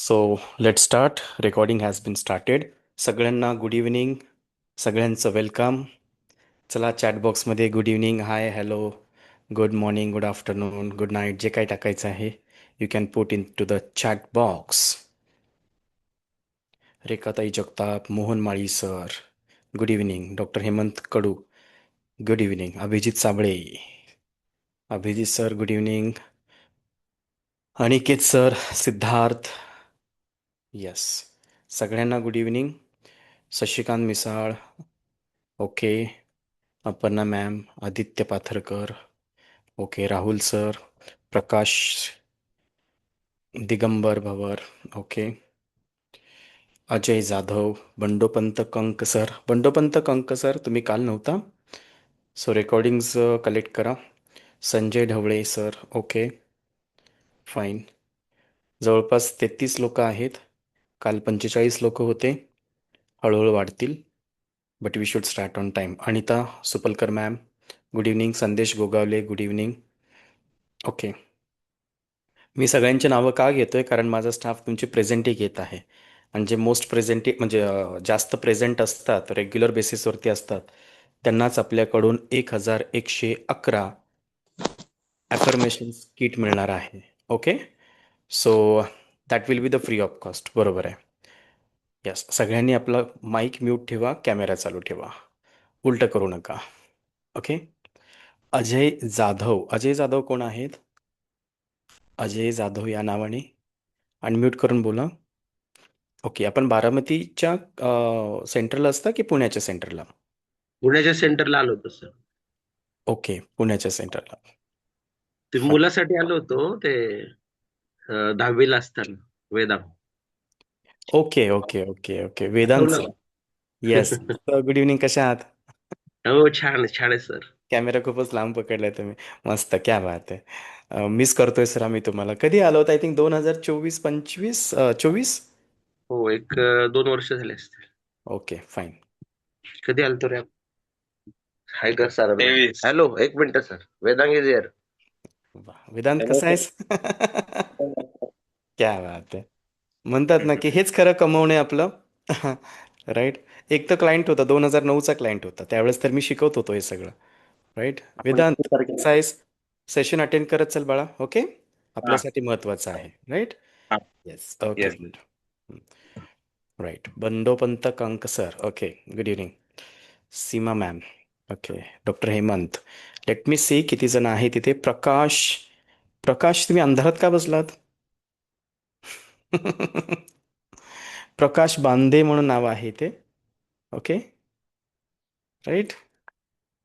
So let start. Recording has been started. सगळ्यांना good evening. सगळ्यांचं welcome. चला चॅटबॉक्समध्ये good evening, hi, hello, good morning, good afternoon, good night जे काही टाकायचं आहे you can put in to the chat box. Rekhatai Jagtap, Mohan Mali sir, good evening. Doctor Hemant Kadu, good evening. Abhijit Sable, Abhijit sir, good evening. Aniket sir, Siddharth, yes, सगळ्यांना good evening. Shashikant Misal, okay. Aparna ma'am, Aditya Patharkar, okay. Rahul sir, Prakash, Digambar Bhavar, okay. Ajay Jadhav, Bandopant Kank sir, Bandopant Kank sir तुम्ही काल नव्हता, so recordings collect करा. Sanjay Dhavale sir, okay, fine. जवळपास 33 लोक आहेत. काल 45 लोक होते. हळूहळू वाढतील. But we should start on time. Anita Supalkar ma'am, good evening. Sandesh Gogawale, good evening, okay. मी सगळ्यांची नावं का घेतोय, कारण माझा स्टाफ तुमची प्रेझेंटी घेत आहे. आणि जे मोस्ट प्रेझेंटी म्हणजे जास्त प्रेझेंट असतात, रेग्युलर बेसिसवरती असतात, त्यांनाच आपल्याकडून 1111 ॲफर्मेशन्स किट मिळणार आहे. Okay, so that will be the free of cost. बरोबर आहे. यस, सगळ्यांनी आपला माईक म्यूट ठेवा, कॅमेरा चालू ठेवा, उलटं करू नका. ओके. अजय जाधव, अजय जाधव कोण आहेत? अजय जाधव या नावाने अनम्यूट करून बोला. ओके, आपण बारामतीच्या सेंटरला असता की पुण्याच्या सेंटरला? पुण्याच्या सेंटरला आलो होतो सर. ओके, पुण्याच्या सेंटरला. ते फाय. मुलासाठी आलो होतो ते 10वीला असताना Vedant. Okay okay okay okay, Vedant आठवलं सर. येस, गुड इव्हनिंग, कशा आहात? का? हो, छान छान आहे सर. कॅमेरा खूपच लांब पकडलाय तुम्ही. मस्त, क्या बात आहे. मिस करतोय सर आम्ही तुम्हाला. कधी आलो होता? I think 2024-25, 24. हो, एक 2 वर्ष झाले असतील. Okay, fine. कधी आलतो रे? हाय कर सर. हॅलो, एक minute sir. Vedang is here. Vedant कसा आहेस? क्या बात आहे. म्हणतात ना की हेच खरं कमवणे आपलं. राईट. एक तर क्लायंट होता, 2009चा क्लायंट होता, त्यावेळेस तर मी शिकवत होतो हे सगळं. राईट. आपण किती वेदांत तारखेला? कसा आहेस? सेशन अटेंड करत चल बाळा. ओके, हा, आपल्यासाठी महत्वाचं आहे. राईट. हा. Yes, okay, yes. Good. Right. Bandopant Kank sir, okay, good evening. Seema ma'am, okay. Doctor Hemant, let me see किती जण आहे तिथे. प्रकाश, प्रकाश तुम्ही अंधारात का बसलात? प्रकाश बांदे म्हणून नाव आहे ते. Okay, right,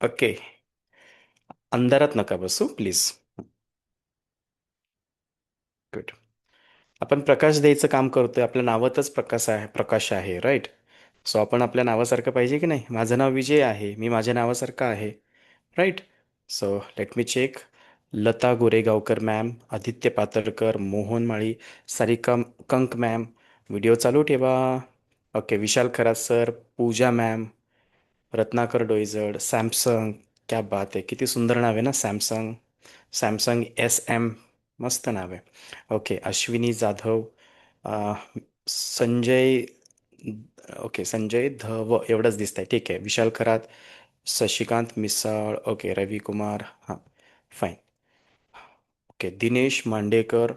okay. अंधारात नका बसू प्लीज. गुड. आपण प्रकाश द्यायचं काम करतोय, आपल्या नावातच प्रकाश आहे, प्रकाश आहे, राईट. सो आपण आपल्या नावासारखं पाहिजे की नाही. माझं नाव विजय आहे, मी माझ्या नावासारखं आहे, right. So let me check. Lata Goregaonkar ma'am, Aditya Patalkar, Mohan Mali, Sarika Kank ma'am, video चालू ठेवा. Okay, Vishal Kharat sir, Pooja ma'am, Ratnakar Doijad, Samsung, क्या बात आहे, किती सुंदर नाव आहे ना, सॅमसंग. सॅमसंग SM, मस्त नाव आहे. ओके, अश्विनी जाधव, अ, संजय, ओके, संजय धव एवढंच दिसत आहे, ठीक आहे. विशाल खरात, शशिकांत मिसाळ, ओके. रवी कुमार, हां, फाईन. ओके, दिनेश मांडेकर,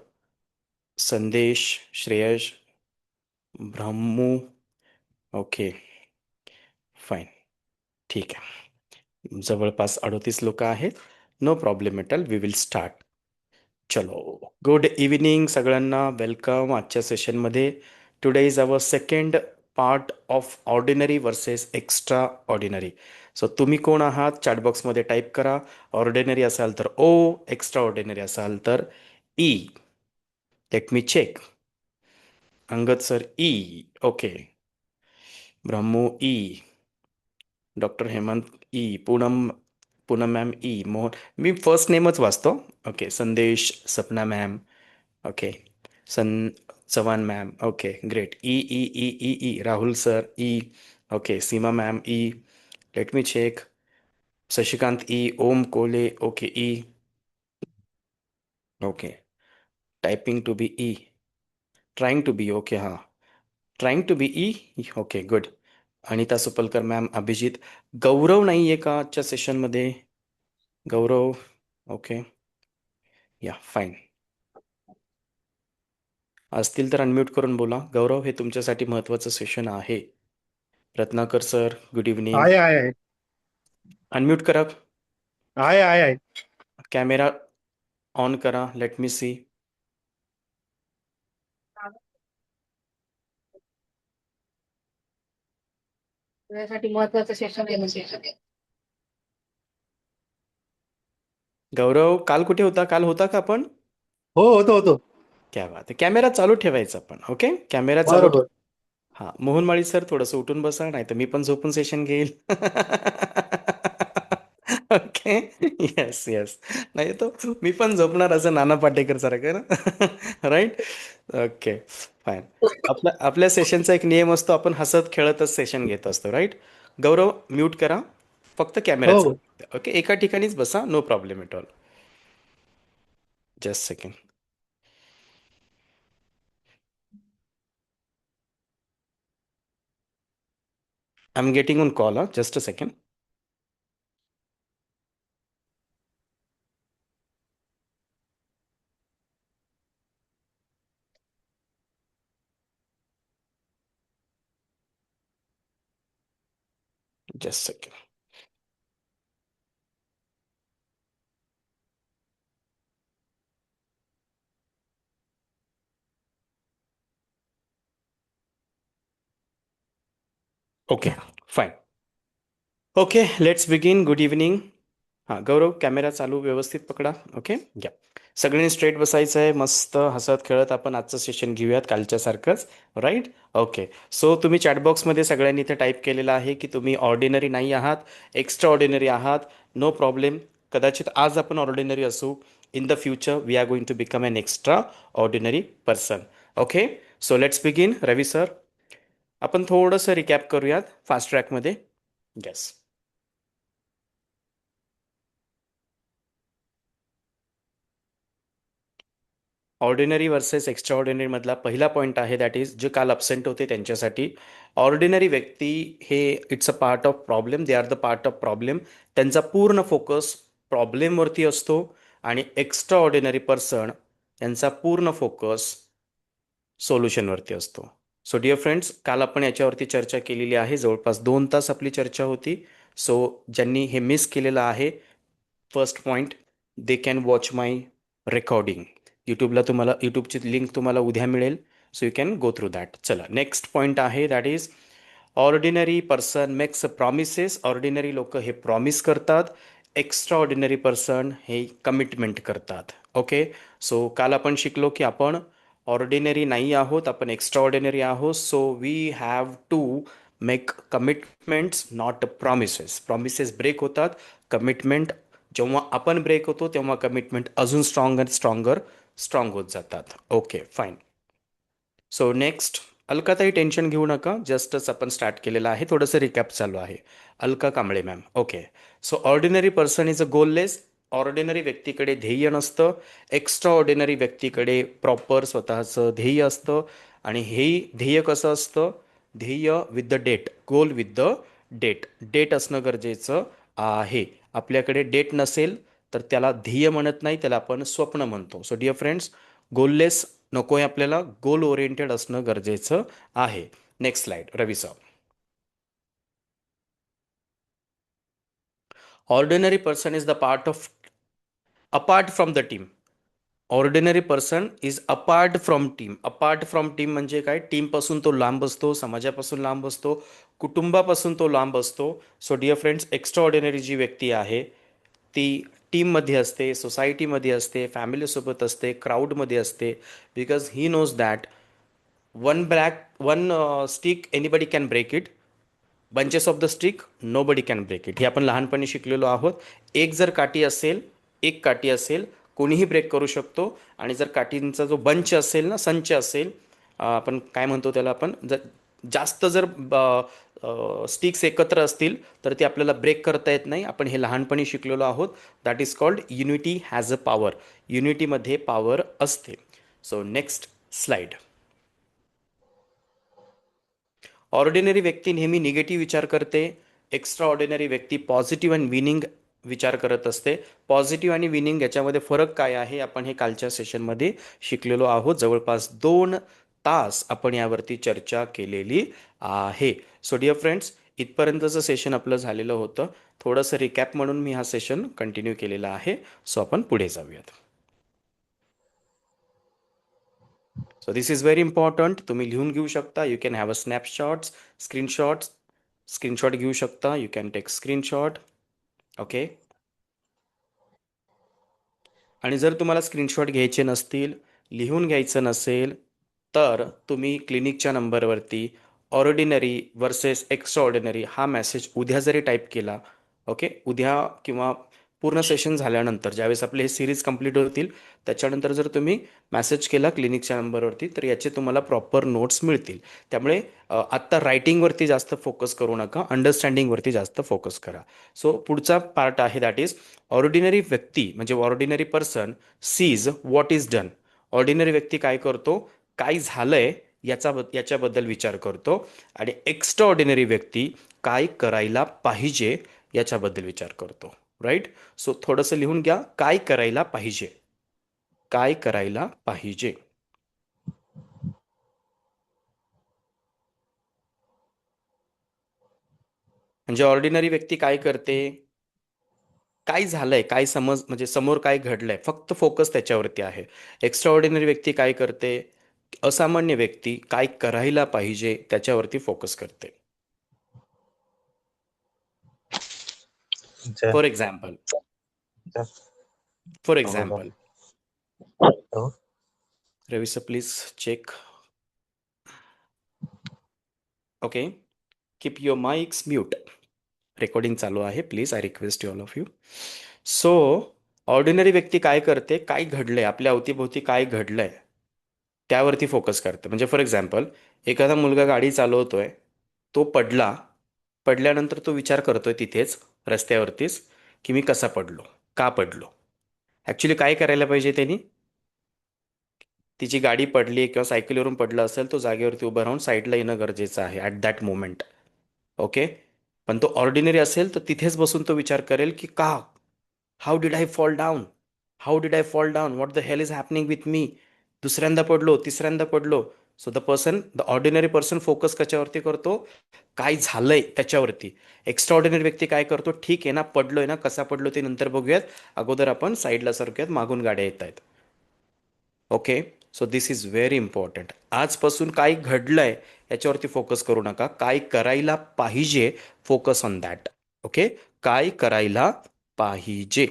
संदेश, श्रेयश, ब्रह्मू, ओके, फाईन, ठीक आहे. जवळपास 38 लोक आहेत. नो प्रॉब्लेम मेटल, वी विल स्टार्ट. चलो, गुड इव्हिनिंग सगळ्यांना, वेलकम आजच्या सेशनमध्ये. Today is our second part of ordinary versus extra ordinary. So तुम्ही कोण आहात चॅटबॉक्समध्ये टाईप करा. ऑर्डिनरी असाल तर ओ, एक्स्ट्रा ऑर्डिनरी असाल तर E. Let me check. Angad sir E, okay. Brahmo E, doctor Hemant E, Poonam ma'am E, Mohan, मी फर्स्ट नेमच वाचतो. Okay, Sandesh, Sapna ma'am, okay. सन Chavan ma'am, okay, great. E E E E E, Rahul sir E, okay. Seema ma'am E, let me check. Shashikant E, Om Kole, okay, E, okay. Typing to be E, trying to be. Okay, हां. Trying to be E. Okay, good. Anita Supalkar ma'am, Abhijit. Gaurav नाही आहे का आजच्या सेशनमध्ये? Gaurav. Okay, yeah fine. असतील तर unmute करून बोला. गौरव, हे तुमच्यासाठी महत्त्वाचं सेशन आहे. Ratnakar sir, good evening. आहे. अनम्यूट करा. आहे. कॅमेरा ऑन करा. Let me see. त्यासाठी महत्वाचं सेशन आहे. गौरव, काल कुठे होता? काल होता का आपण? हो, होतो. क्या बात आहे. कॅमेरा चालू ठेवायचा आपण. ओके, कॅमेरा चालू. बरोबर. हां, मोहन माळी सर, थोडंसं उठून बसा, नाही तर मी पण झोपून सेशन घेईल. Okay, yes yes. नाही तो मी पण झोपणार असं नाना पाटेकर सारखं ना. राईट. Okay, fine. आपल्या सेशनचा एक नियम असतो, आपण हसत खेळतच सेशन घेत असतो. राईट. गौरव, म्यूट करा. फक्त कॅमेरा हो. चालू. ओके, एका ठिकाणीच बसा. No problem at all. Just second. I am getting on call. Just a second. Just second. Okay, fine. Okay, let's begin. Good evening. हां, गौरव, कॅमेरा चालू व्यवस्थित पकडा. ओके, घ्या. सगळ्यांनी स्ट्रेट बसायचं आहे. मस्त हसत खेळत आपण आजचं सेशन घेऊयात, कालच्यासारखंच. राईट. ओके, सो तुम्ही चॅटबॉक्समध्ये सगळ्यांनी इथे टाईप केलेलं आहे की तुम्ही ऑर्डिनरी नाही आहात, एक्स्ट्रा ऑर्डिनरी आहात. No problem. कदाचित आज आपण ऑर्डिनरी असू. In the future we are going to become an extra ordinary person. Okay, so let's begin. Ravi sir, आपण थोडंसं रिकॅप करूयात फास्ट ट्रॅकमध्ये. Yes. Ordinary versus extra ordinary मधला पहिला पॉईंट आहे, दॅट इज जे काल अब्सेंट होते त्यांच्यासाठी. ऑर्डिनरी व्यक्ती हे it's a part of problem. They are the part of problem. त्यांचा पूर्ण फोकस प्रॉब्लेमवरती असतो. आणि एक्स्ट्रा ऑर्डिनरी पर्सन यांचा पूर्ण फोकस सोल्युशनवरती असतो. सो डिअर फ्रेंड्स, काल आपण याच्यावरती चर्चा केलेली आहे. जवळपास 2 तास आपली चर्चा होती. सो ज्यांनी हे मिस केलेलं आहे, first point, they can watch my recording. यूट्यूबची लिंक तुम्हाला उद्या मिळेल. So you can go through that. चला, नेक्स्ट पॉईंट आहे, that is ordinary person makes promises. Ordinary लोक हे प्रॉमिस करतात. एक्स्ट्रा ऑर्डिनरी पर्सन हे कमिटमेंट करतात. ओके, सो काल आपण शिकलो की आपण ऑर्डिनरी नाही आहोत, आपण एक्स्ट्रा ऑर्डिनरी आहोत. So we have to make commitments, not promises. Promises break होतात. कमिटमेंट जेव्हा आपण ब्रेक होतो तेव्हा कमिटमेंट अजून स्ट्रॉंग होत जातात. Okay, fine. So next, Alkatai, tension घेऊ नका. जस्टच आपण स्टार्ट केलेलं आहे. थोडंसं रिकॅप चालू आहे. Alka Kamble ma'am. Okay, so ordinary person is a goalless. Ordinary व्यक्तीकडे ध्येय नसतं. एक्स्ट्रा ऑर्डिनरी व्यक्तीकडे प्रॉपर स्वतःचं ध्येय असतं. आणि हे ध्येय कसं असतं? ध्येय with the date, goal with the date. Date असणं गरजेचं आहे. आपल्याकडे डेट नसेल तर त्याला ध्येय म्हणत नाही, त्याला आपण स्वप्न म्हणतो. सो डिअर फ्रेंड्स, गोललेस नको आहे आपल्याला, गोल ओरिएंटेड असणं गरजेचं आहे. Next slide, Ravi sir. Ordinary person is the part of apart from the team. Ordinary person is apart from team. Apart from team म्हणजे काय? टीमपासून तो लांब असतो, समाजापासून लांब असतो, कुटुंबापासून तो लांब असतो. So dear friends, extra ordinary जी व्यक्ती आहे ती टीममध्ये असते, सोसायटीमध्ये असते, फॅमिलीसोबत असते, क्राऊडमध्ये असते. Because he knows that one stick anybody can break it, bunches of the stick nobody can break it. हे आपण लहानपणी शिकलेलो आहोत. एक काठी असेल, कोणीही ब्रेक करू शकतो. आणि जर काठींचा जो बंच असेल ना, संच असेल, आपण काय म्हणतो त्याला, आपण जर जास्त जर स्टिक्स एकत्र असतील तर ते आपल्याला ब्रेक करता येत नाही. आपण हे लहानपणी शिकलेलो आहोत. That is called unity has a power. युनिटीमध्ये पॉवर असते. So next slide. ऑर्डिनरी व्यक्ती नेहमी निगेटिव्ह विचार करते. एक्स्ट्रा ऑर्डिनरी व्यक्ती पॉझिटिव्ह आणि विनिंग विचार करत असते. पॉझिटिव्ह आणि विनिंग याच्यामध्ये फरक काय आहे आपण हे कालच्या सेशनमध्ये शिकलेलो आहोत. जवळपास 2 तास आपण यावरती चर्चा केलेली आहे. सो डिअर फ्रेंड्स, इथपर्यंतचं सेशन आपलं झालेलं होतं. थोडंसं रिकॅप म्हणून मी हा सेशन कंटिन्यू केलेला आहे. सो आपण पुढे जाऊयात. So this is very important. तुम्ही लिहून घेऊ शकता. You can have a snapshots, screenshot घेऊ शकता. You can take screenshot. Okay. आणि जर तुम्हाला स्क्रीनशॉट घ्यायचे नसतील, लिहून घ्यायचं नसेल, तर तुम्ही क्लिनिकच्या नंबरवरती ऑर्डिनरी वर्सेस एक्स्ट्रा ऑर्डिनरी हा मेसेज उद्या जरी टाईप केला, ओके, उद्या किंवा पूर्ण सेशन झाल्यानंतर ज्यावेळेस आपले हे सिरीज कंप्लीट होतील त्याच्यानंतर जर तुम्ही मेसेज केला क्लिनिकच्या नंबरवरती तर याचे तुम्हाला प्रॉपर नोट्स मिळतील. त्यामुळे आत्ता रायटिंगवरती जास्त फोकस करू नका, अंडरस्टँडिंगवरती जास्त फोकस करा. सो पुढचा पार्ट आहे दॅट इज ऑर्डिनरी व्यक्ती म्हणजे ordinary person sees what is done. Ordinary व्यक्ती काय करतो, काय झालंय याच्याबद्दल विचार करतो. आणि एक्स्ट्रा ऑर्डिनरी व्यक्ती काय करायला पाहिजे याच्याबद्दल विचार करतो. राईट. सो थोडंसं लिहून घ्या, काय करायला पाहिजे, काय करायला पाहिजे. म्हणजे ऑर्डिनरी व्यक्ती काय करते, काय झालंय, काय समज म्हणजे समोर काय घडलंय, फक्त फोकस त्याच्यावरती आहे. एक्स्ट्रा ऑर्डिनरी व्यक्ती काय करते, असामान्य व्यक्ती काय करायला पाहिजे त्याच्यावरती फोकस करते. अच्छा. फॉर एक्झाम्पल फॉर एक्झाम्पल हो. Ravi sir please check. Okay, keep your mics mute. Recording चालू आहे, please I request you all of you. So ordinary व्यक्ती काय करते, काय घडलंय आपल्या अवतीभोवती, काय घडलंय त्यावरती फोकस करते. म्हणजे फॉर एक्झाम्पल एखादा मुलगा गाडी चालवतोय, तो पडल्यानंतर तो विचार करतोय तिथेच रस्त्यावरतीच की मी कसा पडलो, का पडलो. ॲक्च्युली काय करायला पाहिजे त्यांनी, तिची गाडी पडली किंवा सायकलीवरून पडलं असेल तो जागेवरती उभं राहून साईडला येणं गरजेचं आहे ॲट दॅट मोमेंट. ओके. पण तो ऑर्डिनरी असेल तर तिथेच बसून तो विचार करेल की का, how did I fall down, how did I fall down, what the hell is happening with me. दुसऱ्यांदा पडलो, तिसऱ्यांदा पडलो. So the ordinary person focus कशावरती करतो, काय झालंय त्याच्यावरती. एक्स्ट्रा ऑर्डिनरी व्यक्ती काय करतो, ठीक आहे ना, पडलोय ना, कसा पडलो ते नंतर बघूयात, अगोदर आपण साईडला सरकूयात, मागून गाड्या येत आहेत. Okay. So this is very important. आजपासून काय घडलंय याच्यावरती फोकस करू नका, काय करायला पाहिजे, फोकस ऑन दॅट. ओके. काय करायला पाहिजे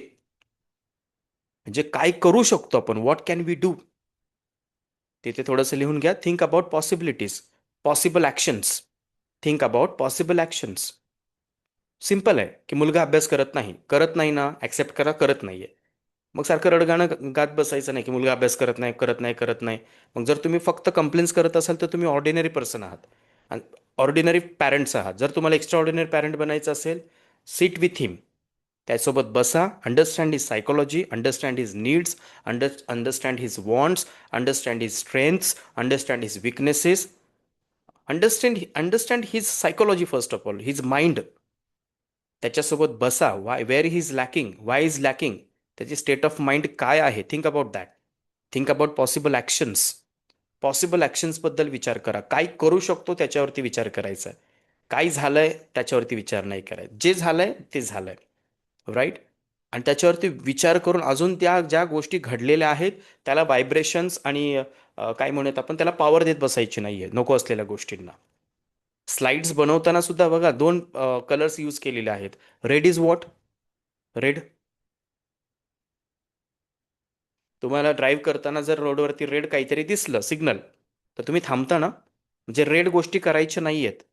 म्हणजे काय करू शकतो आपण, व्हॉट कॅन वी डू. तिथे थोडंसं लिहून घ्या. Think about possibilities, possible actions. Think about possible actions. Simple आहे की मुलगा अभ्यास करत नाही ना, ॲक्सेप्ट करा, करत नाहीये. मग सारखं रडगाणं गात बसायचं नाही की मुलगा अभ्यास करत नाही, करत नाही, करत नाही. मग जर तुम्ही फक्त कंप्लेंट्स करत असाल तर तुम्ही ऑर्डिनरी पर्सन आहात आणि ऑर्डिनरी पॅरेंट्स आहात. जर तुम्हाला एक्स्ट्रा ऑर्डिनरी पॅरेंट बनायचं असेल, सिट विथ हिम, त्यासोबत बसा, understand his psychology, understand his needs, understand his wants, understand his strengths, understand his weaknesses, understand his psychology, first of all his mind. त्याच्यासोबत बसा, where he is lacking, why is lacking, त्याची state of mind काय आहे, think about that. Think about possible actions. Possible ॲक्शन्सबद्दल विचार करा. काय करू शकतो त्याच्यावरती विचार करायचा आहे. काय झालंय त्याच्यावरती विचार नाही करायचा. जे झालंय ते झालंय. राईट. आणि त्याच्यावरती विचार करून अजून त्या ज्या गोष्टी घडलेल्या आहेत त्याला व्हायब्रेशन्स आणि काय म्हणत आपण त्याला पॉवर देत बसायची नाहीये नको असलेल्या गोष्टींना. स्लाइड्स बनवताना सुद्धा बघा 2 कलर्स यूज केलेले आहेत. Red is what, red. तुम्हाला ड्राईव्ह करताना जर रोडवरती रेड काहीतरी दिसलं सिग्नल तर तुम्ही थांबता ना, म्हणजे रेड गोष्टी करायच्या नाही आहेत.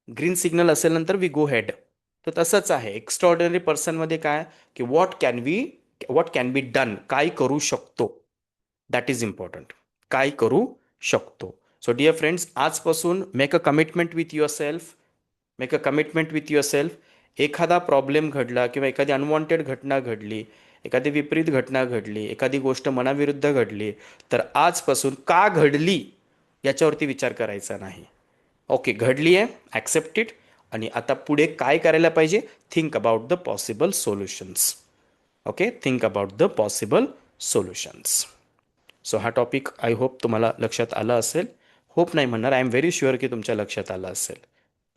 ग्रीन सिग्नल असेल नंतर वी गो हेड. तर तसंच आहे एक्स्ट्रा ऑर्डिनरी पर्सनमध्ये काय की व्हॉट कॅन बी डन, काय करू शकतो, दॅट इज इम्पॉर्टंट. काय करू शकतो. सो डिअर फ्रेंड्स, आजपासून make a commitment with your self, make a commitment with your self. एखादा प्रॉब्लेम घडला किंवा एखादी अनवॉन्टेड घटना घडली, एखादी विपरीत घटना घडली, एखादी गोष्ट मनाविरुद्ध घडली, तर आजपासून का घडली याच्यावरती विचार करायचा नाही. ओके, घडली आहे, ॲक्सेप्ट इट. आणि आता पुढे काय करायला पाहिजे? Think about the possible solutions. Okay, think about the possible solutions. So हा टॉपिक आय होप तुम्हाला लक्षात आला असेल. होप नाही म्हणणार, आय एम व्हेरी शुअर की तुमच्या लक्षात आलं असेल.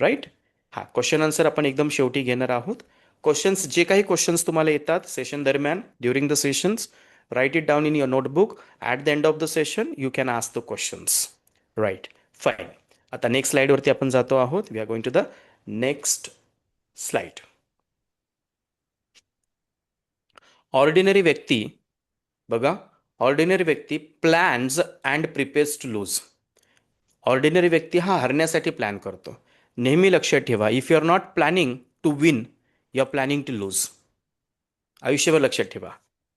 राईट? हां, क्वेश्चन आन्सर आपण एकदम शेवटी घेणार आहोत. क्वेश्चन्स, जे काही क्वेश्चन्स तुम्हाला येतात सेशन दरम्यान, during the sessions, write it down in your notebook. At the end of the session you can ask the questions. Right, fine. आता नेक्स्ट स्लाईडवरती आपण जातो आहोत. We are going to the next slide. Ordinary व्यक्ती, बघा, ordinary व्यक्ती plans and prepares to lose. Ordinary व्यक्ती हा हरण्यासाठी प्लॅन करतो. नेहमी लक्षात ठेवा, if you are not planning to win, you are planning to loose. आयुष्यभर लक्षात ठेवा,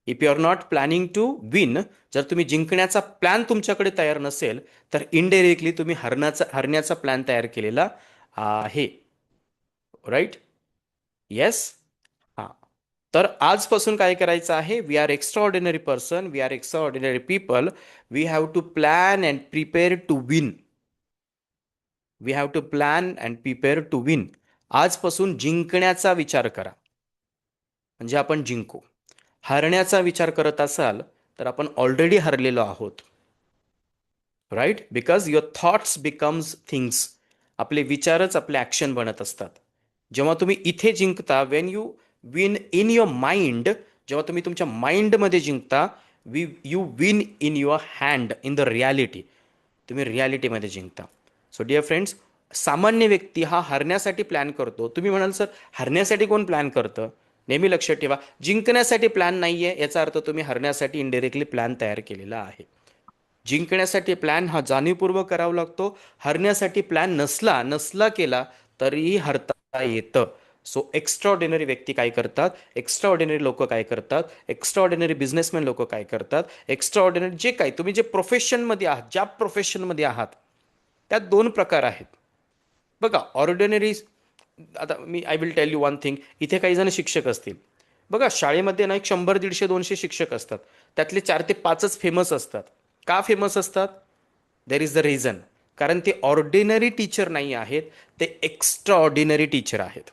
if you are not planning to win, जर तुम्ही जिंकण्याचा प्लॅन तुमच्याकडे तयार नसेल, तर इनडायरेक्टली तुम्ही हरण्याचा प्लॅन तयार केलेला आहे. राईट? येस? हां. तर आजपासून काय करायचं आहे? We are extra ordinary person, we are extraordinary people, we have to plan and prepare to win. We have to plan and prepare to win. आजपासून जिंकण्याचा विचार करा, म्हणजे आपण जिंकू. हरण्याचा विचार करत असाल तर आपण ऑलरेडी हरलेलो आहोत. Right? Because your thoughts becomes things. आपले विचारच आपले ॲक्शन बनत असतात. जेव्हा तुम्ही इथे जिंकता, Wien you win in your mind, जेव्हा तुम्ही तुमच्या माइंडमध्ये जिंकता, you win in your hand, in the reality. तुम्ही रियालिटीमध्ये जिंकता. सो डिअर फ्रेंड्स, सामान्य व्यक्ती हा हरण्यासाठी प्लॅन करतो. तुम्ही म्हणाल सर, हरण्यासाठी कोण प्लॅन करतं? नेहमी लक्षात ठेवा, जिंकण्यासाठी प्लॅन नाही आहे याचा अर्थ तुम्ही हरण्यासाठी इनडायरेक्टली प्लॅन तयार केलेला आहे. जिंकण्यासाठी प्लॅन हा जाणीवपूर्वक करावा लागतो. हरण्यासाठी प्लॅन नसला केला तरीही हरता येतं. सो एक्स्ट्रा ऑर्डिनरी व्यक्ती काय करतात, एक्स्ट्रा ऑर्डिनरी लोक काय करतात, एक्स्ट्रा ऑर्डिनरी बिझनेसमॅन लोक काय करतात, एक्स्ट्रा ऑर्डिनरी जे काही तुम्ही जे प्रोफेशनमध्ये आहात, ज्या प्रोफेशनमध्ये आहात, त्यात दोन प्रकार आहेत. बघा, ऑर्डिनरी, आता मी I will tell you one thing. इथे काही जण शिक्षक असतील. बघा, शाळेमध्ये ना एक 100, 150, 200 शिक्षक असतात. त्यातले 4 ते 5च फेमस असतात. का फेमस असतात? There is the reason. कारण ते ऑर्डिनरी टीचर नाही आहेत, ते एक्स्ट्रा ऑर्डिनरी टीचर आहेत.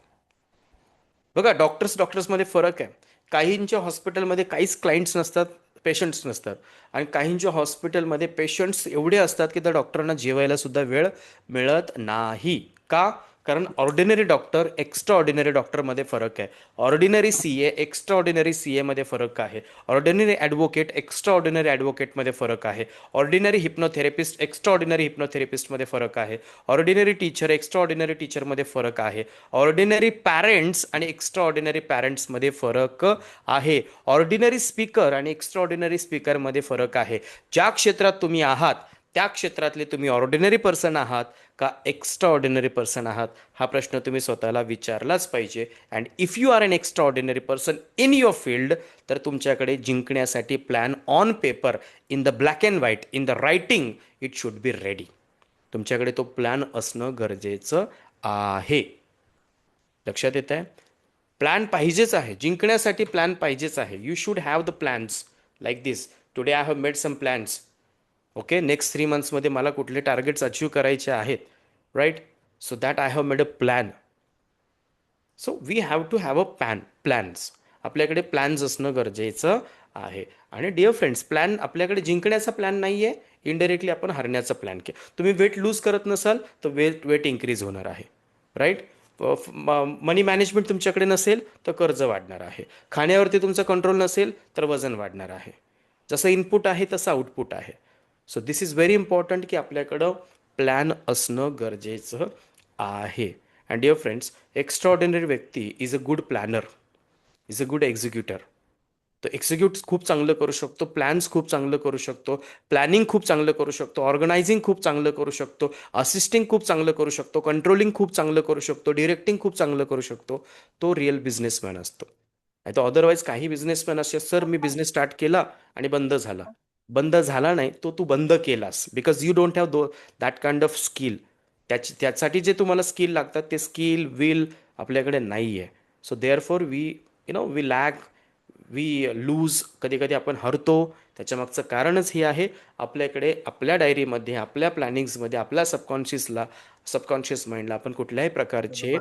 बघा, डॉक्टर्समध्ये फरक आहे. काहींच्या हॉस्पिटलमध्ये काहीच क्लायंट्स नसतात, पेशंट्स नसतात. आणि काहींच्या हॉस्पिटलमध्ये पेशंट्स एवढे असतात की त्या डॉक्टरांना जेवायला सुद्धा वेळ मिळत नाही. का? कारण ऑर्डिनरी डॉक्टर, एक्स्ट्रा ऑर्डिनरी डॉक्टरमध्ये फरक आहे. ऑर्डिनरी CA, एक्स्ट्रा ऑर्डिनरी CAमध्ये फरक आहे. ऑर्डिनरी ॲडव्होकेट, एक्स्ट्रा ऑर्डिनरी ॲडव्होकेटमध्ये फरक आहे. ऑर्डिनरी हिप्नोथेरपिस्ट, एक्स्ट्रा ऑर्डिनरी हिप्नोथेरपिस्टमध्ये फरक आहे. ऑर्डिनरी टीचर, एक्स्ट्रा ऑर्डिनरी टीचरमध्ये फरक आहे. ऑर्डिनरी पॅरेंट्स आणि एक्स्ट्रा ऑर्डिनरी पॅरेंट्समध्ये फरक आहे. ऑर्डिनरी स्पीकर आणि एक्स्ट्रा ऑर्डिनरी स्पीकरमध्ये फरक आहे. ज्या क्षेत्रात तुम्ही आहात त्या क्षेत्रातले तुम्ही ऑर्डिनरी पर्सन आहात का एक्स्ट्रा ऑर्डिनरी पर्सन आहात, हा प्रश्न तुम्ही स्वतःला विचारलाच पाहिजे. And if you are an extra ordinary person in your field, तर तुमच्याकडे जिंकण्यासाठी plan on paper, in the black and white, in the writing, it should be ready. तुमच्याकडे तो प्लॅन असणं गरजेचं आहे. लक्षात येत आहे? प्लॅन पाहिजेच आहे. जिंकण्यासाठी प्लॅन पाहिजेच आहे. You should have the plans like this. Today I have made some plans. Okay, next 3 मंथ्समध्ये मला कुठले टार्गेट्स अचीव करायचे आहेत. Right? So that I have made a plan. So we have to have a plans. आपल्याकडे plans असणं गरजेचं आहे. आणि डिअर फ्रेंड्स, प्लॅन आपल्याकडे जिंकण्याचा प्लॅन नाही आहे, इनडायरेक्टली आपण हरण्याचा प्लॅन केला. तुम्ही वेट लूज करत नसाल तर वेट इन्क्रीज होणार आहे. राईट? मनी मॅनेजमेंट तुमच्याकडे नसेल तर कर्ज वाढणार आहे. खाण्यावरती तुमचा कंट्रोल नसेल तर वजन वाढणार आहे. जसं इनपुट आहे तसं आउटपुट आहे. So this is very important की आपल्याकडं प्लॅन असणं गरजेचं आहे. And dear friends, extra ordinary व्यक्ती is a good planner, is a good executor. तो एक्झिक्यूट खूप चांगलं करू शकतो, प्लॅन्स खूप चांगलं करू शकतो, प्लॅनिंग खूप चांगलं करू शकतो, ऑर्गनायझिंग खूप चांगलं करू शकतो, असिस्टिंग खूप चांगलं करू शकतो, कंट्रोलिंग खूप चांगलं करू शकतो, डिरेक्टिंग खूप चांगलं करू शकतो. तो रिअल बिझनेसमॅन असतो. नाही तर अदरवाईज काही बिझनेसमॅन असे, सर मी बिझनेस स्टार्ट केला आणि बंद झाला. बंद झाला नाही, तो तू बंद केलास, because you don't have that kind of skill. त्यासाठी जे तुम्हाला स्किल लागतात ते स्किल विल आपल्याकडे नाही आहे. So therefore we lack we lose, कधी कधी आपण हरतो. त्याच्यामागचं कारणच हे आहे, आपल्याकडे आपल्या डायरीमध्ये, आपल्या प्लॅनिंग्समध्ये, आपल्या सबकॉन्शियस माइंडला आपण कुठल्याही प्रकारचे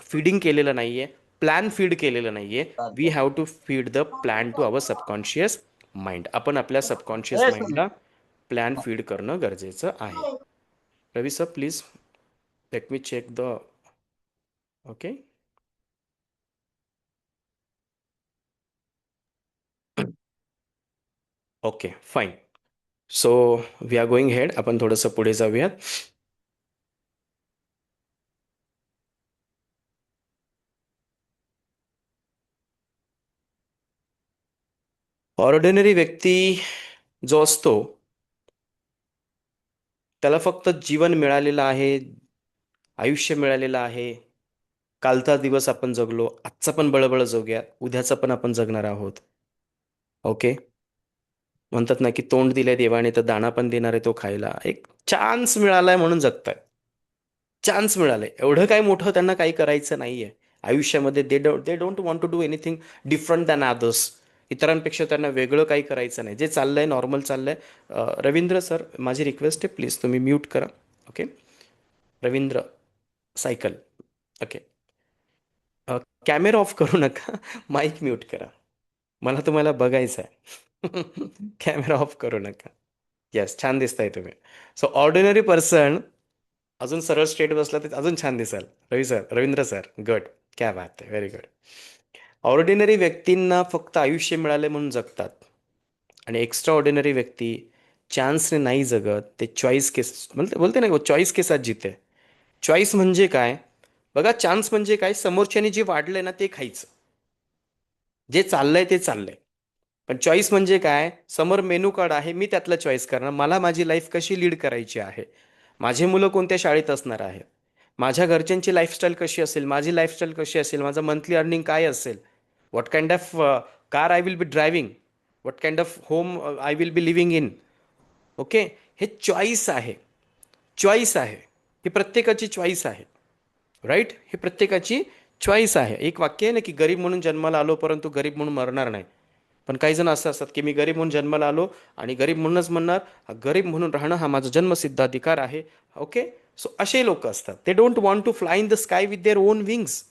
फीडिंग केलेलं नाही आहे, प्लॅन फीड केलेलं नाही आहे. We have to feed the plan to our subconscious mind. आपण आपल्या सबकॉन्शियस माइंडला प्लॅन फीड करणं गरजेचं आहे. Ravi sir please let me check the okay. Okay fine. So we are going head. आपण थोडंसं पुढे जाऊयात. ऑर्डिनरी व्यक्ती जो असतो त्याला फक्त जीवन मिळालेलं आहे, आयुष्य मिळालेलं आहे. कालचा दिवस आपण जगलो, आजचा पण बळबळ जगूया, उद्याचा पण आपण जगणार आहोत. ओके. म्हणतात ना की तोंड दिलंय देवाने तर दाणा पण देणार आहे तो खायला. एक चान्स मिळालाय म्हणून जगताय. चान्स मिळालाय, एवढं काय मोठं त्यांना काही करायचं नाहीये आयुष्यामध्ये. They don't want to do anything different than others. इतरांपेक्षा त्यांना वेगळं काही करायचं नाही. जे चाललंय नॉर्मल चाललंय. रवींद्र सर माझी रिक्वेस्ट आहे, प्लीज तुम्ही म्यूट करा. Okay. Ravindra cycle. Okay. Camera off करू नका, माईक म्यूट करा, मला तुम्हाला बघायचं आहे. कॅमेरा ऑफ करू नका. येस, छान दिसताय तुम्ही. सो ऑर्डिनरी पर्सन अजून सरळ स्ट्रेट बसला तर अजून छान दिसाल. Ravindra sir good. क्या बात आहे, व्हेरी गुड. ऑर्डिनरी व्यक्तींना फक्त आयुष्य मिळाले म्हणून जगतात, आणि एक्स्ट्रा ऑर्डिनरी व्यक्ती चान्सने नाही जगत, ते चॉईस केस बोलते ना, चॉईस के साथ जीते. चॉईस म्हणजे काय बघा, चान्स म्हणजे काय, समोरच्याने जे वाढलंय ना ते खायचं, जे चाललंय ते चाललंय. पण चॉईस म्हणजे काय, समोर मेनू कार्ड आहे, मी त्यातलं चॉईस करणार. मला माझी लाईफ कशी लीड करायची आहे, माझे मुलं कोणत्या शाळेत असणार आहे, माझ्या घरच्यांची लाईफस्टाईल कशी असेल, माझी लाईफस्टाईल कशी असेल, माझं मंथली अर्निंग काय असेल, what kind of car I will B driving, what kind of home I will B living in. Okay. हे चॉईस आहे. चॉईस आहे, ही प्रत्येकाची चॉईस आहे. राईट. ही प्रत्येकाची चॉईस आहे. एक वाक्य आहे ना की गरीब म्हणून जन्माला आलो परंतु गरीब म्हणून मरणार नाही. पण काही जण असं असतात की मी गरीब म्हणून जन्माला आलो आणि गरीब म्हणूनच म्हणणार, गरीब म्हणून राहणं हा माझा जन्मसिद्ध अधिकार आहे. ओके. सो असे लोक असतात. ते don't want to fly in the sky with their own wings.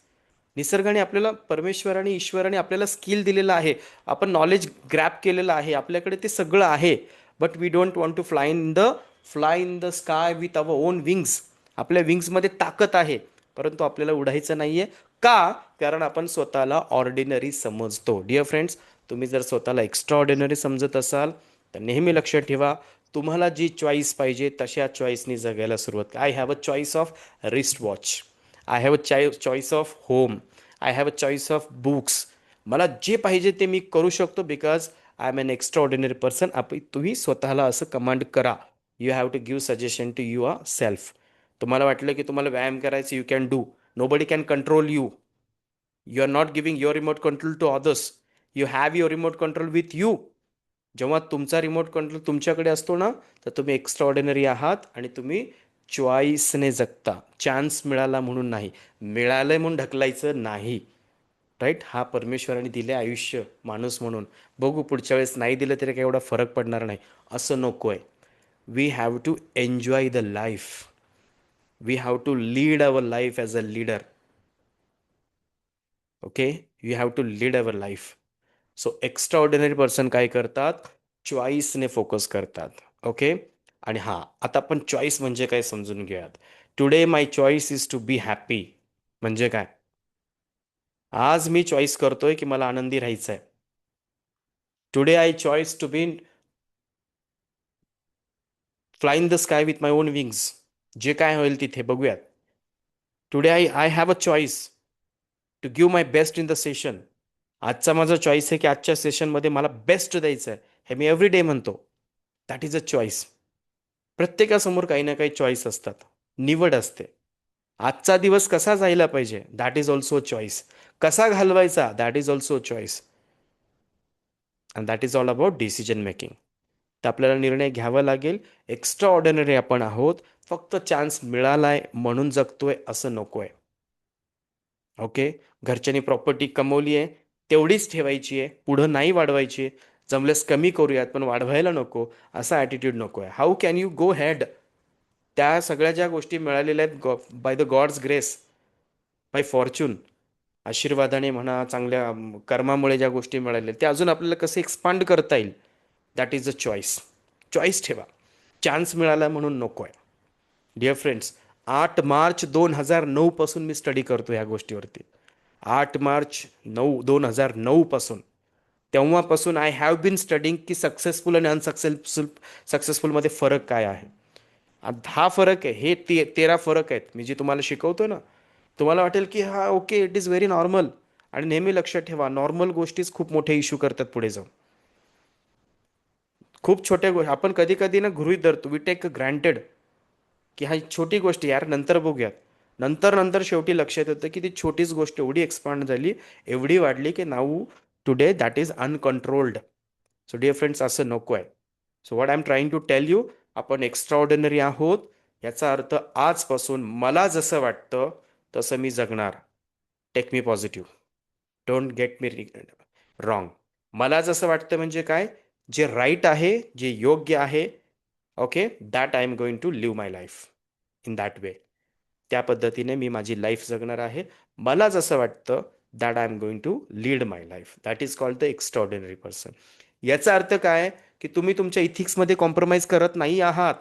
निसर्गाने आपल्याला, परमेश्वराने, ईश्वराने आपल्याला स्किल दिलेलं आहे, आपण नॉलेज ग्रॅप केलेलं आहे, आपल्याकडे ते सगळं आहे. But we don't want to fly in the sky with our own wings. आपल्या विंग्समध्ये ताकद आहे, परंतु आपल्याला उडायचं नाहीये. का? कारण आपण स्वतःला ऑर्डिनरी समजतो. डिअर फ्रेंड्स, तुम्ही जर स्वतःला एक्स्ट्रा ऑर्डिनरी समजत असाल तर नेहमी लक्षात ठेवा, तुम्हाला जी चॉईस पाहिजे तशा चॉईसनी जगायला सुरुवात करा. I have a choice of wrist watch, I have a choice of home, I have a choice of books. मला जे पाहिजे ते मी करू शकतो, because I am an extra ordinary person. तुम्ही स्वतःला असं कमांड करा. You have to give suggestion to yourself. तुम्हाला वाटलं की तुम्हाला व्यायाम करायचं, you can do. Nobody can control you. You are not giving your remote control to others. You have your remote control with you. जेव्हा तुमचा remote control तुमच्याकडे असतो ना, तर तुम्ही एक्स्ट्रा ऑर्डिनरी आहात आणि तुम्ही चॉईसने जगता. चान्स मिळाला म्हणून नाही, मिळालंय म्हणून ढकलायचं नाही. राईट. हा परमेश्वराने दिले आयुष्य माणूस म्हणून. बघू पुढच्या वेळेस नाही दिलं तरी काही एवढा फरक पडणार नाही, असं नको आहे. We have to enjoy the life. We have to lead our life as a leader. Okay. You have to lead our life. So extra ordinary person काय करतात, चॉईसने फोकस करतात. ओके. आणि हां, आता आपण चॉईस म्हणजे काय समजून घेऊयात. Today my choice is to be happy. म्हणजे काय, आज मी चॉईस करतोय की मला आनंदी राहायचं आहे. Today I choice to be fly in the sky with my own wings. जे काय होईल तिथे बघूयात. Today I have a choice to give my best in the session. आजचा माझा चॉईस आहे की आजच्या सेशनमध्ये मला बेस्ट द्यायचं आहे, हे मी एव्हरी डे म्हणतो. That is a choice. प्रत्येकासमोर काही ना काही चॉईस असतात, निवड असते. आजचा दिवस कसा जायला पाहिजे, दॅट इज ऑल्सो चॉईस. कसा घालवायचा, that is also choice. And that is all about decision making. तर आपल्याला निर्णय घ्यावा लागेल. एक्स्ट्रा ऑर्डिनरी आपण आहोत, फक्त चान्स मिळालाय म्हणून जगतोय असं नको आहे. ओके. घरच्यांनी प्रॉपर्टी कमवली आहे तेवढीच ठेवायची आहे, पुढं नाही वाढवायची आहे. जमल्यास कमी करूयात पण वाढवायला नको, असा ॲटिट्यूड नको आहे. How can you go head? त्या सगळ्या ज्या गोष्टी मिळालेल्या आहेत by the God's grace, by fortune, आशीर्वादाने म्हणा, चांगल्या कर्मामुळे ज्या गोष्टी मिळाल्या त्या अजून आपल्याला कसं एक्सपांड करता येईल, that is a choice. Choice ठेवा. चान्स मिळाला म्हणून नको आहे. डिअर फ्रेंड्स, 8 मार्च 2009 पासून मी स्टडी करतो ह्या गोष्टीवरती. 8 मार्च 2009 पासून, तेव्हापासून आय हॅव बीन स्टडिंग की सक्सेसफुल आणि सक्सेसफुलमध्ये फरक काय आहे. हा फरक आहे, हे 13 फरक आहेत मी जे तुम्हाला शिकवतो ना. तुम्हाला वाटेल की हा okay, it is very normal. आणि नेहमी लक्षात ठेवा, नॉर्मल गोष्टीच खूप मोठे इश्यू करतात पुढे जाऊन. खूप छोट्या गोष्टी आपण कधी कधी ना गृहीत धरतो, वी टेक ग्रँटेड, की हा छोटी गोष्ट यार नंतर बघूयात. नंतर नंतर शेवटी लक्षात येतं की ती छोटीच गोष्ट एवढी एक्सपांड झाली, एवढी वाढली की now today that is uncontrolled. So dear friends, असं नको आहे. So what I am trying to tell you, आपण एक्स्ट्रा ऑर्डिनरी आहोत. याचा अर्थ आजपासून मला जसं वाटतं तसं मी जगणार. Take me positive, don't get me wrong. मला जसं वाटतं म्हणजे काय, जे राईट आहे, जे योग्य आहे, okay, that I am going to live my life in that way. त्या पद्धतीने मी माझी लाईफ जगणार आहे. मला जसं वाटतं that I am going to lead my life. That is called the extraordinary person. याचा अर्थ काय की तुम्ही तुमच्या इथिक्समध्ये कॉम्प्रोमाइज करत नाही आहात.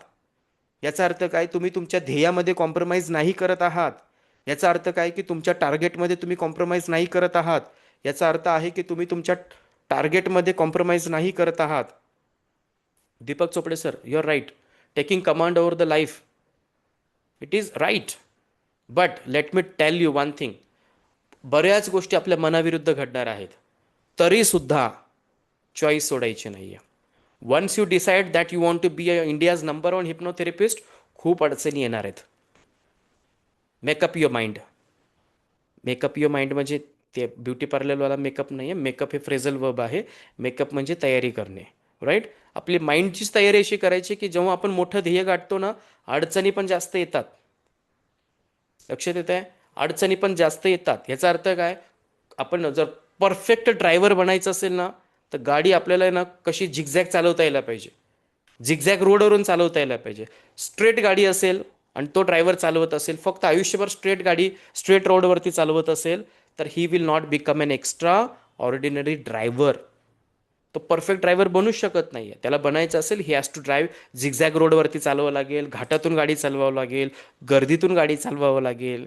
याचा अर्थ काय, तुम्ही तुमच्या ध्येयामध्ये कॉम्प्रोमाइज नाही करत आहात. याचा अर्थ काय की तुमच्या टार्गेटमध्ये तुम्ही कॉम्प्रोमाइज नाही करत आहात. याचा अर्थ आहे की तुम्ही तुमच्या टार्गेटमध्ये कॉम्प्रोमाइज नाही करत आहात. Deepak Chopde sir, you are right. Taking command over the life, it is right. But let me tell you one thing, बऱ्याच गोष्टी आपल्या मनाविरुद्ध घडणार आहेत, तरीसुद्धा चॉईस सोडायची नाही आहे. Once you decide that you want to be a India's number 1 hypnotherapist, खूप अडचणी येणार आहेत. Make up your mind. Make up your mind म्हणजे ते ब्युटी पार्लरवाला मेकअप नाही आहे. मेकअप हे फ्रेझल वर्ब आहे. मेकअप म्हणजे तयारी करणे, राईट. आपली माइंडचीच तयारी अशी करायची की जेव्हा आपण मोठं ध्येय गाठतो ना, अडचणी पण जास्त येतात. लक्षात येत आहे, अडचणी पण जास्त येतात. याचा अर्थ काय, आपण जर परफेक्ट ड्रायव्हर बनायचं असेल ना, तर गाडी आपल्याला ना कशी झिगझॅग चालवता यायला पाहिजे. झिगझॅग रोडवरून चालवता यायला पाहिजे. स्ट्रेट गाडी असेल आणि तो ड्रायव्हर चालवत असेल, फक्त आयुष्यभर स्ट्रेट गाडी स्ट्रेट रोडवरती चालवत असेल, तर he will not become an extra ordinary driver. तो परफेक्ट ड्रायव्हर बनूच शकत नाही आहे. त्याला बनायचं असेल, he has to drive zigzag रोडवरती चालवावं लागेल, घाटातून गाडी चालवावं लागेल, गर्दीतून गाडी चालवावं लागेल,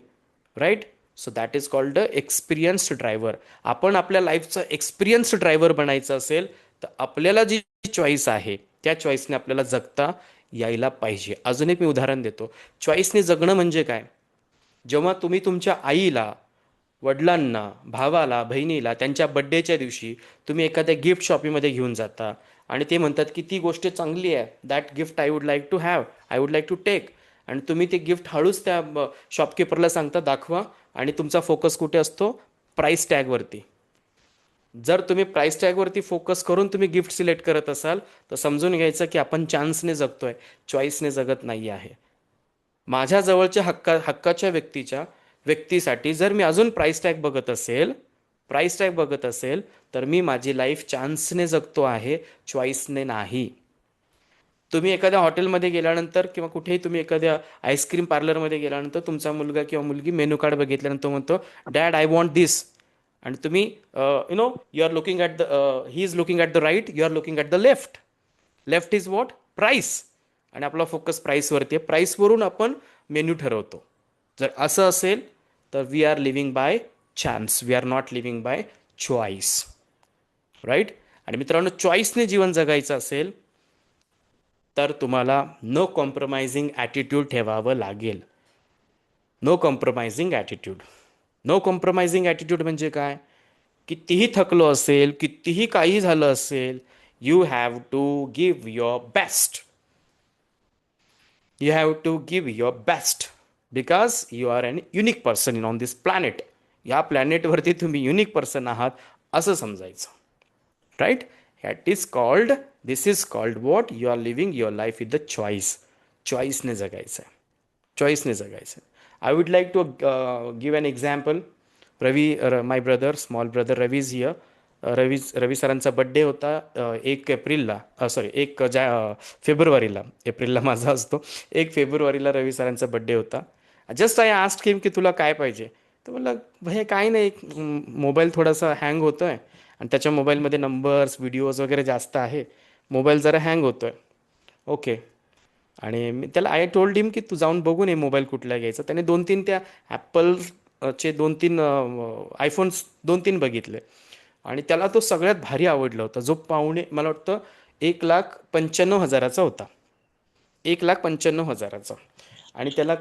right. So that is called the experienced driver. आपण आपल्या लाईफचं एक्सपिरियन्स्ड ड्रायव्हर बनायचं असेल तर आपल्याला जी चॉईस आहे त्या चॉईसने आपल्याला जगता यायला पाहिजे. अजून एक मी उदाहरण देतो. चॉईसने जगणं म्हणजे काय, जेव्हा तुम्ही तुमच्या आईला, वडिलांना, भावाला, बहिणीला त्यांच्या बड्डेच्या दिवशी तुम्ही एखाद्या गिफ्ट शॉपीमध्ये घेऊन जाता आणि ते म्हणतात की ती गोष्ट चांगली आहे, that gift I would like to have, I would like to take, आणि तुम्ही ते गिफ्ट हळूच त्या शॉपकीपरला सांगता दाखवा, आणि तुमचा फोकस कुठे असतो, प्राईस टॅगवरती. जर तुम्ही प्राईस टॅगवरती फोकस करून तुम्ही गिफ्ट सिलेक्ट करत असाल तर समजून घ्यायचं की आपण चान्सने जगतोय, चॉईसने जगत नाही आहे. माझ्या जवळच्या हक्काच्या व्यक्तीसाठी जर मी अजून प्राईस टॅग बघत असेल तर मी माझी लाईफ चान्सने जगतो आहे, चॉईसने नाही. तुम्ही एखाद्या हॉटेलमध्ये गेल्यानंतर किंवा कुठेही तुम्ही एखाद्या आईस्क्रीम पार्लरमध्ये गेल्यानंतर तुमचा मुलगा किंवा मुलगी मेनू कार्ड बघितल्यानंतर तो म्हणतो, डॅड आय वॉन्ट दिस, आणि तुम्ही you are looking at the he is looking at the right, you are looking at the left. Left is what, price, आणि आपला फोकस प्राईसवरती आहे. प्राईसवरून आपण मेन्यू ठरवतो. जर असं असेल तर we are living by chance, we are not living by choice, right. आणि मित्रांनो, चॉईसने जीवन जगायचं असेल तर तुम्हाला नो कॉम्प्रोमाइजिंग ॲटिट्यूड ठेवावं लागेल. No compromising attitude. No compromising attitude म्हणजे काय, कितीही थकलो असेल, कितीही काही झालं असेल, you have to give your best. You have to give your best because you are an unique person on this planet. या प्लॅनेटवरती तुम्ही युनिक पर्सन आहात असं समजायचं, right. This is called what, you are living your life with the choice. चॉईसने जगायचं आहे, चॉईसने जगायचं आहे. I would like to give an example. Ravi, my brother, small brother Ravi is here. Ravi सरांचा बड्डे होता 1 एप्रिलला, सॉरी फेब्रुवारीला. एप्रिलला माझा असतो. 1 फेब्रुवारीला रवी सरांचा बड्डे होता. जस्ट आय आस्क्ड हिम की तुला काय पाहिजे. तर म्हणलं भैया काय नाही, मोबाईल थोडासा हँग होतोय आणि त्याच्या मोबाईलमध्ये नंबर्स व्हिडिओज वगैरे जास्त आहे, मोबाईल जरा हँग होतोय. ओके. आणि मी त्याला आय टोल्ड हिम की तू जाऊन बघून ये मोबाईल कुठला घ्यायचा. त्याने 2-3 त्या ॲपलचे 2-3 आयफोन्स 2-3 बघितले आणि त्याला तो सगळ्यात भारी आवडला होता, जो मला वाटतं 1,95,000चा होता. 1,95,000चा. आणि त्याला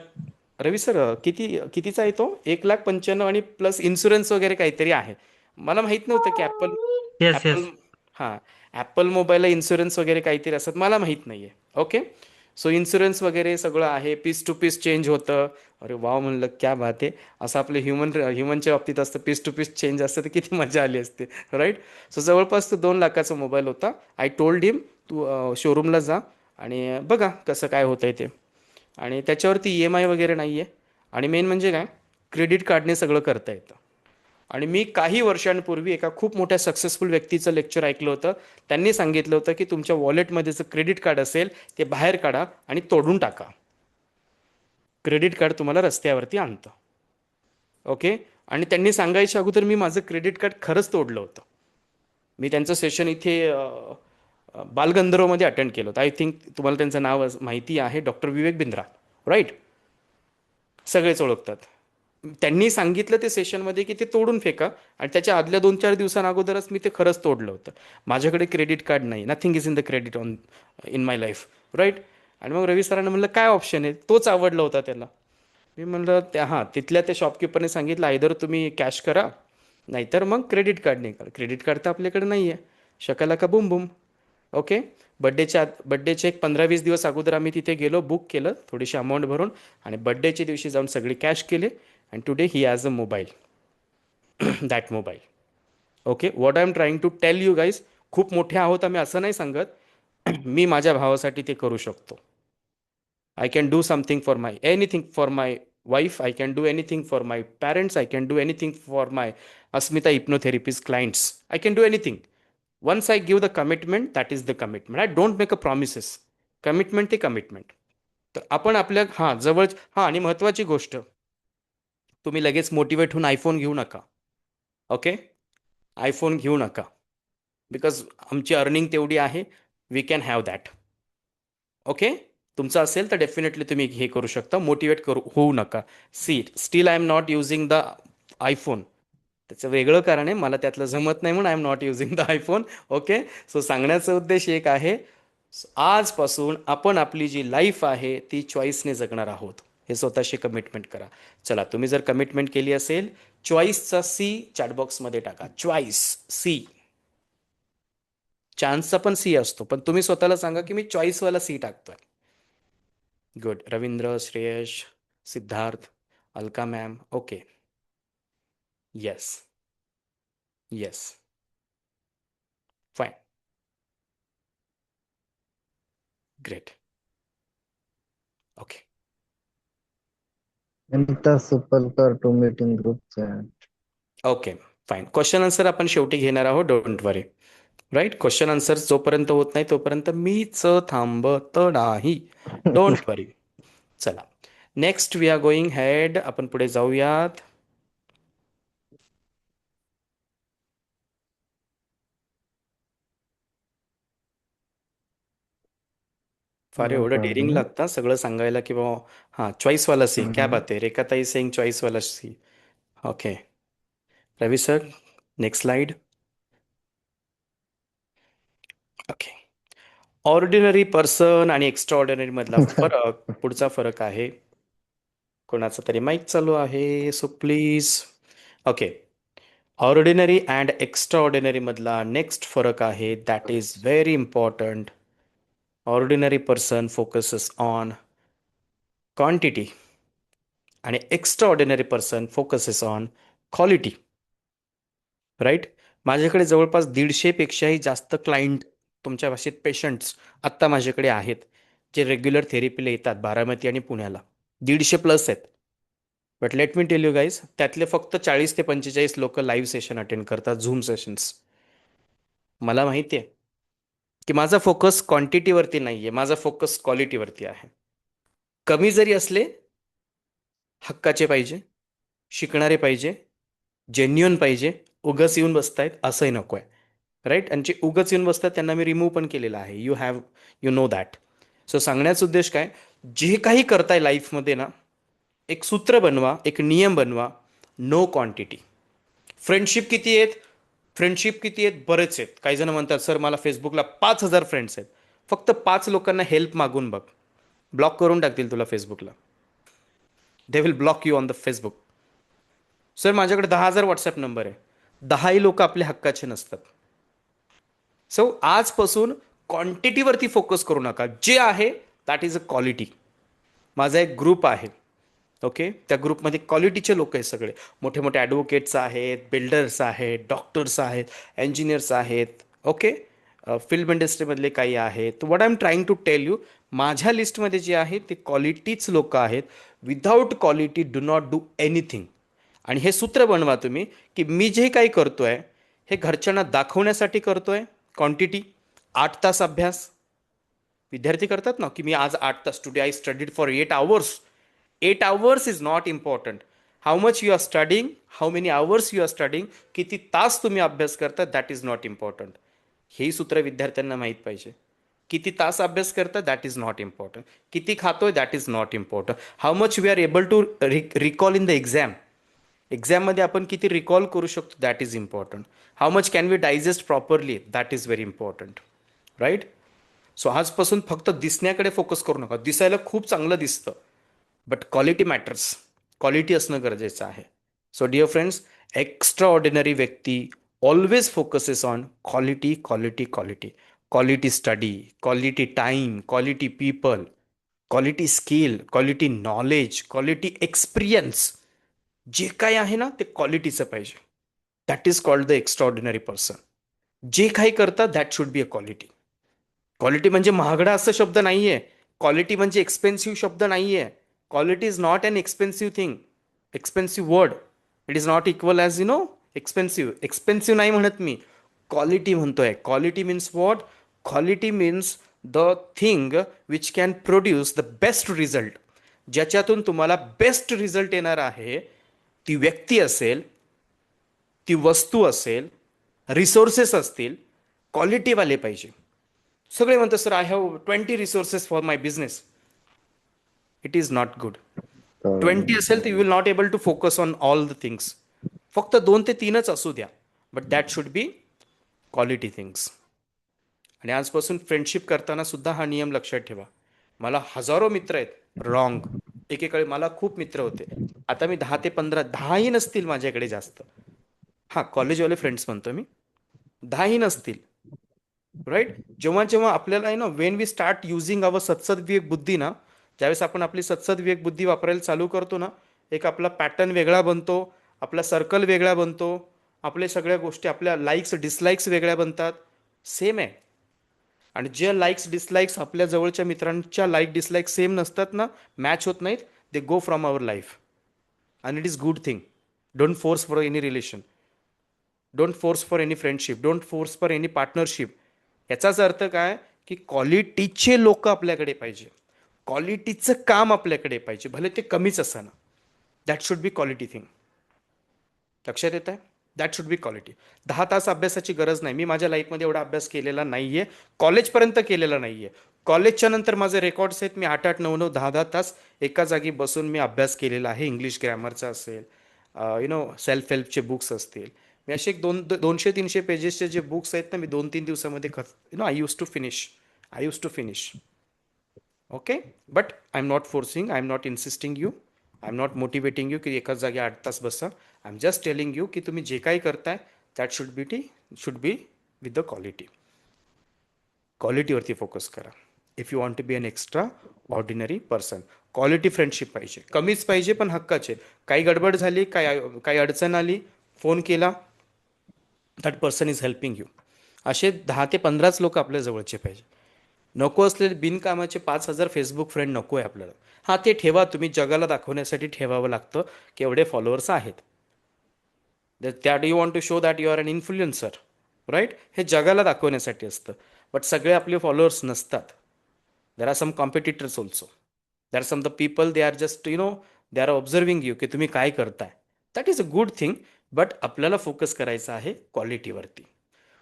रवी सर कितीचा आहे तो? 1,95,000 आणि प्लस इन्शुरन्स वगैरे काहीतरी आहे. मला माहित नव्हतं की येस ॲपल येस. हां, ॲपल मोबाईलला इन्शुरन्स वगैरे काहीतरी असतात, मला माहीत नाही आहे. ओके. सो इन्शुरन्स वगैरे सगळं आहे, पीस टू पीस चेंज होतं. अरे वाव म्हणलं, क्या बात आहे. असं आपलं ह्युमनच्या बाबतीत असतं, पीस टू पीस चेंज असतं तर किती मजा आली असते, राईट. सो जवळपास तो 2 लाखाचा मोबाईल होता. आय टोल्ड हिम तू शोरूमला जा आणि बघा कसं काय होतंय ते. आणि त्याच्यावरती EMI वगैरे नाही आहे. आणि मेन म्हणजे काय, क्रेडिट कार्डने सगळं करता येतं. आणि मी काही वर्षांपूर्वी एका खूप मोठ्या सक्सेसफुल व्यक्तीचं लेक्चर ऐकलं होतं. त्यांनी सांगितलं होतं की तुमच्या वॉलेटमध्ये जर क्रेडिट कार्ड असेल ते बाहेर काढा आणि तोडून टाका. क्रेडिट कार्ड तुम्हाला रस्त्यावरती आणतं. ओके. आणि त्यांनी सांगायच्या अगोदर मी माझं क्रेडिट कार्ड खरंच तोडलं होतं. मी त्यांचं सेशन इथे बालगंधर्वमध्ये अटेंड केलं होतं. आय थिंक तुम्हाला त्यांचं नाव माहिती आहे, डॉक्टर विवेक बिंद्रा, राईट. सगळेच ओळखतात. त्यांनी सांगितलं ते सेशनमध्ये की ते तोडून फेका आणि त्याच्या आदल्या 2-4 दिवसांअगोदरच मी ते खरंच तोडलं होतं. माझ्याकडे क्रेडिट कार्ड नाही, nothing is in the credit in my life, right. आणि मग रवी सरांना म्हणलं काय ऑप्शन आहे, तोच आवडला होता त्याला. मी म्हणलं तिथल्या त्या शॉपकीपरने सांगितलं आयदर तुम्ही कॅश करा नाहीतर मग क्रेडिट कार्ड निघाल. क्रेडिट कार्ड तर आपल्याकडे नाही आहे. शकाला का बुम बुम. ओके. बड्डेचे एक 15-20 दिवस अगोदर आम्ही तिथे गेलो, बुक केलं थोडीशी अमाऊंट भरून आणि बड्डेच्या दिवशी जाऊन सगळी कॅश केले. And today he has a mobile. That mobile. Okay. What I am trying to tell you guys, खूप मोठे आहोत आम्ही असं नाही सांगत. मी माझ्या भावासाठी ते करू शकतो. I can do something for anything for my wife. I can do anything for my parents. I can do anything for my Asmita hypnotherapist clients. I can do anything. Once I give the commitment, that is the commitment. I don't make a promises. Commitment ते commitment. तर आपण आपल्या जवळ आणि महत्त्वाची गोष्ट, तुम्ही लगेच मोटिवेट होऊन आयफोन घेऊ नका. ओके. आयफोन घेऊ नका. बिकॉज आमची अर्निंग तेवढी आहे, we can have that. Okay. तुमचं असेल तर डेफिनेटली तुम्ही हे करू शकता, मोटिवेट होऊ नका. Still I am not using the iPhone. त्याचं वेगळं कारण आहे, मला त्यातलं जमत नाही म्हणून I am not using the iPhone. Okay. So सांगण्याचा उद्देश एक आहे, आजपासून आपण आपली जी लाईफ आहे ती चॉईसने जगणार आहोत, हे स्वतःशी कमिटमेंट करा. चला, तुम्ही जर कमिटमेंट केली असेल, चॉईसचा C चॅटबॉक्समध्ये टाका. Choice C. चान्सचा पण C असतो, पण तुम्ही स्वतःला सांगा की मी चॉईसवाला C टाकतोय. Good. Ravindra, Shreyash, Siddharth, Alka ma'am. Okay. Yes. Yes. Fine. Great. Okay. Enter Supalkar to meeting group chat. Okay. Fine. Question answer आपण शेवटी घेणार आहोत, don't worry. Right. Question answer जोपर्यंत होत नाही तोपर्यंत मीच थांबत नाही. Don't worry. चला, next we are going head. आपण पुढे जाऊयात. फार No एवढं डेअरिंग problem. लागतं सगळं सांगायला की बाबा चॉईसवाला C. क्या बात आहे. रेखाताई सेंग चॉईसवाला C. Okay. Ravi sir, next slide. Okay. Ordinary person आणि एक्स्ट्रा ऑर्डिनरी मधला फरक, पुढचा फरक आहे. कोणाचा तरी माईक चालू आहे, so please. Okay. Ordinary and extra ordinary मधला नेक्स्ट फरक आहे, that is very important. Ordinary person focuses on quantity आणि extra ordinary person focuses on quality. Right. माझ्याकडे जवळपास 150पेक्षाही जास्त क्लायंट, तुमच्या भाषेत पेशंट्स, आत्ता माझ्याकडे आहेत जे रेग्युलर थेरपीला येतात बारामती आणि पुण्याला. 150+ आहेत. But let me tell you guys, त्यातले फक्त 40 ते 45 लोक लाईव्ह सेशन अटेंड करतात, झूम सेशन्स. मला माहिती आहे की माझा फोकस क्वांटिटीवरती नाही आहे, माझा फोकस क्वालिटीवरती आहे. कमी जरी असले, हक्काचे पाहिजे, शिकणारे पाहिजे, जेन्युअन पाहिजे. उगच येऊन बसतायत असंही नको आहे, राईट. आणि जे उगच येऊन बसतात त्यांना मी रिमूव्ह पण केलेलं आहे. You know that. सो सांगण्याचा उद्देश काय, जे काही करताय लाईफमध्ये ना, एक सूत्र बनवा, एक नियम बनवा. No quantity. फ्रेंडशिप किती आहेत? फ्रेंडशिप किती आहेत? बरेच आहेत. काही जण म्हणतात सर मला फेसबुकला 5,000 फ्रेंड्स आहेत. फक्त 5 लोकांना हेल्प मागून बघ, ब्लॉक करून टाकतील तुला फेसबुकला. They will block you on the Facebook. Sir माझ्याकडे 10,000 व्हॉट्सॲप नंबर आहे. 10ही लोक आपल्या हक्काचे नसतात. सो आजपासून क्वांटिटीवरती फोकस करू नका. जे आहे दॅट इज अ क्वालिटी. माझा एक ग्रुप आहे, ओके. त्या ग्रुपमध्ये क्वालिटीचे लोक आहेत सगळे. मोठे मोठे ॲडव्होकेट्स आहेत, बिल्डर्स आहेत, डॉक्टर्स आहेत, इंजिनियर्स आहेत, ओके. फिल्म इंडस्ट्रीमधले काही आहेत. What I am trying to tell you, माझ्या लिस्टमध्ये जे आहे ते क्वालिटीच लोक आहेत. Without quality do not do anything. आणि हे सूत्र बनवा तुम्ही की मी जे काही करतोय हे घरच्यांना दाखवण्यासाठी करतोय. क्वांटिटी 8 तास अभ्यास विद्यार्थी करतात ना, की मी आज 8 तास, today I studied for 8 hours. 8 hours is not important. How much you are studying, how many hours you are studying, किती तास तुम्ही अभ्यास करता, दॅट इज नॉट इम्पॉर्टंट. हेही सूत्र विद्यार्थ्यांना माहीत पाहिजे. किती तास अभ्यास करता दॅट इज नॉट इम्पॉर्टंट. किती खातोय that is not important. How much we are able to recall in the exam. एक्झाममध्ये आपण किती रिकॉल करू शकतो that is important. How much can we digest properly that is very important, right. So आजपासून फक्त दिसण्याकडे focus करू नका. दिसायला खूप चांगलं दिसतं, बट क्वालिटी मॅटर्स. क्वालिटी असणं गरजेचं आहे. So dear friends, extra ordinary व्यक्ती always focuses on quality, quality, quality. Quality study, quality time, quality people, quality skill, quality knowledge, quality experience. जे काय आहे ना ते क्वालिटीचं पाहिजे. That is called the extra ordinary person. जे काही करतात that should be a quality. Quality म्हणजे महागडा असं शब्द नाही आहे. क्वालिटी म्हणजे एक्सपेन्सिव्ह शब्द नाही आहे. Quality is not an expensive thing, expensive word. It is not equal as expensive. Expensive नाही म्हणत मी, क्वालिटी म्हणतोय. Quality means what? Quality means the thing which can produce the best result. ज्याच्यातून तुम्हाला बेस्ट रिझल्ट येणार आहे. ती व्यक्ती असेल, ती वस्तू असेल, रिसोर्सेस असतील, क्वालिटीवाले पाहिजे. सगळे म्हणतात sir I have 20 resources for my business. It is not good. 20 असेल तर you will not able to focus on all the things. फक्त 2 ते 3च असू द्या, but that should be quality things. आणि आजपासून फ्रेंडशिप करताना सुद्धा हा नियम लक्षात ठेवा. मला हजारो मित्र आहेत, रॉंग. एकेकाळी मला खूप मित्र होते, आता मी 10 ते 15, 10ही नसतील माझ्याकडे जास्त. हां, कॉलेजवाले फ्रेंड्स म्हणतो मी, 10ही नसतील, राईट. जेव्हा जेव्हा आपल्याला आहे ना, when we start using our सत्सद विवेक बुद्धी ना, ज्यावेळेस आपण आपली सत्सद विवेक बुद्धी वापरायला चालू करतो ना, एक आपला पॅटर्न वेगळा बनतो, आपला सर्कल वेगळा बनतो, आपल्या सगळ्या गोष्टी, आपल्या लाईक्स डिसलाईक्स वेगळ्या बनतात. सेम आहे. आणि जे लाईक्स डिसलाईक्स आपल्या जवळच्या मित्रांच्या लाईक डिसलाईक सेम नसतात ना, मॅच होत नाहीत, दे गो फ्रॉम आवर लाईफ. आणि it is good thing. Don't force for any relation, don't force for any friendship, don't force for any partnership. याचाच अर्थ काय की क्वालिटीचे लोक आपल्याकडे पाहिजे, क्वालिटीचं काम आपल्याकडे पाहिजे, भले ते कमीच असताना. That should be quality thing. लक्षात येत आहे? That should be quality. 10 तास अभ्यासाची गरज नाही. मी माझ्या लाईफमध्ये एवढा अभ्यास केलेला नाही आहे, कॉलेजपर्यंत केलेला नाही आहे. कॉलेजच्या नंतर माझे रेकॉर्ड्स आहेत, मी 8-8, 9-9, 10-10 तास एका जागी बसून मी अभ्यास केलेला आहे. इंग्लिश ग्रॅमरचा असेल, सेल्फ हेल्पचे बुक्स असतील. मी असे 200-300 पेजेसचे जे बुक्स आहेत ना, मी 2-3 दिवसामध्ये I use to finish. Okay, but I am not forcing, I am not insisting you, I am not motivating you की एकाच जागी 8 तास बसा. I am just telling you की तुम्ही जे काही करताय that should be with the quality. क्वालिटीवरती फोकस करा. If you want to be an extra ordinary person. Quality friendship पाहिजे, कमीच पाहिजे पण हक्काचे. काही गडबड झाली, काही अडचण आली, फोन केला, that person is helping you. असे 10 ते 15च लोक आपल्या जवळचे पाहिजे. नको असलेले बिनकामाचे 5,000 फेसबुक फ्रेंड नको आहे आपल्याला. हां, ते ठेवा, तुम्ही जगाला दाखवण्यासाठी ठेवावं लागतं की एवढे फॉलोअर्स आहेत. That you want to show that you are an influencer. Right. हे जगाला दाखवण्यासाठी असतं. बट सगळे आपले फॉलोअर्स नसतात. There are some competitors also. There are some the people they are just they are observing you की तुम्ही काय करताय. That is a good thing. But आपल्याला फोकस करायचा आहे क्वालिटीवरती.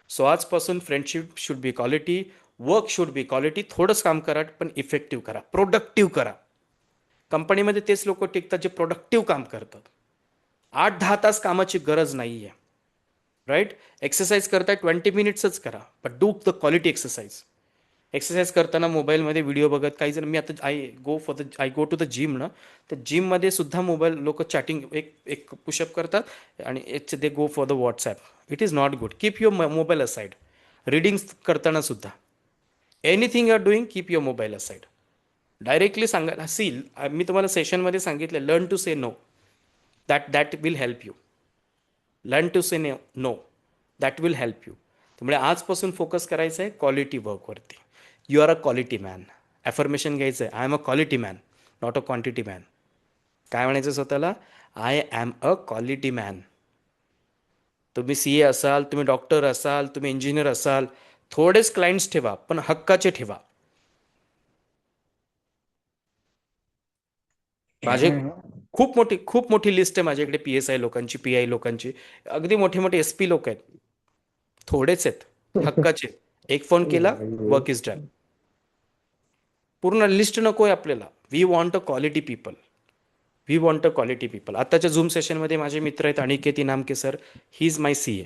सो आजपासून friendship should be quality, work should be quality. थोडंच काम करा पण इफेक्टिव्ह करा, प्रोडक्टिव्ह करा. कंपनीमध्ये तेच लोक टिकतात जे प्रोडक्टिव्ह काम करतात. 8-10 तास कामाची गरज नाही आहे. राईट. एक्सरसाइज करताय 20 मिनिट्सच करा, but do the quality exercise. Exercise करताना मोबाईलमध्ये व्हिडिओ बघत काही जण, मी आता I go to the gym ना, तर जिममध्ये सुद्धा मोबाईल लोक चॅटिंग एक पुशअप करतात आणि they go for the WhatsApp. It is not good. Keep your mobile aside. Reading करताना सुद्धा anything you are doing, keep your mobile aside. Directly सांगा सील. मी तुम्हाला सेशनमध्ये सांगितलं, learn to say no. That will help you. Learn to say no. That will help you. त्यामुळे आजपासून फोकस करायचं आहे क्वालिटी वर्कवरती. You are a quality man. Affirmation घ्यायचं आहे, I am a quality man, not a quantity man. काय म्हणायचं स्वतःला, I am a quality man. तुम्ही CA असाल, तुम्ही डॉक्टर असाल, तुम्ही इंजिनियर असाल, थोडेच क्लायंट्स ठेवा पण हक्काचे ठेवा. माझे खूप मोठी लिस्ट आहे माझ्याकडे PSI लोकांची, PI लोकांची, अगदी मोठे मोठे SP लोक आहेत. थोडेच आहेत हक्काचे. एक फोन केला, वर्क इज डन. पूर्ण लिस्ट नको आहे आपल्याला. We want a quality people. We want a quality people. आत्ताच्या झूम सेशनमध्ये माझे मित्र आहेत Aniket Inamke sir. He is my CA.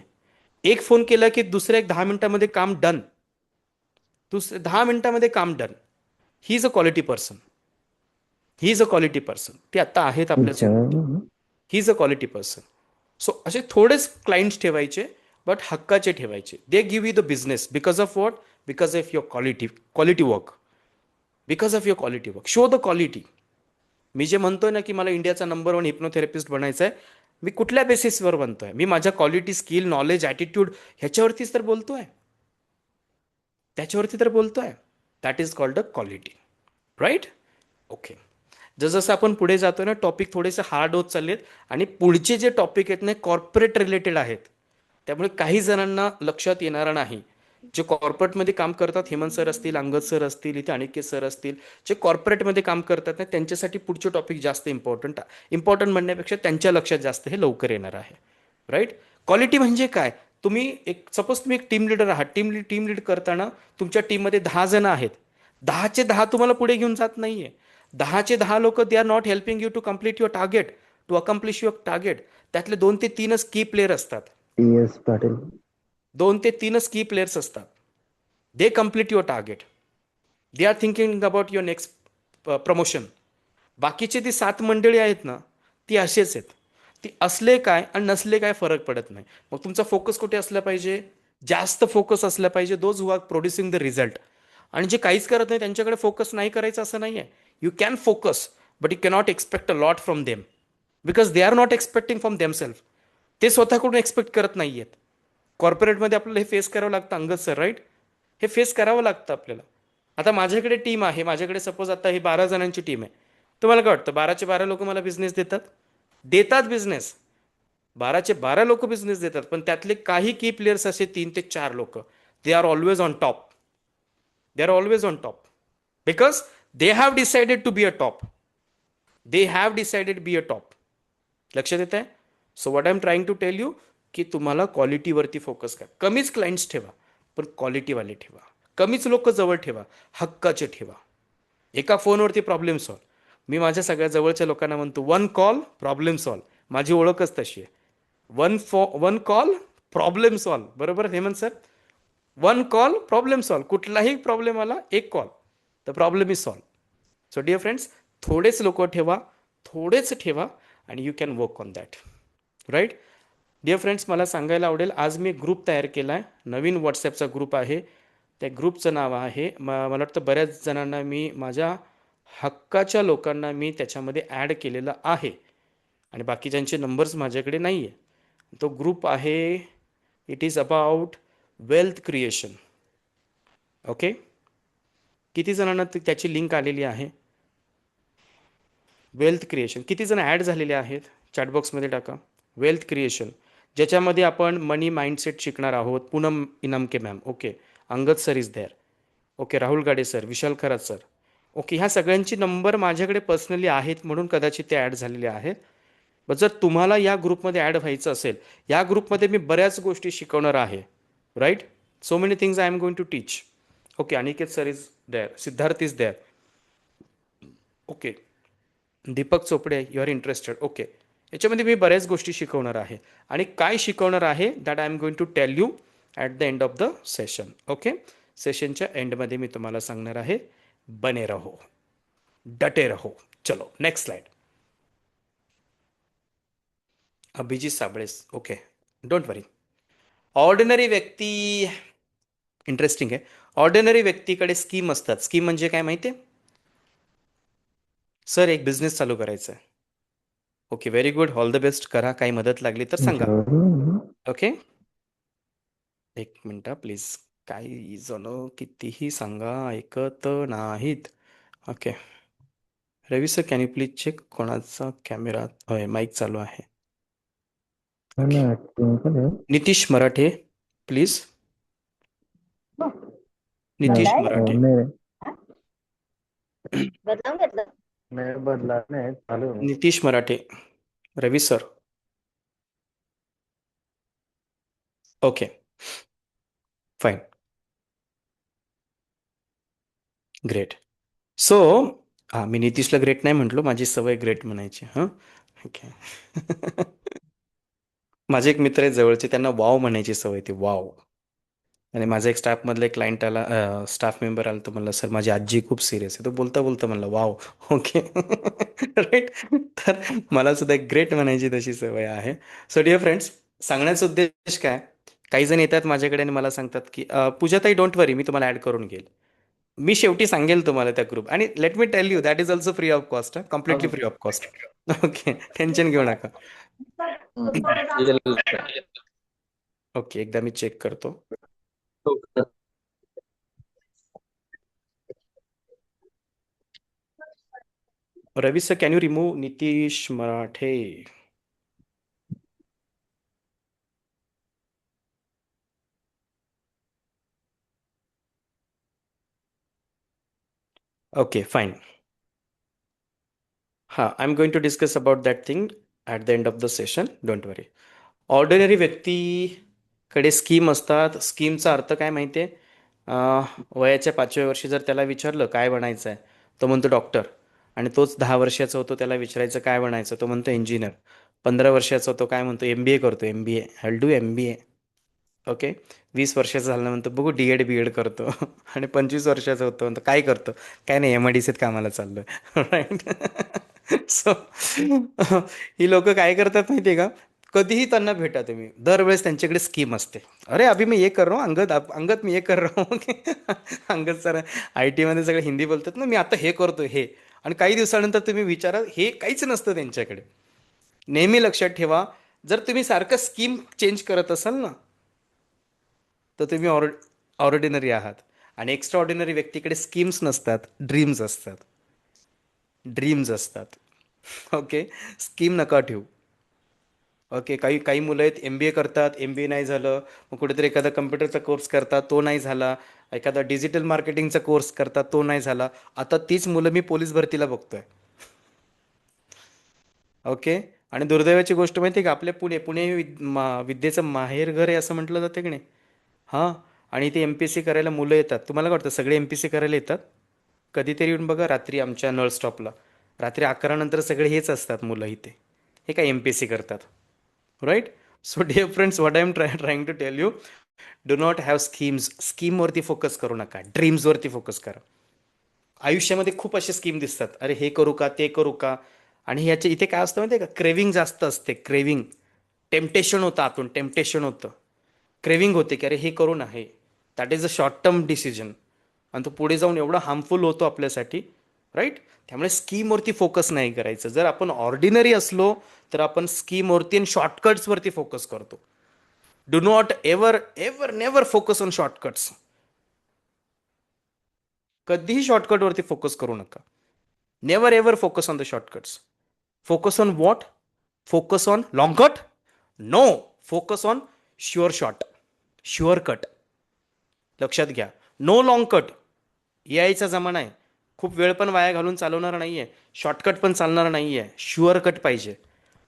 एक फोन केला की दुसऱ्या 10 मिनिटामध्ये काम डन. 10 मिनिटामध्ये काम done. He is a quality person. He is a quality person. ते आत्ता आहेत आपल्यासोबत. He is a quality person. So असे थोडेच क्लायंट्स ठेवायचे, बट हक्काचे ठेवायचे. They give you the business because of what, because of your quality work. Because of your quality work. Show the quality. मी जे म्हणतोय ना की मला इंडियाचा नंबर 1 हिप्नोथेरपिस्ट बनायचं आहे, मी कुठल्या बेसिसवर बनतोय? मी माझ्या क्वालिटी, स्किल, नॉलेज, ॲटिट्यूड ह्याच्यावरतीच तर बोलतोय. त्याच्यावरती तर बोलतोय. That is called a quality. Right. Okay. जसं आपण पुढे जातोय ना, टॉपिक थोडेसे हार्ड होत चाललेत आणि पुढचे जे टॉपिक आहेत ना कॉर्पोरेट रिलेटेड आहेत. त्यामुळे काही जणांना लक्षात येणार नाही. जे कॉर्पोरेटमध्ये काम करतात, हेमंत सर असतील, अंगद सर असतील, इथे अनिकेत सर असतील, जे कॉर्पोरेटमध्ये काम करतात ना त्यांच्यासाठी पुढचे टॉपिक जास्त इम्पॉर्टंट म्हणण्यापेक्षा त्यांच्या लक्षात जास्त हे लवकर येणार आहे. राईट. क्वालिटी म्हणजे काय? तुम्ही सपोज तुम्ही एक टीम लीडर आहात. टीम लीड करताना तुमच्या टीममध्ये 10 जण आहेत. 10चे 10 तुम्हाला पुढे घेऊन जात नाहीये. 10चे 10 लोक they are not helping you to complete your target, to accomplish your target. त्यातले 2 ते 3च की प्लेयर असतात. PS पाटील. 2 ते 3च की प्लेयर्स असतात. दे complete your target. They are thinking about your next promotion. बाकीचे ती 7 मंडळी आहेत ना, ती असेच आहेत. ती असले काय आणि नसले काय फरक पडत नाही. मग तुमचा फोकस कुठे असला पाहिजे? जास्त फोकस असला पाहिजे. Those who are producing the result. आणि जे काहीच करत नाही त्यांच्याकडे फोकस नाही करायचं असं नाही आहे. You can focus, but you cannot expect a lot from them, because they are not expecting from themselves. ते स्वतःकडून एक्सपेक्ट करत नाही आहेत. कॉर्पोरेटमध्ये आपल्याला हे फेस करावं लागतं अंगद सर. राईट. हे फेस करावं लागतं आपल्याला. आता माझ्याकडे टीम आहे, माझ्याकडे सपोज आता ही 12 जणांची टीम आहे. तुम्हाला काय वाटतं 12चे 12 लोक मला बिझनेस देतात बिझनेस. 12चे 12 लोक बिझनेस देतात, पण त्यातले काही की प्लेयर्स असे 3 ते 4 लोक, they are always on top. They are always on top because they have decided to be a top. They have decided be a top. लक्षात येत आहे? So what I am trying to tell you की तुम्हाला क्वालिटीवरती focus करा. कमीच clients ठेवा पण क्वालिटीवाले ठेवा. कमीच लोक जवळ ठेवा, हक्काचे ठेवा. एका फोनवरती प्रॉब्लेम सॉल्व. मी माझ्या सगळ्या जवळच्या लोकांना म्हणतो 1 कॉल प्रॉब्लेम सॉल्व. माझी ओळखच तशी आहे. 1 कॉल प्रॉब्लेम सॉल्व. बरोबर Hemant sir? 1 call problem solve. कुठलाही प्रॉब्लेम आला 1 call, the problem is solve. So dear friends, थोडेच लोक ठेवा, थोडेच ठेवा आणि you can work on that. Right. Dear friends, मला सांगायला आवडेल, आज मी ग्रुप तयार केला आहे. नवीन व्हॉट्सॲपचा ग्रुप आहे. त्या ग्रुपचं नाव आहे, मला वाटतं बऱ्याच जणांना मी, माझ्या हक्काच्या लोकांना मी त्याच्यामध्ये ॲड केलेलं आहे आणि बाकीच्यांचे नंबर्स माझ्याकडे नाही आहे. तो ग्रुप आहे, it is about wealth creation. Okay. किती जणांना त्याची लिंक आलेली आहे? Wealth creation. किती जण ॲड झालेले आहेत? चॅटबॉक्समध्ये टाका वेल्थ क्रिएशन. ज्याच्यामध्ये आपण मनी माइंडसेट शिकणार आहोत. Poonam Inamke ma'am, okay. Angad sir is there, okay. Rahul Gade sir, Vishal Kharat sir, okay. ह्या सगळ्यांची नंबर माझ्याकडे पर्सनली आहेत म्हणून कदाचित ते ॲड झालेले आहेत. बट जर तुम्हाला या ग्रुपमध्ये ॲड व्हायचं असेल, या ग्रुपमध्ये मी बऱ्याच गोष्टी शिकवणार आहे, right. So many things I am going to teach, okay. Aniket sir is there, Siddharth is there, okay. Deepak Chopde, you are interested, okay. याच्यामध्ये मी बऱ्याच गोष्टी शिकवणार आहे आणि काय शिकवणार आहे that I am going to tell you at the end of the session, okay. सेशनच्या एंडमध्ये मी तुम्हाला सांगणार आहे. बने रहो, डटे रहो. चलो नेक्स्ट स्लाइड. अभिजित साबळेस, ओके. Don't worry. ऑर्डिनरी व्यक्ती, इंटरेस्टिंग आहे. ऑर्डिनरी व्यक्तीकडे स्कीम असतात. स्कीम म्हणजे काय माहिती आहे? सर एक बिझनेस चालू करायचा आहे. Okay, very good, all the best. करा, काही मदत लागली तर सांगा, जरूर. ओके. एक मिनटं प्लीज. काही जण कितीही सांगा ऐकत नाहीत, okay. Ravi sir can you please check कोणाचा कॅमेरा, होय माईक चालू आहे. हो ना, ट्विंकल आहे. नितीश मराठे प्लीज. नितीश नाही, मराठे, बदलावून घेतलं. नाही बदला नाही चालू आहे. Nitish Marathe, Ravi sir, okay fine, great. So हां, मी नितीशला ग्रेट नाही म्हटलो, माझी सवय ग्रेट म्हणायची. हां, ओके. माझे एक मित्र आहेत जवळचे, त्यांना वाव म्हणायची सवय, ती वाव. आणि माझा एक स्टाफमधला एक क्लायंट आला, स्टाफ मेंबर आला, तो म्हणला सर माझी आजी खूप सिरियस आहे. तो बोलता बोलता म्हणला वाव, ओके. राईट. तर मला सुद्धा एक ग्रेट म्हणायची तशी सवय आहे. सो डिअर फ्रेंड्स, सांगण्याचा उद्देश काय, काही जण येतात माझ्याकडे आणि मला सांगतात की पूजाताई डोंट वरी, मी तुम्हाला ॲड करून घेईल. मी शेवटी सांगेल तुम्हाला त्या ग्रुप, आणि let me tell you that is also free of cost, completely free of cost, okay. Tension घेऊ नका. ओके, एकदा मी चेक करतो. Ravi sir can you remove Nitish Marathe? Okay, fine. I'm going to discuss about that thing at the end of the session. Don't worry. Ordinary व्यक्तीकडे scheme असतात. स्कीमचा अर्थ काय माहिती आहे? वयाच्या 5व्या वर्षी जर त्याला विचारलं काय बनायचं आहे, तो म्हणतो डॉक्टर. आणि तोच 10 वर्षाचा होतो, त्याला विचारायचं काय बनायचं, तो म्हणतो इंजिनियर. 15 वर्षाचा होतो, काय म्हणतो MBA करतो, MBA, hello do MBA, okay. 20 वर्षाचा झाल्यानंतर बघू DED BED करतो. आणि 25 वर्षाचा होतो म्हणतो काय करतो, काय नाही MIDCत कामाला चाललो आहे, राईट. सो ही लोक काय करतात माहिती आहे का, कधीही त्यांना भेटा तुम्ही, दरवेळेस त्यांच्याकडे स्कीम असते. अरे अभि मी ये कर रहा हूँ, अंगद मी ये कर रहा हूँ, ओके. अंगद सर IT मध्ये सगळं हिंदी बोलतात ना, मी आता हे करतो हे. आणि काही दिवसानंतर तुम्ही विचारा, हे काहीच नसतं त्यांच्याकडे. नेहमी लक्षात ठेवा, जर तुम्ही सारखं स्कीम चेंज करत असाल ना, तर तुम्ही ऑर्डिनरी आहात. आणि एक्स्ट्रा ऑर्डिनरी व्यक्तीकडे स्कीम्स नसतात, ड्रीम्स असतात. ड्रीम्स असतात, ओके. स्कीम नका ठेवू, ओके. काही मुलं आहेत MBA करतात, MBA नाही झालं, मग कुठेतरी एखादा कम्प्युटरचा कोर्स करतात, तो नाही झाला. एखादा डिजिटल मार्केटिंगचा कोर्स करतात, तो नाही झाला. आता तीच मुलं मी पोलीस भरतीला बघतोय, ओके. आणि दुर्दैवाची गोष्ट माहिती आहे का, आपल्या पुणे विद्येचं माहेरघर आहे असं म्हटलं जातं की नाही. हां, आणि ते MPSC करायला मुलं येतात. तुम्हाला काय वाटतं सगळे MPSC करायला येतात? कधीतरी येऊन बघा रात्री आमच्या नळ स्टॉपला, रात्री 11 नंतर सगळे हेच असतात मुलं इथे. हे काय MPSC करतात, right. So dear friends, what I am trying to tell you, do not have schemes. स्कीमवरती फोकस करू नका, ड्रीम्सवरती फोकस करा. आयुष्यामध्ये खूप असे स्कीम दिसतात, अरे हे करू का, ते करू का. आणि ह्याच्या इथे काय असतं माहिती आहे का, क्रेविंग जास्त असते. क्रेविंग, टेम्पटेशन होतं, आतून टेम्पटेशन होतं, क्रेविंग होते की अरे हे करू ना, हे. That is a short term decision, आणि तो पुढे जाऊन एवढा हार्मफुल होतो आपल्यासाठी, राईट. त्यामुळे स्कीमवरती फोकस नाही करायचं. जर आपण ऑर्डिनरी असलो तर आपण स्कीमवरती आणि शॉर्टकट्सवरती फोकस करतो. Do not ever ever never focus on shortcuts. कधीही शॉर्टकटवरती फोकस करू नका. Never ever focus on the shortcuts. Focus on what? Focus on long cut? No, focus on sure shot, sure cut. लक्षात घ्या, नो लॉंग कट. यायचा जमाना आहे, खूप वेळ पण वाया घालून चालवणार नाहीये, शॉर्टकट पण चालणार नाहीये, शुअर कट पाहिजे.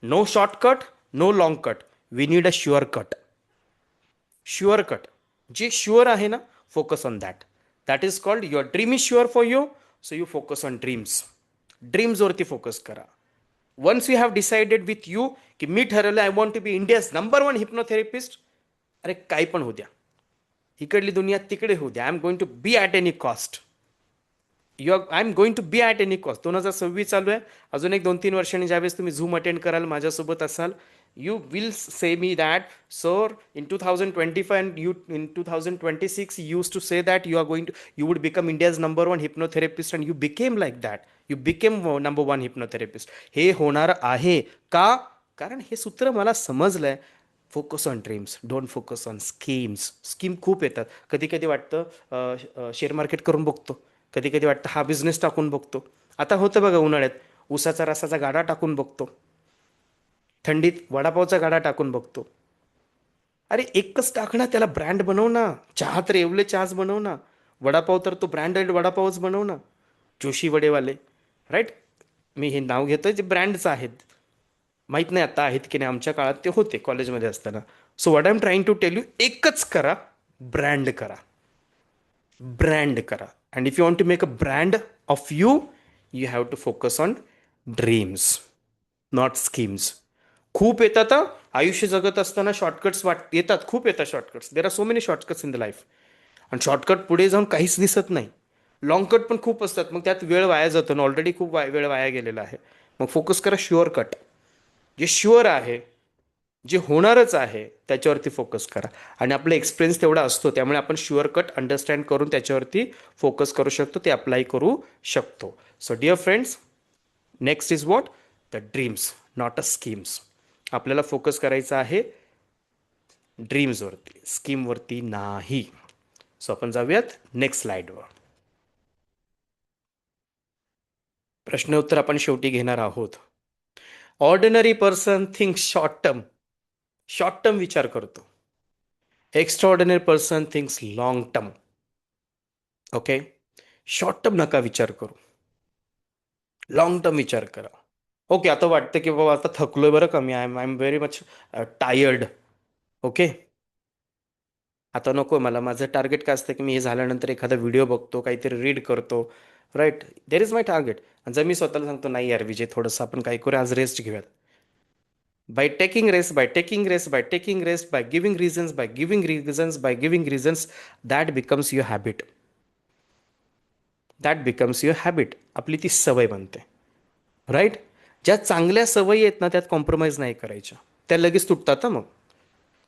No shortcut, no long cut, we need a sure cut. Sure cut जे शुअर आहे ना, focus on that. That is called your dream is sure for you, so you focus on dreams. ड्रीम्सवरती focus करा. Once you have decided with you की मी ठरवलं I want to be India's number 1 hypnotherapist, अरे काय पण होऊ द्या, इकडली दुनिया तिकडे होऊ द्या, I am going to be at any cost. I am going to be at any cost. 2026 चालू आहे, अजून एक 2-3 वर्षांनी ज्यावेळेस तुम्ही झूम अटेंड कराल, माझ्यासोबत असाल, you will say me that sir in 2025 and you in 2026 you use to say that you are going to you would become India's number 1 hypnotherapist and you became like that. You became number 1 hypnotherapist. हे होणार आहे का? कारण हे सूत्र मला समजलंय. Focus on dreams, don't focus on schemes. Scheme खूप येतात. कधी कधी वाटतं शेअर मार्केट करून बघतो, कधी कधी वाटतं हा बिझनेस टाकून बघतो. आता होतं बघा उन्हाळ्यात उसाचा रसाचा गाडा टाकून बघतो, थंडीत वडापावचा गाडा टाकून बघतो. अरे एकच टाक ना, त्याला ब्रँड बनव ना. चहा तर एवढे चहाच बनव ना, वडापाव तर तो ब्रँडेड वडापावच बनव ना, जोशी वडेवाले, राईट. मी हे नाव घेतोय जे ब्रँडचं आहेत, माहीत नाही आता आहेत की नाही, आमच्या काळात ते होते कॉलेजमध्ये असताना. So what I am trying to tell you, एकच करा, ब्रँड करा, ब्रँड करा. And if you want to make a brand of you, you have to focus on dreams, not schemes. खूप येतात आयुष्य जगत असताना, शॉर्टकट्स येतात, खूप येतात shortcuts. There are so many shortcuts in the life. आणि शॉर्टकट पुढे जाऊन काहीच दिसत नाही. लॉंग कट पण खूप असतात, मग त्यात वेळ वाया जातो ना, ऑलरेडी खूप वेळ वाया गेलेला आहे. मग फोकस करा शुअर कट, जे शुअर आहे, जे होणारच आहे त्याच्यावरती फोकस करा. आणि आपला एक्सपिरियन्स तेवढा असतो, त्यामुळे आपण शुअर कट अंडरस्टँड करून त्याच्यावरती फोकस करू शकतो, ते अप्लाय करू शकतो. So dear friends, next is what, the dreams, not a schemes. आपल्याला फोकस करायचा आहे ड्रीम्सवरती, स्कीमवरती नाही. सो आपण जाऊयात नेक्स्ट स्लाइडवर. प्रश्न उत्तर आपण शेवटी घेणार आहोत. Ordinary person thinks short term, short term विचार करतो. Extraordinary person thinks long term. Okay, short term नका विचार करू, लॉंग टर्म विचार करा. ओके, आता वाटतं की बाबा आता थकलोय बरं का मी, I am very much tired. Okay, आता नको मला. माझं टार्गेट काय असतं की मी हे झाल्यानंतर एखादा व्हिडिओ बघतो, काहीतरी रीड करतो, right. There is my target. आणि जर मी स्वतःला सांगतो नाही यार विजय, थोडंसं आपण काय करू, आज रेस्ट घेऊयात. By taking rest, by taking rest, by taking rest, by giving reasons, by giving reasons, by giving reasons, that becomes your habit. That becomes your habit. आपली ती सवय बनते, राईट. ज्या चांगल्या सवयी आहेत ना, त्यात कॉम्प्रोमाइज नाही करायच्या, त्या लगेच तुटतात. मग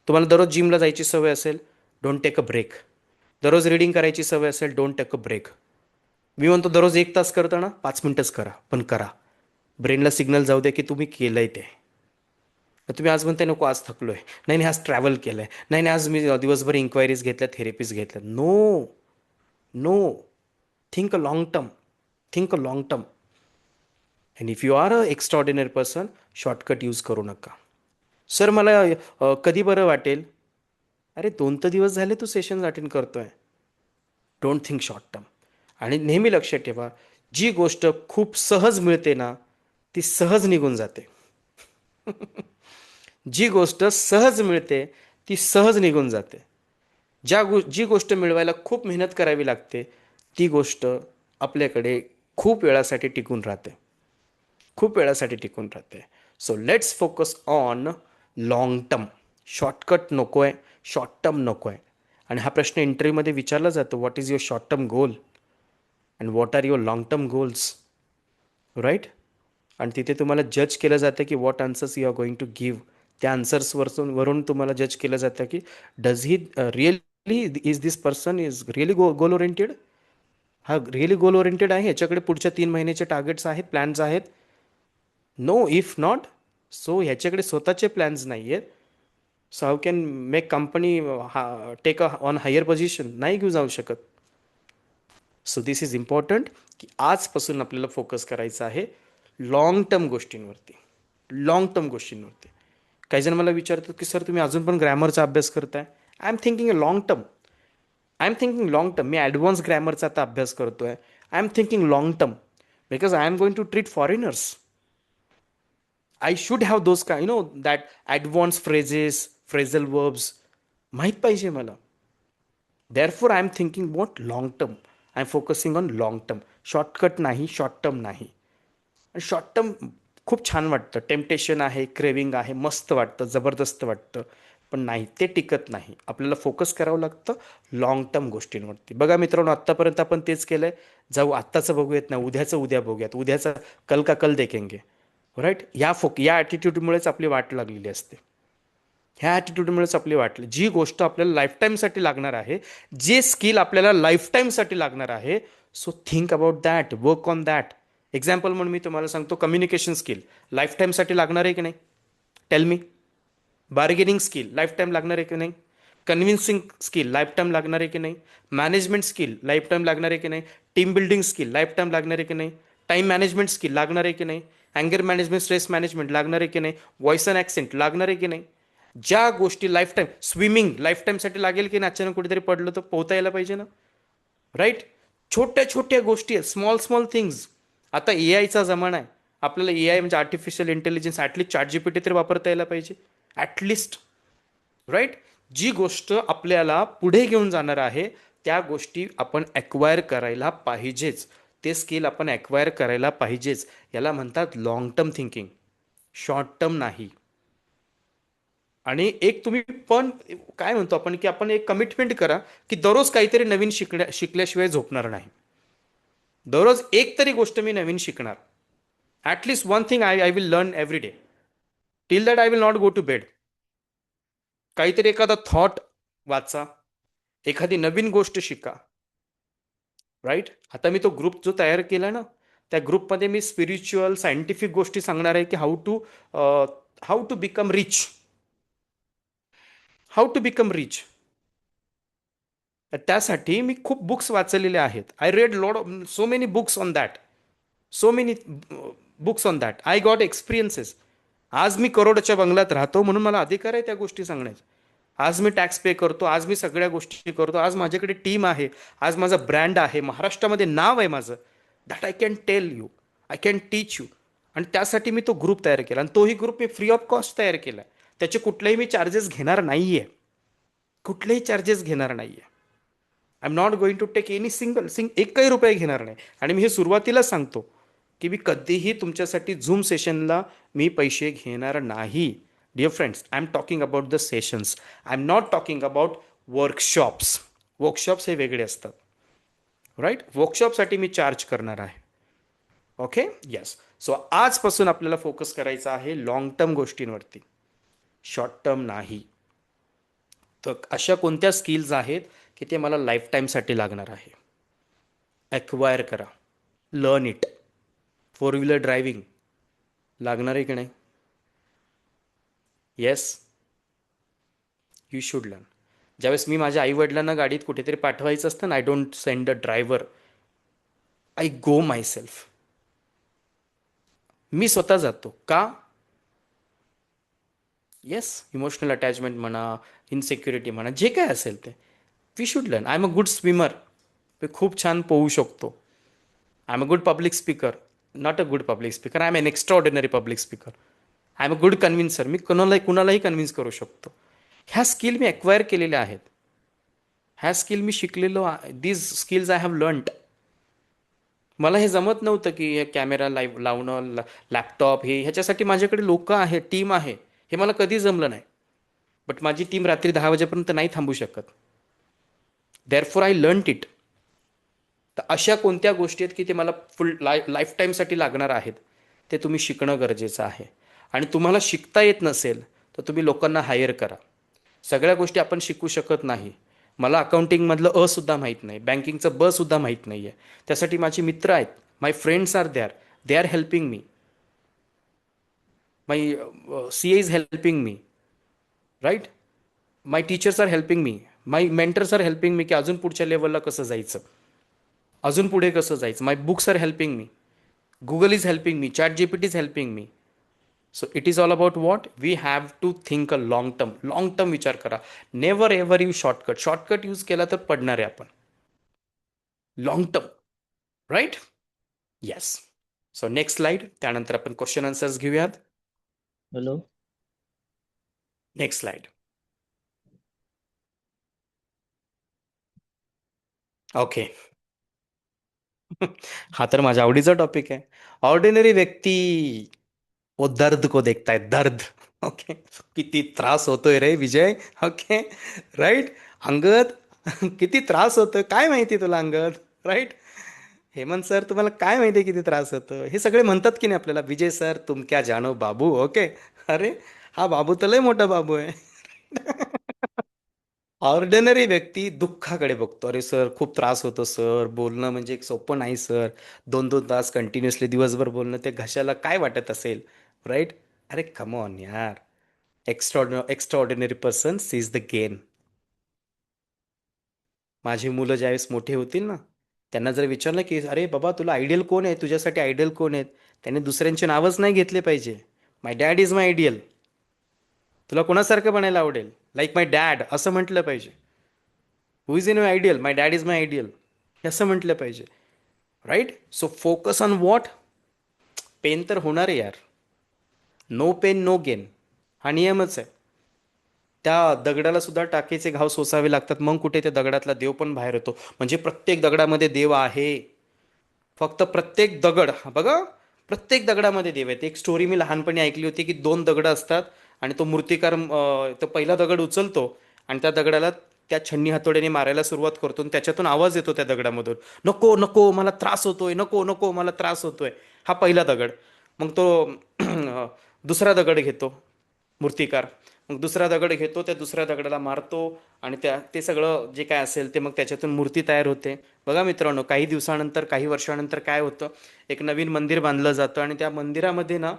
तुम्हाला दररोज जिमला जायची सवय असेल, डोंट टेक अ ब्रेक. दररोज रीडिंग करायची सवय असेल, डोंट टेक अ ब्रेक. मी म्हणतो दररोज 1 तास करताना 5 मिनिटच करा, पण करा. ब्रेनला सिग्नल जाऊ दे की तुम्ही केलंय ते. तुम्ही आज म्हणताय नको आज थकलोय, नाही नाही आज ट्रॅव्हल केलंय, नाही नाही आज मी दिवसभर इन्क्वायरीज घेतल्या, थेरपीज घेतल्या. No no, think a long term, think a long term. And if you are a extraordinary person, shortcut use करू नका. सर मला कधी बरं वाटेल, अरे 2 तर दिवस झाले तू सेशन्स अटेंड करतोय. Don't think short term. आणि नेहमी लक्षात ठेवा, जी गोष्ट खूप सहज मिळते ना, ती सहज निघून जाते. जी गोष्ट सहज मिळते ती सहज निघून जाते. जी गोष्ट मिळवायला खूप मेहनत करावी लागते, ती गोष्ट आपल्याकडे खूप वेळासाठी टिकून राहते, खूप वेळासाठी टिकून राहते. So let's focus on long term. Shortcut नको आहे, शॉर्ट टर्म नको आहे. आणि हा प्रश्न इंटरव्ह्यूमध्ये विचारला जातो, what is your short term goal and what are your long term goals, right. आणि तिथे तुम्हाला जज केलं जातं की what answers you are going to give. त्या वरून तुम्हाला जज केलं जातं की does he really, is this person is really goal oriented. हा रिअली गोल ओरिएंटेड आहे, याच्याकडे पुढच्या 3 महिन्याचे टार्गेट्स आहेत, प्लॅन्स आहेत. नो, इफ नॉट, सो ह्याच्याकडे स्वतःचे प्लॅन्स नाही आहेत. So how can make company take on higher position, नाही घेऊ जाऊ शकत. सो दिस इज इम्पॉर्टंट की आजपासून आपल्याला फोकस करायचा आहे लॉंग टर्म गोष्टींवरती, लॉंग टर्म गोष्टींवरती. काही जण मला विचारतात की सर तुम्ही अजून पण ग्रॅमरचा अभ्यास करताय. I am thinking long term. I am thinking long term. मी ॲडव्हान्स ग्रॅमरचा आता अभ्यास करतोय. I am thinking long term because I am going to treat foreigners. I should have those का that advance phrases, phrasal verbs माहीत पाहिजे मला. Therefore I am thinking what long term. I am focusing on long term. Shortcut नाही, short term नाही. आणि short term खूप छान वाटतं, टेम्पटेशन आहे, क्रेविंग आहे, मस्त वाटतं, जबरदस्त वाटतं, पण नाही, ते टिकत नाही. आपल्याला फोकस करावं लागतं लॉंग टर्म गोष्टींवरती. बघा मित्रांनो, आत्तापर्यंत आपण तेच केलंय. जाऊ आत्ताचं बघूयात ना, उद्याचं उद्या बघूयात, उद्याचं कल का कल देखेंगे. राईट. या ॲटिट्यूडमुळेच आपली वाट लागलेली असते. ह्या ॲटिट्यूडमुळेच आपली वाट. जी गोष्ट आपल्याला लाईफटाईमसाठी लागणार आहे, जे स्किल आपल्याला लाईफटाईमसाठी लागणार आहे, so think about that, work on that. Example म्हणून मी तुम्हाला सांगतो, कम्युनिकेशन स्किल लाईफ टाईमसाठी लागणार आहे की नाही? Tell me. Bargaining skill life time लागणार आहे की नाही? कन्व्हिन्सिंग स्किल लाईफ टाईम लागणार आहे की नाही? मॅनेजमेंट स्किल लाईफ टाईम लागणार आहे की नाही? Team building skill life time लागणार आहे की नाही? टाईम मॅनेजमेंट स्किल लागणार आहे की नाही? अँगर मॅनेजमेंट, स्ट्रेस मॅनेजमेंट लागणार आहे की नाही? व्हॉइस अँड ॲक्सेंट लागणार आहे की नाही? ज्या गोष्टी लाईफ टाईम, स्विमिंग लाईफ टाईमसाठी लागेल की नाही? अचानक कुठेतरी पडलं तर पोहता यायला पाहिजे ना. राईट. छोट्या छोट्या गोष्टी आहेत, स्मॉल स्मॉल थिंग्स. आता ए आयचा जमाना आहे. आपल्याला ए आय म्हणजे आर्टिफिशियल इंटेलिजन्स, ॲटलिस्ट ChatGPT तरी वापरता यायला पाहिजे, ॲटलिस्ट. राईट. जी गोष्ट आपल्याला पुढे घेऊन जाणार आहे, त्या गोष्टी आपण ॲक्वायर करायला पाहिजेच. ते स्किल आपण ॲक्वायर करायला पाहिजेच. याला म्हणतात long term thinking, short term नाही. आणि एक तुम्ही पण काय म्हणतो आपण, की आपण एक कमिटमेंट करा की दररोज काहीतरी नवीन शिकल्याशिवाय झोपणार नाही. दररोज एक तरी गोष्ट मी नवीन शिकणार. At least one thing I will learn every day. Till that I will not go to bed. काहीतरी एखादा थॉट वाचा, एखादी नवीन गोष्ट शिका. राईट. आता मी तो ग्रुप जो तयार केला ना, त्या ग्रुपमध्ये मी स्पिरिच्युअल, सायंटिफिक गोष्टी सांगणार आहे की how to become rich. How to become rich. त्यासाठी मी खूप बुक्स वाचलेले आहेत. I read so many books on that. So many books on that. I got experiences. आज मी करोडच्या बंगल्यात राहतो म्हणून मला अधिकार आहे त्या गोष्टी सांगण्याचा. आज मी टॅक्स पे करतो, आज मी सगळ्या गोष्टी करतो, आज माझ्याकडे टीम आहे, आज माझा ब्रँड आहे, महाराष्ट्रामध्ये नाव आहे माझं. That I can tell you, I can teach you. आणि त्यासाठी मी तो ग्रुप तयार केला, आणि तोही ग्रुप मी फ्री ऑफ कॉस्ट तयार केला. त्याचे कुठलेही मी चार्जेस घेणार नाही आहे, कुठलेही चार्जेस घेणार नाही आहे. I am not going to take any एकही रुपये घेणार नाही. आणि मी हे सुरुवातीला सांगतो की मी कधीही तुमच्यासाठी झूम सेशनला मी पैसे घेणार नाही. Dear friends, I am talking about the sessions. I am not talking about workshops. Workshops हे वेगळे असतात. राईट. वर्कशॉपसाठी मी चार्ज करणार आहे. ओके. येस. सो आजपासून आपल्याला फोकस करायचा आहे लॉंग टर्म गोष्टींवरती, शॉर्ट टर्म नाही. तर अशा कोणत्या स्किल्स आहेत की ते मला लाईफ टाईमसाठी लागणार आहे? ॲक्वायर करा, लर्न इट. 4 व्हीलर ड्रायव्हिंग लागणार आहे की नाही? Yes, you should learn. ज्यावेळेस मी माझ्या आईवडिलांना गाडीत कुठेतरी पाठवायचं असतं ना, I don't send a driver, I go myself. मी स्वतः जातो. का? येस, इमोशनल अटॅचमेंट म्हणा, इनसिक्युरिटी म्हणा, जे काय असेल ते. We should learn. I am a good swimmer. मी खूप छान पोहू शकतो. I am a good public speaker. Not a good public speaker, I am an extra ordinary public speaker. I am a good convincer. मी कुणालाही convince करू शकतो. ह्या स्किल मी ॲक्वायर केलेल्या आहेत. ह्या स्किल मी शिकलेलो. These skills I have learned. मला हे जमत नव्हतं की हे कॅमेरा लावणं, लॅपटॉप, ह्याच्यासाठी माझ्याकडे लोक आहे, टीम आहे. हे मला कधी जमलं नाही. बट माझी टीम रात्री 10 वाजेपर्यंत नाही थांबू शकत. Therefore I learn it. तर अशा कोणत्या गोष्टी आहेत की ते मला फुल लाईफ टाईमसाठी लागणार आहेत, ते तुम्ही शिकणं गरजेचं आहे. आणि तुम्हाला शिकता येत नसेल तर तुम्ही लोकांना हायर करा. सगळ्या गोष्टी आपण शिकू शकत नाही. मला अकाउंटिंगमधलं सुद्धा माहीत नाही, बँकिंगचं सुद्धा माहीत नाही आहे. त्यासाठी माझे मित्र आहेत, my friends are there, they are helping me. My CA is helping me. Right. My teachers are helping me. My mentors are helping me की अजून पुढच्या लेवलला कसं जायचं, अजून पुढे कसं जायचं. My books are helping me. Google is helping me. ChatGPT is helping me. So it is all about what we have to think a long term विचार करा. Never ever you shortcut use केला तर पडणार आहे आपण. Long term, right? Yes. So next slide, त्यानंतर आपण question answers घेऊयात. हॅलो. Next slide. ओके. हा तर माझ्या आवडीचा टॉपिक आहे. ऑर्डिनरी व्यक्ती वो दर्द को देखता है, दर्द. ओके. किती त्रास होतोय रे विजय. Okay, right. अंगद, किती त्रास होतोय काय माहिती तुला अंगद, राईट? हेमंत सर, तुम्हाला काय माहिती किती त्रास होतो? हे सगळे म्हणतात की नाही आपल्याला, विजय सर तुम क्या जानो बाबू. ओके. अरे हा बाबू तर लय मोठा बाबू आहे. ऑर्डिनरी व्यक्ती दुःखाकडे बघतो. अरे सर खूप त्रास होतो सर, बोलणं म्हणजे एक सोपं नाही सर. 2-2 तास कंटिन्युअसली दिवसभर बोलणं, ते घशाला काय वाटत असेल, राईट? अरे कम ऑन यार. Extraordinary person sees the gain. माझी मुलं ज्यावेळेस मोठे होतील ना, त्यांना जर विचारलं की अरे बाबा तुला आयडियल कोण आहे, तुझ्यासाठी आयडियल कोण आहेत, त्यांनी दुसऱ्यांचे नावच नाही घेतले पाहिजे. माय डॅड इज माय आयडियल. तुला कोणासारखं बनायला आवडेल, लाईक माय डॅड असं म्हटलं पाहिजे. Who is in your ideal, my dad is my ideal हे असं म्हटलं पाहिजे, right? So focus on what. Pain तर होणार आहे यार. नो पेन नो गेन, हा नियमच आहे. त्या दगडाला सुद्धा टाकेचे घाव सोसावे लागतात, मग कुठे त्या दगडातला देव पण बाहेर येतो. म्हणजे प्रत्येक दगडामध्ये देव आहे. फक्त प्रत्येक दगड, बघा, प्रत्येक दगडामध्ये देव आहेत. एक स्टोरी मी लहानपणी ऐकली होती की 2 दगड असतात आणि तो मूर्तिकार तो पहिला दगड उचलतो आणि त्या दगडाला त्या छन्नी हातोड्याने मारायला सुरुवात करतो आणि त्याच्यातून आवाज येतो त्या दगडामधून, नको नको मला त्रास होतोय, नको नको मला त्रास होतोय. हा पहिला दगड. मग तो दुसरा दगड घेतो मूर्तिकार. मग दुसरा दगड घेतो, त्या दुसऱ्या दगडाला मारतो आणि ते सगळं जे काय असेल ते मग त्याच्यातून मूर्ती तयार होते. बघा मित्रांनो, काही दिवसानंतर काही वर्षानंतर काय होतं, एक नवीन मंदिर बांधलं जातं आणि त्या मंदिरामध्ये ना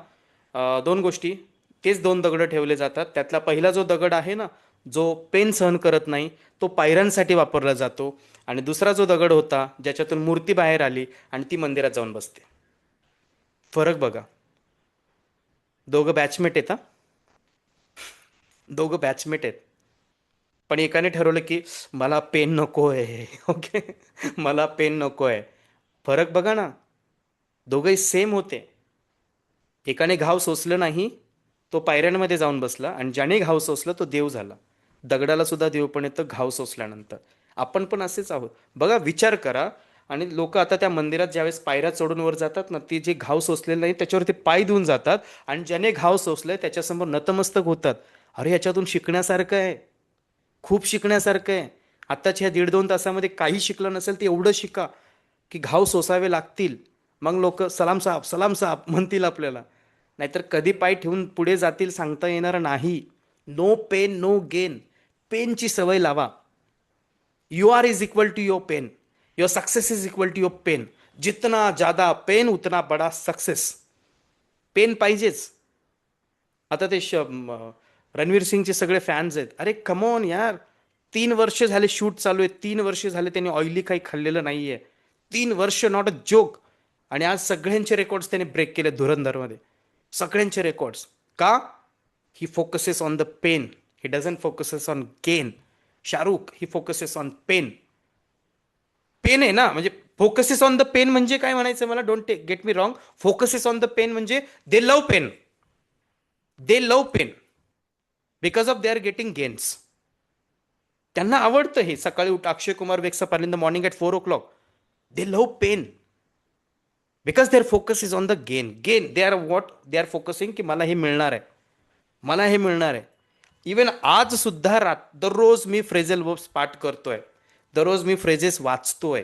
2 गोष्टी, तेच 2 दगड ठेवले जातात. त्यातला पहिला जो दगड आहे ना, जो पेन सहन करत नाही, तो पायऱ्यांसाठी वापरला जातो. आणि दुसरा जो दगड होता ज्याच्यातून मूर्ती बाहेर आली आणि ती मंदिरात जाऊन बसते. फरक बघा. दोघं बॅचमेट आहेत, हा दोघं बॅचमेट आहेत. पण एकाने ठरवलं की मला पेन नको आहे. ओके, मला पेन नको आहे. फरक बघा ना, दोघंही सेम होते. एकाने घाव सोसलं नाही, तो पायऱ्यांमध्ये जाऊन बसला, आणि ज्याने घाव सोसलं तो देव झाला. दगडाला सुद्धा देव पण येतं घाव सोसल्यानंतर. आपण पण असेच आहोत. बघा, विचार करा. आणि लोक आता त्या मंदिरात ज्यावेळेस पायऱ्या चढून वर जातात ना, ती जे घाव सोसलेले नाही त्याच्यावरती पाय देऊन जातात आणि ज्याने घाव सोसलंय त्याच्यासमोर नतमस्तक होतात. अरे याच्यातून शिकण्यासारखं आहे, खूप शिकण्यासारखं आहे. आत्ताच्या ह्या 1.5-2 तासामध्ये काही शिकलं नसेल तर एवढं शिका की घाव सोसावे लागतील. मग लोक सलाम साहेब म्हणतील आपल्याला. नाहीतर कधी पाय ठेवून पुढे जातील सांगता येणार नाही. No pain no gain. पेनची सवय लावा. You are is equal to your pain. Your success is equal to your pain. जितना ज्यादा पेन उतना बडा सक्सेस. पेन पाहिजेच. आता ते रणवीर सिंगचे सगळे फॅन्स आहेत. अरे कमॉन यार, 3 वर्ष झाले शूट चालू आहे, 3 वर्ष झाले त्यांनी ऑइली काही खाल्लेलं नाहीये. 3 वर्ष, नॉट अ जोक. आणि आज सगळ्यांचे रेकॉर्ड्स त्याने ब्रेक केले धुरंधरमध्ये. सगळ्यांचे रेकॉर्ड्स. का? He focuses on the pain, he doesn't focuses on gain. Shahrukh, he focuses on pain. Pain आहे ना, म्हणजे फोकसेस ऑन द पेन म्हणजे काय म्हणायचं मला, don't get me wrong. Focuses on the pain म्हणजे they love pain. They love pain because of they are getting gains. त्यांना आवडतं हे. सकाळी उठ, Akshay Kumar wakes up in the morning at 4 o'clock. They love pain because their focus is on the gain. They are what, they are focusing की मला हे मिळणार आहे, मला हे मिळणार आहे. इवन आज सुद्धा दररोज मी फ्रेझल वर्ब्स पाठ करतोय, दररोज मी फ्रेजेस वाचतोय.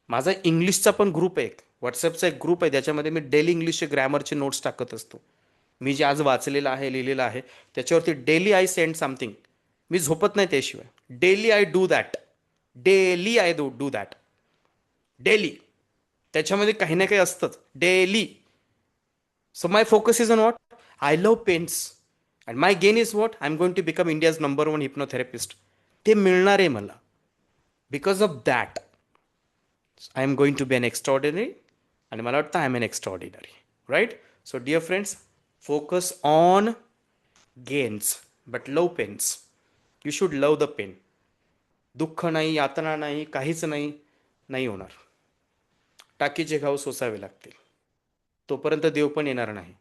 माझा इंग्लिशचा पण ग्रुप आहे, व्हॉट्सअपचा एक ग्रुप आहे, ज्याच्यामध्ये मी डेली इंग्लिशचे ग्रॅमरचे नोट्स टाकत असतो. मी जे आज वाचलेलं आहे, लिहिलेलं आहे, त्याच्यावरती डेली आय सेंड समथिंग. मी झोपत नाही त्याशिवाय. Daily I do that. Daily I do that. Daily. त्याच्यामध्ये काही ना काही असतंच daily. So my focus is on what, I love pains and my gain is what, I am going to become India's number 1 hypnotherapist. ते मिळणार आहे मला. Because of that I am going to be an extraordinary. आणि मला वाटतं I am N extraordinary, right? So dear friends, focus on gains but love pains. You should love the pain. दुःख नाही, यातना नाही, काहीच नाही, नाही होणार. टाकीचे घाव सोसावे लागतील. तोपर्यंत देव पण येणार नाही.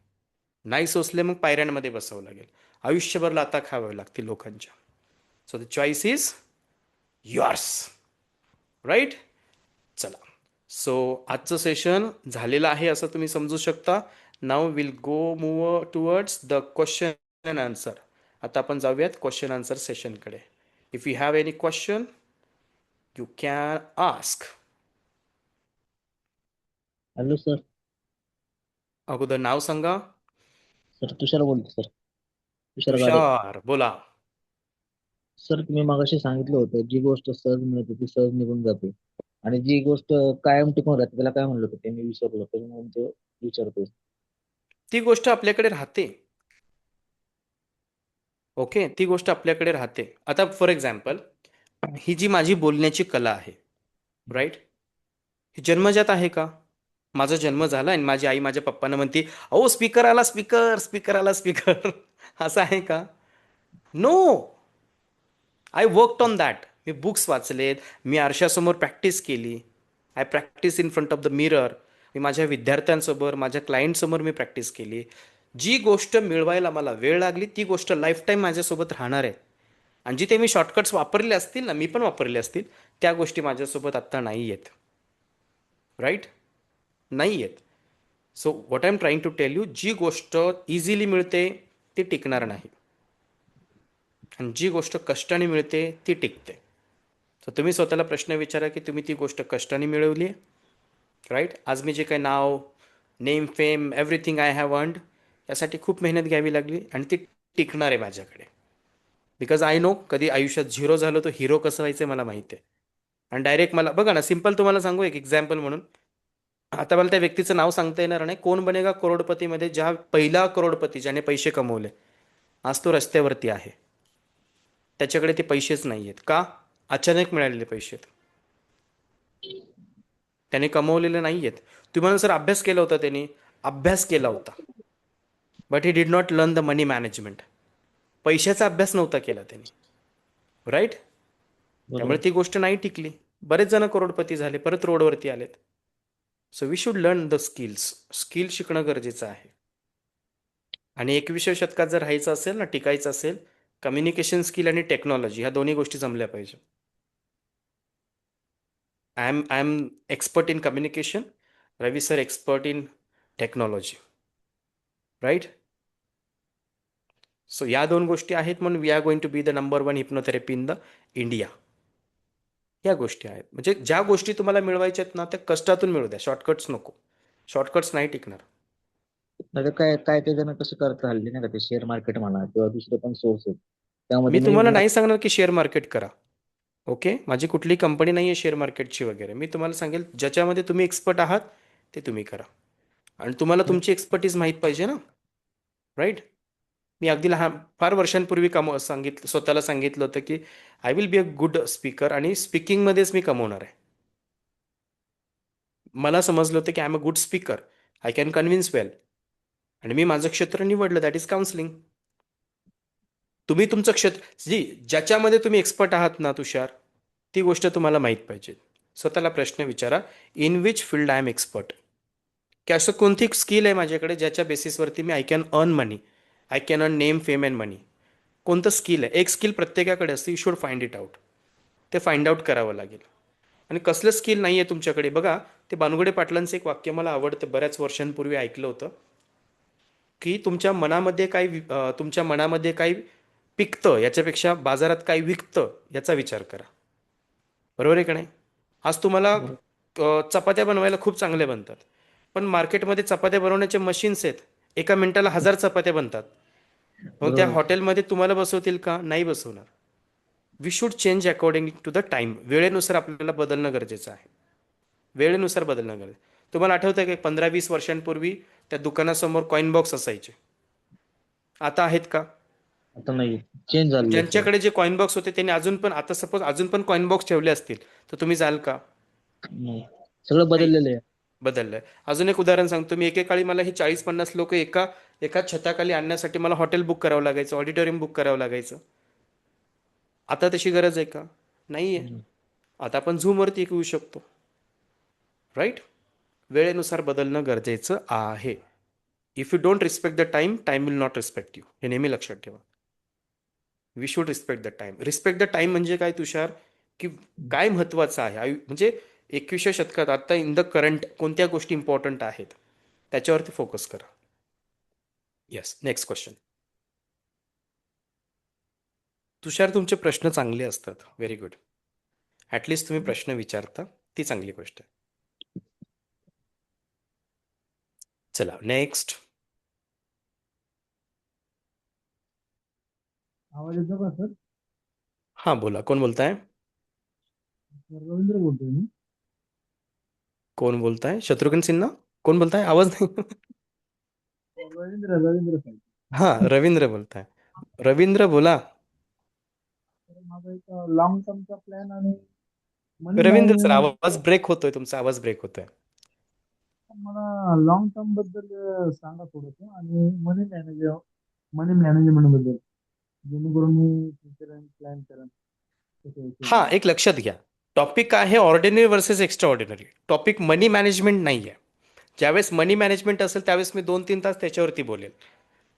नाही सोसले मग पायऱ्यांमध्ये बसावं लागेल. आयुष्यभर लाता खाव्या लागतील लोकांच्या. So the choice is yours. Right. चला. सो आजचं सेशन झालेलं आहे असं तुम्ही समजू शकता. Now will go move towards the question and answer. आता आपण जाऊयात क्वेश्चन आन्सर सेशनकडे. If you have any question you can ask. Hello sir. अगोदर नाव सांगा. सर तुषार बोलतो सर. तुषार गाडे. तुषार बोला. सर तुम्ही मागाशी सांगितलं होतं जी गोष्ट सहज मिळते ती सहज निघून जाते आणि जी गोष्ट कायम टिकून राहते त्याला काय म्हणलं होतं ते मी विसरलो म्हणून ते विचारतोय. ती गोष्ट आपल्याकडे राहते. ओके, ती गोष्ट आपल्याकडे राहते. आता फॉर एक्झाम्पल ही जी माझी बोलण्याची कला आहे, राईट, ही जन्मजात आहे का? माझा जन्म झाला आणि माझी आई माझ्या पप्पांना म्हणते, अहो स्पीकर आला, स्पीकर, स्पीकर आला, स्पीकर. असं आहे का? No. I worked on that. मी बुक्स वाचलेत, मी आरशासमोर प्रॅक्टिस केली. I practice in front of the mirror. मी माझ्या विद्यार्थ्यांसमोर, माझ्या क्लायंटसमोर मी प्रॅक्टिस केली. जी गोष्ट मिळवायला मला वेळ लागली ती गोष्ट लाईफ टाईम माझ्यासोबत राहणार आहे. आणि जिथे मी शॉर्टकट्स वापरले असतील ना, मी पण वापरले असतील, त्या गोष्टी माझ्यासोबत आत्ता नाही आहेत. राईट, नाही आहेत. So what I am trying to tell you, जी गोष्ट इझिली मिळते ती टिकणार नाही आणि जी गोष्ट कष्टाने मिळते ती टिकते. तर तुम्ही स्वतःला प्रश्न विचारा की तुम्ही ती गोष्ट कष्टाने मिळवली आहे. राईट. आज मी जे काही नाव, name, fame, everything I have earned, यासाठी खूप मेहनत घ्यावी लागली आणि ती टिकणार आहे माझ्याकडे. बिकॉज आय नो कधी आयुष्यात झिरो झालो तो हिरो कसं व्हायचं मला माहिती आहे. आणि डायरेक्ट मला बघा ना, सिम्पल तुम्हाला सांगू एक एक्झाम्पल म्हणून. आता मला त्या व्यक्तीचं नाव सांगता येणार नाही. कोण बनेगा करोडपतीमध्ये ज्या पहिला करोडपती ज्याने पैसे कमवले, आज तो रस्त्यावरती आहे. त्याच्याकडे ते पैसेच नाही आहेत. का? अचानक मिळालेले पैसे आहेत, त्याने कमवलेले नाही आहेत. तुम्हाला सर अभ्यास केला होता, त्यांनी अभ्यास केला होता, but he did not learn the money management. पैशाचा अभ्यास नव्हता केला त्यांनी. राईट. त्यामुळे ती गोष्ट नाही टिकली. बरेच जण करोडपती झाले, परत रोडवरती आलेत. So we should learn the skills. Skill शिकणं गरजेचं आहे. आणि 21व्या शतकात जर राहायचं असेल ना, टिकायचं असेल, कम्युनिकेशन स्किल आणि टेक्नॉलॉजी ह्या दोन्ही गोष्टी जमल्या पाहिजे. I am expert in communication, Ravi sir expert in technology. Right. So या दोन गोष्टी आहेत म्हणून we are going to be the number 1 hypnotherapy in the India. या गोष्टी आहेत. म्हणजे ज्या गोष्टी तुम्हाला मिळवायच्या आहेत ना, त्या कष्टातून मिळू द्या. शॉर्टकट्स नको. शॉर्टकट्स नाही टिकणार. नाही काय काय काय जण कसं करता हल्ली नाही का ते शेअर मार्केट म्हणा किंवा दुसरे पण सोर्स आहेत त्यामध्ये मी तुम्हाला नाही सांगणार की शेअर मार्केट करा. ओके, माझी कुठली कंपनी नाही आहे शेअर मार्केटची वगैरे. मी तुम्हाला सांगेल ज्याच्यामध्ये तुम्ही एक्सपर्ट आहात ते तुम्ही करा. आणि तुम्हाला तुमची एक्सपर्टीज माहीत पाहिजे ना. राईट. मी अगदी फार वर्षांपूर्वी स्वतःला सांगितलं होतं की I will be a good speaker आणि स्पीकिंगमध्येच मी कमवणार आहे. मला समजलं होतं की I am a good speaker, I can convince well. आणि मी माझं क्षेत्र निवडलं, दॅट इज काउन्सिलिंग. तुम्ही तुमचं क्षेत्र ज्याच्यामध्ये तुम्ही एक्सपर्ट आहात ना तुषार, ती गोष्ट तुम्हाला माहीत पाहिजे. स्वतःला प्रश्न विचारा, in which field I am expert. की असं कोणती स्किल आहे माझ्याकडे ज्याच्या बेसिसवरती मी I can earn money, I can earn name, fame and money. कोणतं स्किल आहे? एक स्किल प्रत्येकाकडे असते. You should find it out. ते फाइंड आउट करावं लागेल. आणि कसलं स्किल नाही आहे तुमच्याकडे बघा. ते बानुगडे पाटलांचं एक वाक्य मला आवडतं, बऱ्याच वर्षांपूर्वी ऐकलं होतं की तुमच्या मनामध्ये काय पिकतं याच्यापेक्षा बाजारात काय विकतं याचा विचार करा. बरोबर आहे का नाही? आज तुम्हाला चपात्या बनवायला खूप चांगल्या बनतात, पण मार्केटमध्ये चपात्या बनवण्याचे मशीन्स आहेत, एका मिनिटाला 1000 चपात्या बनतात. मग त्या हॉटेलमध्ये तुम्हाला बसवतील का? नाही बसवणार. We should change according to the time. वेळेनुसार आपल्याला बदलणं गरजेचं आहे. वेळेनुसार बदलणं गरजेचं. तुम्हाला आठवतं की 15-20 वर्षांपूर्वी त्या दुकानासमोर कॉईन बॉक्स असायचे, आता आहेत का? आता नाही, चेंज झाले. ज्यांच्याकडे जे कॉईन बॉक्स होते त्यांनी अजून पण कॉईन बॉक्स ठेवले असतील तर तुम्ही जाल का? सगळं बदललेलं आहे. बदललंय. अजून एक उदाहरण सांगतो मी. एकेकाळी मला ही 40-50 लोक एका एकाच छताखाली आणण्यासाठी मला हॉटेल बुक करावं लागायचं, ऑडिटोरियम बुक करावं लागायचं. आता तशी गरज आहे का? नाही आहे. हम्म. आता आपण झूमवरती येऊ शकतो, राईट? वेळेनुसार बदलणं गरजेचं आहे. If you don't respect the time, time will not respect you. हे नेहमी लक्षात ठेवा. We should respect the time. Respect the time म्हणजे काय तुषार? की काय महत्वाचं आहे म्हणजे 21व्या शतकात आता इन द करंट कोणत्या गोष्टी इम्पॉर्टंट आहेत त्याच्यावरती फोकस करा. Yes, next question. तुषार, तुमचे प्रश्न चांगले असतात. Very good. ॲटलिस्ट तुम्ही प्रश्न विचारता, ती चांगली गोष्ट आहे. चला नेक्स्ट. आवाज येतो का सर? हां बोला, कोण बोलताय? रवींद्र बोलतोय मी. कोण बोलताय? शत्रुघ्न सिन्हा? कोण बोलताय? आवाज नाही. रवींद्र साहेब. हां, रवींद्र बोलताय. रवींद्र बोला. तर माझा एक लॉंग टर्मचा प्लॅन आणि मनी रवींद्र सर, मॅनेजमेंट. आवाज ब्रेक होतोय, तुमचा आवाज ब्रेक होतोय. मला लॉंग टर्म बद्दल सांगा थोडंसं, आणि मनी मॅनेजमेंट बद्दल, जेणेकरून मी फ्युचर प्लॅन करेन. हां, एक लक्षात घ्या. टॉपिक आहे ordinary versus extra ordinary. Topic money management नाही आहे. ज्यावेळेस मनी मॅनेजमेंट असेल त्यावेळेस मी 2-3 तास त्याच्यावरती बोलेल.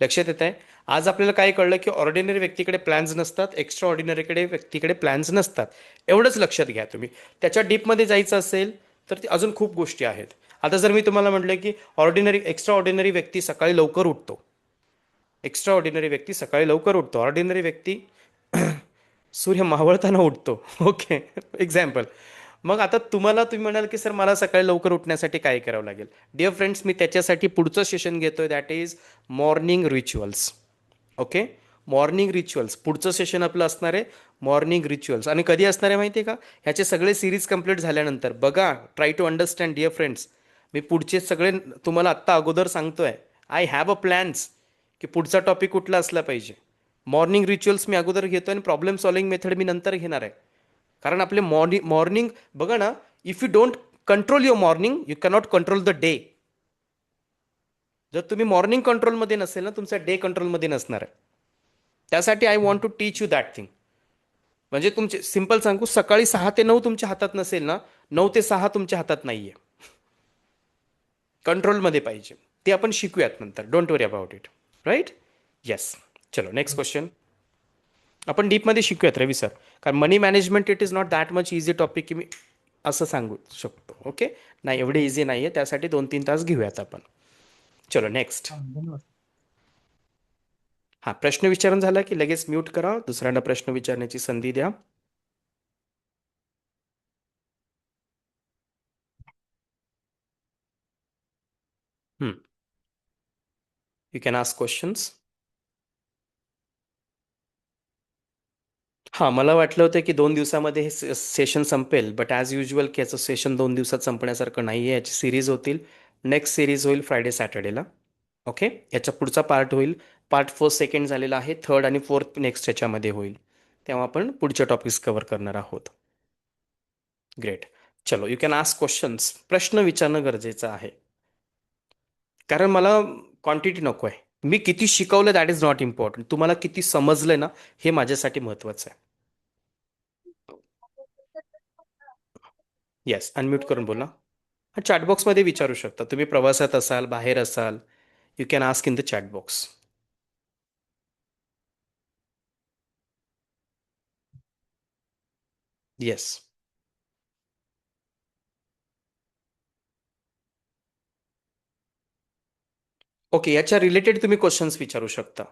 लक्षात येत आहे? आज आपल्याला काय कळलं की ऑर्डिनरी व्यक्तीकडे प्लॅन्स नसतात, एक्स्ट्रा ऑर्डिनरीकडे व्यक्तीकडे प्लॅन्स नसतात. एवढंच लक्षात घ्या तुम्ही. त्याच्या डीपमध्ये जायचं असेल तर ते अजून खूप गोष्टी आहेत. आता जर मी तुम्हाला म्हटलं की एक्स्ट्रा ऑर्डिनरी व्यक्ती सकाळी लवकर उठतो. एक्स्ट्रा ऑर्डिनरी व्यक्ती सकाळी लवकर उठतो. ऑर्डिनरी व्यक्ती सूर्य मावळताना उठतो. Okay, example. मग आता तुम्ही म्हणाल की सर मला सकाळी लवकर उठण्यासाठी काय करावं लागेल? डिअर फ्रेंड्स, मी त्याच्यासाठी पुढचं सेशन घेतोय, that is morning rituals. Okay, morning rituals. पुढचं सेशन आपलं असणार आहे मॉर्निंग रिच्युअल्स. आणि कधी असणार आहे माहिती आहे का? ह्याचे सगळे सिरीज कंप्लीट झाल्यानंतर. बघा, try to understand dear friends. मी पुढचे सगळे तुम्हाला आत्ता अगोदर सांगतोय. आय हॅव अ प्लॅन्स की पुढचा टॉपिक कुठला असला पाहिजे. मॉर्निंग रिच्युअल्स मी अगोदर घेतोय आणि प्रॉब्लेम सॉल्विंग मेथड मी नंतर घेणार आहे. कारण आपले मॉर्निंग बघा ना, if you don't control your morning, you cannot control the day. जर तुम्ही मॉर्निंग कंट्रोलमध्ये नसेल ना, तुमचा डे कंट्रोलमध्ये नसणार आहे. त्यासाठी I want to teach you that thing. म्हणजे तुमचे सिम्पल सांगू, सकाळी 6 ते 9 तुमच्या हातात नसेल ना, 9 ते 6 तुमच्या हातात नाही आहे. कंट्रोलमध्ये पाहिजे. ते आपण शिकूयात नंतर. Don't worry about it. Right? Yes. चलो नेक्स्ट क्वेश्चन. आपण डीपमध्ये शिकूयात रवी सर. कारण money management it is not that much easy topic की मी असं सांगू शकतो. ओके, नाही एवढे इझी नाही आहे. त्यासाठी 2-3 तास घेऊयात आपण. चलो नेक्स्ट. धन्यवाद. हां, प्रश्न विचारून झाला की लगेच म्यूट करा. दुसऱ्यांना प्रश्न विचारण्याची संधी द्या. You can ask questions. हां, मला वाटलं होतं की 2 दिवसामध्ये हे सेशन संपेल, बट ॲज युजल की याचं सेशन 2 दिवसात संपण्यासारखं नाही आहे. याची सिरीज होतील. नेक्स्ट सिरीज होईल फ्रायडे सॅटर्डेला. ओके, याचा पुढचा पार्ट होईल. पार्ट 1 सेकंड झालेला आहे. 3rd आणि 4th नेक्स्ट याच्यामध्ये होईल. तेव्हा आपण पुढच्या टॉपिक्स कव्हर करणार आहोत. ग्रेट. चलो, यू कॅन आस्क क्वेश्चन्स. प्रश्न विचारणं गरजेचं आहे. कारण मला क्वांटिटी नको आहे. मी किती शिकवलं दॅट इज नॉट इम्पॉर्टंट. तुम्हाला किती समजलंय ना, हे माझ्यासाठी महत्त्वाचं आहे. येस, अनम्यूट करून बोला. हा, चॅटबॉक्समध्ये विचारू शकता. तुम्ही प्रवासात असाल, बाहेर असाल, you can ask in the chatbox. Yes. Okay, याच्या रिलेटेड तुम्ही क्वेश्चन्स विचारू शकता.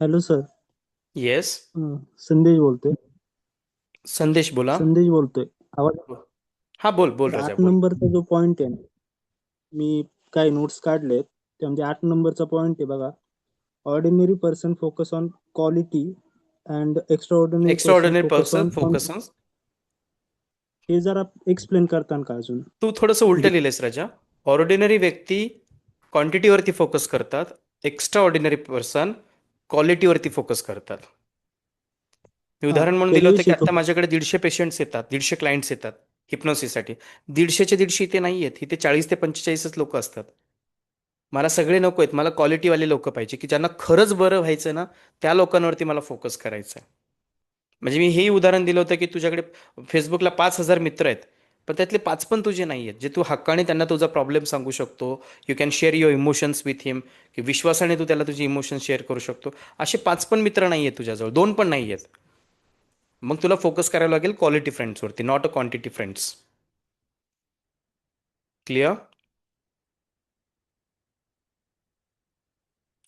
Hello sir. येस, संदेश बोलतोय. संदेश बोला. संदेश बोलतोय. आवाज. हा, बोल राजा, 8 बोल. नंबरचा जो पॉइंट आहे ना, मी काही नोट्स काढलेत. त्यामध्ये 8 नंबरचा पॉइंट आहे बघा. Ordinary person focus on quality and extra extraordinary focus person on focus on. हे जरा एक्सप्लेन करताल का अजून? तू थोडंसं उलटं लिहिलंयस राजा. ऑर्डिनरी व्यक्ती क्वांटिटीवरती फोकस करतात, एक्स्ट्रा ऑर्डिनरी पर्सन क्वालिटीवरती फोकस करतात. मी हा, उदाहरण म्हणून दिलं होतं की त्याच्याविषयी आता माझ्याकडे 150 पेशंट्स येतात, 150 क्लायंट्स येतात. हिप्नोसिससाठी. 150चे 150 इथे नाही आहेत, इथे 40 ते 45च लोक असतात. मला सगळे नको आहेत, मला क्वालिटीवाले लोक पाहिजे की ज्यांना खरंच बरं व्हायचं ना, त्या लोकांवरती मला फोकस करायचा आहे. म्हणजे मी हेही उदाहरण दिलं होतं की तुझ्याकडे फेसबुकला 5,000 मित्र आहेत, पण त्यातले 5 पण तुझे नाही आहेत जे तू हक्काने त्यांना तुझा प्रॉब्लेम सांगू शकतो. You can share your emotions with him, की विश्वासाने तू त्याला तुझे इमोशन्स शेअर करू शकतो. असे 5 पण मित्र नाही आहेत तुझ्याजवळ, 2 पण नाही आहेत. मग तुला फोकस करायला लागेल क्वालिटी फ्रेंड्सवरती, not a quantity friends. Clear?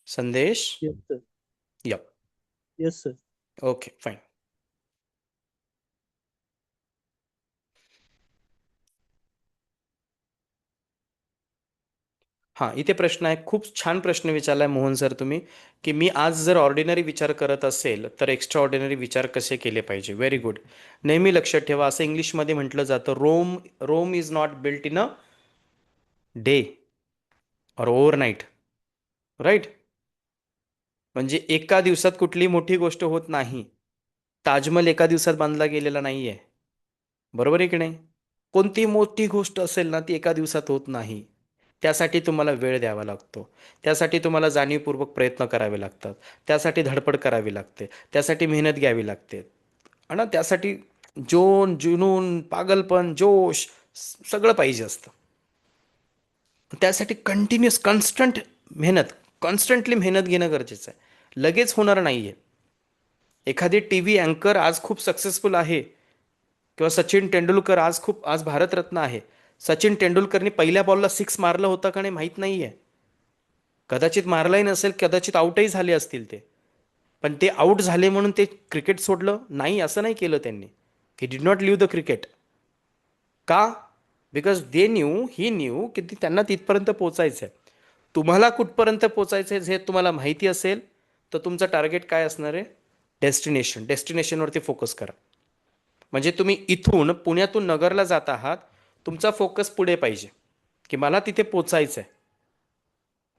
Sandesh? Yes sir. Yeah. Yes sir. Okay, fine. हां, इथे प्रश्न आहे. खूप छान प्रश्न विचारलाय मोहन सर तुम्ही, की मी आज जर ऑर्डिनरी विचार करत असेल तर एक्स्ट्रा ऑर्डिनरी विचार कसे केले पाहिजे. Very good. नेहमी लक्षात ठेवा, असं इंग्लिशमध्ये म्हटलं जातं, Rome Rome is not built in a day or overnight. Right? म्हणजे एका दिवसात कुठली मोठी गोष्ट होत नाही. ताजमहल एका दिवसात बांधला गेलेला नाहीये. बरोबर आहे की नाही? कोणती मोठी गोष्ट असेल ना, ती एका दिवसात होत नाही. त्यासाठी तुम्हाला वेळ द्यावा लागतो. त्यासाठी तुम्हाला जाणीवपूर्वक प्रयत्न करावे लागतात. त्यासाठी धडपड करावी लागते. त्यासाठी मेहनत घ्यावी लागते. आणि त्यासाठी जुनून, पागलपण, जोश सगळं पाहिजे असतं. त्यासाठी कंटिन्युअस कॉन्स्टंटली मेहनत घेणं गरजेचं आहे. लगेच होणार नाहीये. एखादी टीव्ही अँकर आज खूप सक्सेसफुल आहे, किंवा सचिन तेंडुलकर आज भारतरत्न आहे. सचिन तेंडुलकरनी पहिल्या बॉलला 6 मारलं होतं का नाही माहीत नाहीये. कदाचित मारलाही नसेल, कदाचित आउटही झाले असतील ते. पण ते आउट झाले म्हणून ते क्रिकेट सोडलं नाही, असं नाही केलं त्यांनी. He did not leave the cricket. का? बिकॉज ही न्यू की त्यांना तिथपर्यंत पोचायचं आहे. तुम्हाला कुठपर्यंत पोचायचं आहे हे तुम्हाला माहिती असेल तर तुमचं टार्गेट काय असणार आहे? डेस्टिनेशनवरती फोकस करा. म्हणजे तुम्ही इथून पुण्यातून नगरला जात आहात, तुमचा फोकस पुढे पाहिजे की मला तिथे पोचायचं आहे.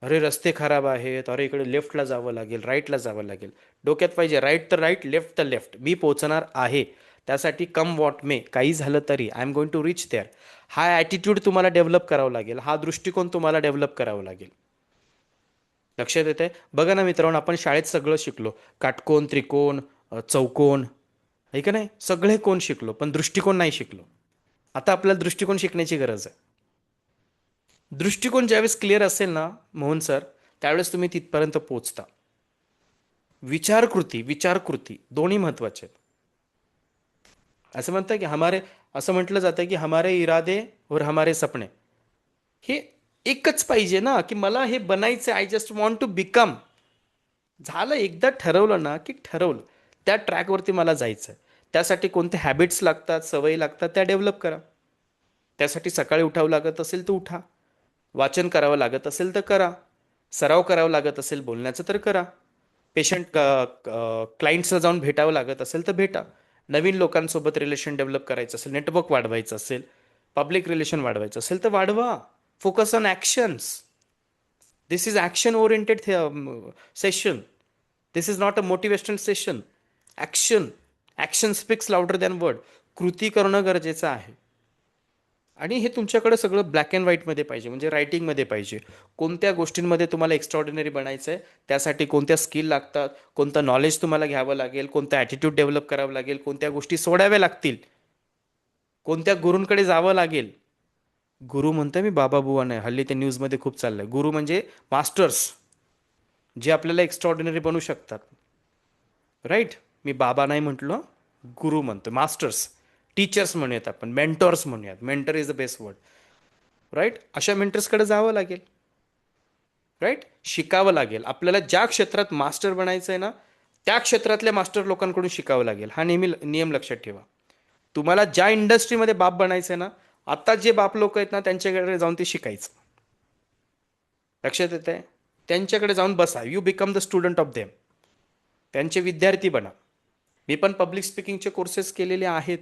अरे रस्ते खराब आहेत, अरे इकडे लेफ्टला जावं लागेल, राईटला जावं लागेल. डोक्यात पाहिजे राईट तर राईट, लेफ्ट तर लेफ्ट. मी पोचणार आहे. त्यासाठी कम वॉट मे, काही झालं तरी I am going to reach there. हा ॲटिट्यूड तुम्हाला डेव्हलप करावा लागेल. हा दृष्टिकोन तुम्हाला डेव्हलप करावा लागेल. लक्षात येते? बघा ना मित्रांनो, आपण शाळेत सगळं शिकलो. काटकोन, त्रिकोण, चौकोन, आहे का नाही? सगळे कोण शिकलो, पण दृष्टिकोन नाही शिकलो. आता आपल्याला दृष्टिकोन शिकण्याची गरज आहे. दृष्टिकोन ज्यावेळेस क्लिअर असेल ना मोहन सर, त्यावेळेस तुम्ही तिथपर्यंत पोहोचता. विचारकृती दोन्ही महत्वाचे आहेत. असं म्हणतं की असं म्हटलं जातं की हमारे इरादे और हमारे सपने, हे एकच पाहिजे ना, की मला हे बनायचं, I just want to become. झालं, एकदा ठरवलं ना की ठरवलं, त्या ट्रॅकवरती मला जायचं आहे. त्यासाठी कोणते हॅबिट्स लागतात, सवयी लागतात, त्या डेव्हलप करा. त्यासाठी सकाळी उठावं लागत असेल तर उठा. वाचन करावं लागत असेल तर करा. सराव करावं लागत असेल बोलण्याचं तर करा. क्लायंट्सला जाऊन भेटावं लागत असेल तर भेटा. नवीन लोकांसोबत रिलेशन डेव्हलप करायचं असेल, नेटवर्क वाढवायचं असेल, पब्लिक रिलेशन वाढवायचं असेल तर वाढवा. Focus on actions. This is action oriented session. This is not a motivational session. Action speaks louder than word. कृती करणं गरजेचं आहे. आणि हे तुमच्याकडे सगळं ब्लॅक अँड व्हाईटमध्ये पाहिजे, म्हणजे रायटिंगमध्ये पाहिजे. कोणत्या गोष्टींमध्ये तुम्हाला एक्स्ट्रॉर्डिनरी बनायचं आहे, त्यासाठी कोणत्या स्किल लागतात, कोणतं नॉलेज तुम्हाला घ्यावं लागेल, कोणतं ॲटिट्यूड डेव्हलप करावं लागेल, कोणत्या गोष्टी सोडाव्या लागतील, कोणत्या गुरूंकडे जावं लागेल. गुरु म्हणतोय मी, बाबा बुवा नाही. हल्ली ते न्यूजमध्ये खूप चाललंय. गुरु म्हणजे मास्टर्स, जे आपल्याला एक्स्ट्रॉर्डिनरी बनवू शकतात. राईट? मी बाबा नाही म्हटलं, गुरु म्हणतो. मास्टर्स, टीचर्स म्हणूयात आपण, मेंटॉर्स म्हणूयात. Mentor is the best word. Right? अशा मेंटर्सकडे जावं लागेल. राईट? शिकावं लागेल. आपल्याला ज्या क्षेत्रात मास्टर बनायचं आहे ना, त्या क्षेत्रातल्या मास्टर लोकांकडून शिकावं लागेल. हा नेहमी नियम लक्षात ठेवा. तुम्हाला ज्या इंडस्ट्रीमध्ये बाप बनायचं आहे ना, आता जे बाप लोक आहेत ना, त्यांच्याकडे जाऊन ते शिकायचं. लक्षात येत आहे? त्यांच्याकडे जाऊन बसा. You become the student of them. त्यांचे विद्यार्थी बना. मी पण पब्लिक स्पीकिंगचे कोर्सेस केलेले आहेत,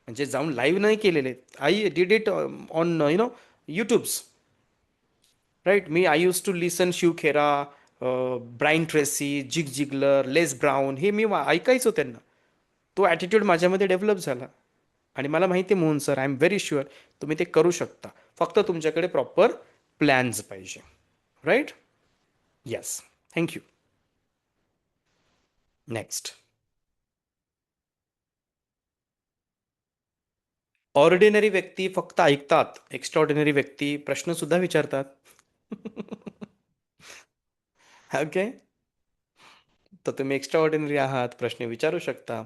म्हणजे जाऊन लाईव्ह नाही केलेले. I did it on YouTubes. Right? I use to listen Shiv Khera, Brian Tracy, Zig Ziglar, Les Brown, हे मी ऐकायचो त्यांना. तो ॲटिट्यूड माझ्यामध्ये डेव्हलप झाला आणि मला माहिती आहे Mohan sir, I am very sure तुम्ही ते करू शकता. फक्त तुमच्याकडे प्रॉपर प्लॅन्स पाहिजे. Right? Yes. Thank you. Next. Ordinary व्यक्ती फक्त ऐकतात, एक्स्ट्राऑर्डिनरी व्यक्ती प्रश्न सुद्धा विचारतात. ओके, तर तुम्ही एक्स्ट्राऑर्डिनरी आहात, प्रश्न विचारू शकता.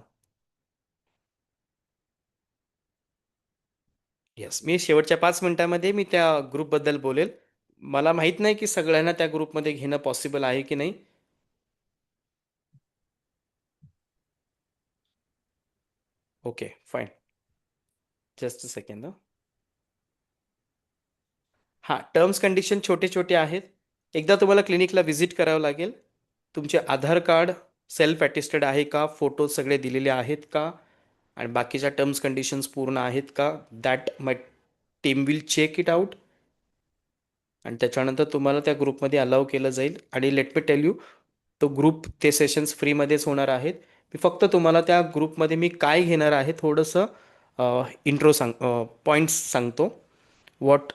येस, मी शेवटच्या 5 मिनिटांमध्ये मी त्या ग्रुपबद्दल बोलेल. मला माहित नाही की सगळ्यांना त्या ग्रुपमध्ये घेणं पॉसिबल आहे की नाही. Okay, fine. Just a second. हां, टर्म्स कंडिशन छोटे छोटे आहेत. एकदा तुम्हाला क्लिनिकला व्हिजिट करावं लागेल. तुमचे आधार कार्ड सेल्फ अटेस्टेड आहे का, फोटो सगळे दिलेले आहेत का, आणि बाकीच्या टर्म्स कंडिशन्स पूर्ण आहेत का, that my team will check it out. आणि त्याच्यानंतर तुम्हाला त्या ग्रुपमध्ये अलाव केलं जाईल. आणि लेट मी टेल यू, तो ग्रुप, ते सेशन्स फ्रीमध्येच होणार आहेत. मी फक्त तुम्हाला त्या ग्रुपमध्ये मी काय घेणार आहे थोडंसं इंट्रो पॉईंट्स सांगतो. What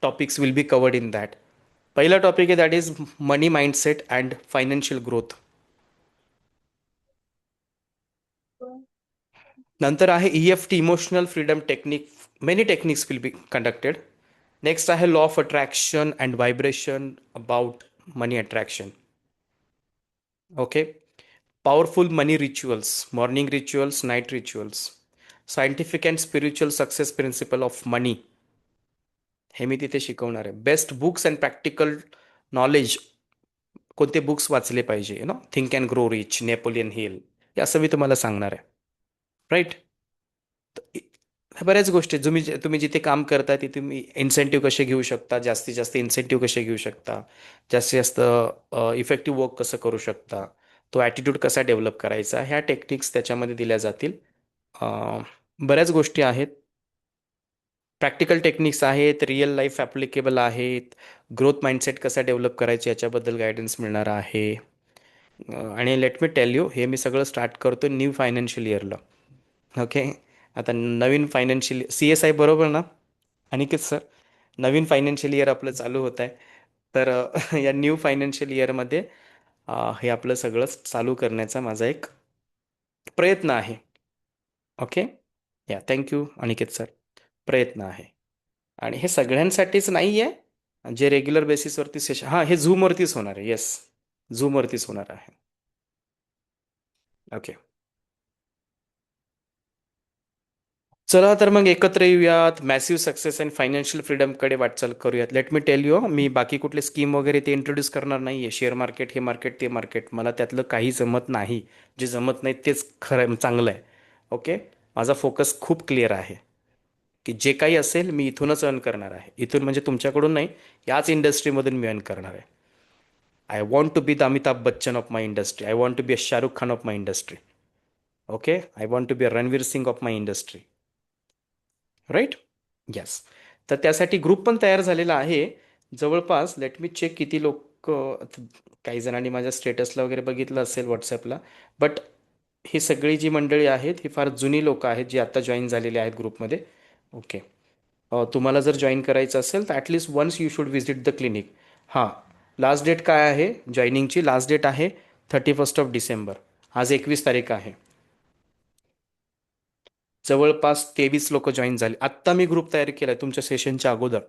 topics will be covered in that. पहिला टॉपिक आहे that is money mindset and financial growth. नंतर आहे EFT, emotional freedom technique. Many techniques will be conducted. Next आहे law of attraction and vibration about money attraction. Okay. Powerful money rituals, morning rituals, night rituals, scientific and spiritual success principle of money, हे मी तिथे शिकवणार आहे. Best books and practical knowledge, कोणते books वाचले पाहिजे, think and grow rich, Napoleon Hill, हे असं मी तुम्हाला सांगणार आहे. राईट? बऱ्याच गोष्टी तुम्ही जिथे काम करता तिथे तुम्ही इन्सेंटिव्ह कसे घेऊ शकता, जास्तीत जास्त इन्सेंटिव्ह कसे घेऊ शकता, जास्तीत जास्त इफेक्टिव्ह वर्क कसं करू शकता, तो ॲटिट्यूड कसा डेव्हलप करायचा, ह्या टेक्निक्स त्याच्यामध्ये दिल्या जातील. बऱ्याच गोष्टी आहेत. प्रॅक्टिकल टेक्निक्स आहेत, रिअल लाईफ ॲप्लिकेबल आहेत. ग्रोथ माइंडसेट कसा डेव्हलप करायचा याच्याबद्दल गायडन्स मिळणार आहे. आणि लेट मी टेल यू, हे मी सगळं स्टार्ट करतो न्यू फायनान्शियल इयरला. ओके. आता नवीन फायनान्शियल CSI बरोबर ना अनिकेत सर? नवीन फायनान्शियल इयर आपलं चालू होत आहे. तर या न्यू फायनान्शियल इयरमध्ये हे आपलं सगळं चालू करण्याचा माझा एक प्रयत्न आहे. ओके. या, थँक्यू अनिकेत सर. प्रयत्न आहे. आणि हे सगळ्यांसाठीच नाही आहे, जे रेग्युलर बेसिसवरती सेशन, हां, हे झूमवरतीच होणार आहे. येस, झूमवरतीच होणार आहे. ओके. चला तर मग एकत्र येऊयात, मॅसिव्ह सक्सेस अँड फायनान्शियल फ्रीडमकडे वाटचाल करूयात. लेट मी टेल यू, मी बाकी कुठले स्कीम वगैरे ते इंट्रोड्यूस करणार नाही आहे. शेअर मार्केट, हे मार्केट, ते मार्केट, मला त्यातलं काही जमत नाही. जे जमत नाही तेच खरं चांगलं आहे. ओके. माझा फोकस खूप क्लिअर आहे की जे काही असेल मी इथूनच अर्न करणार आहे. इथून म्हणजे तुमच्याकडून नाही, याच इंडस्ट्रीमधून मी अर्न करणार आहे. I want to be the Amitabh Bachchan of my industry. I want to be a Shahrukh Khan of my industry. Okay. I want to be a Ranveer Singh of my industry. Right? Yes. तर त्यासाठी ग्रुप पण तयार झालेला आहे. जवळपास लेट मी चेक किती लोक, काही जणांनी माझ्या स्टेटसला वगैरे बघितलं असेल व्हॉट्सॲपला, बट ही सगळी जी मंडळी आहेत ही फार जुनी लोक आहेत जी आता जॉईन झालेली आहेत ग्रुपमध्ये. ओके. तुम्हाला जर जॉईन करायचं असेल तर at least once you should visit the clinic. हां, लास्ट डेट काय आहे जॉईनिंगची? लास्ट डेट आहे 31 डिसेंबर. आज 21 तारीख आहे. जवळपास 23 लोक जॉईन झाले. आत्ता मी ग्रुप तयार केला आहे तुमच्या सेशनच्या अगोदर.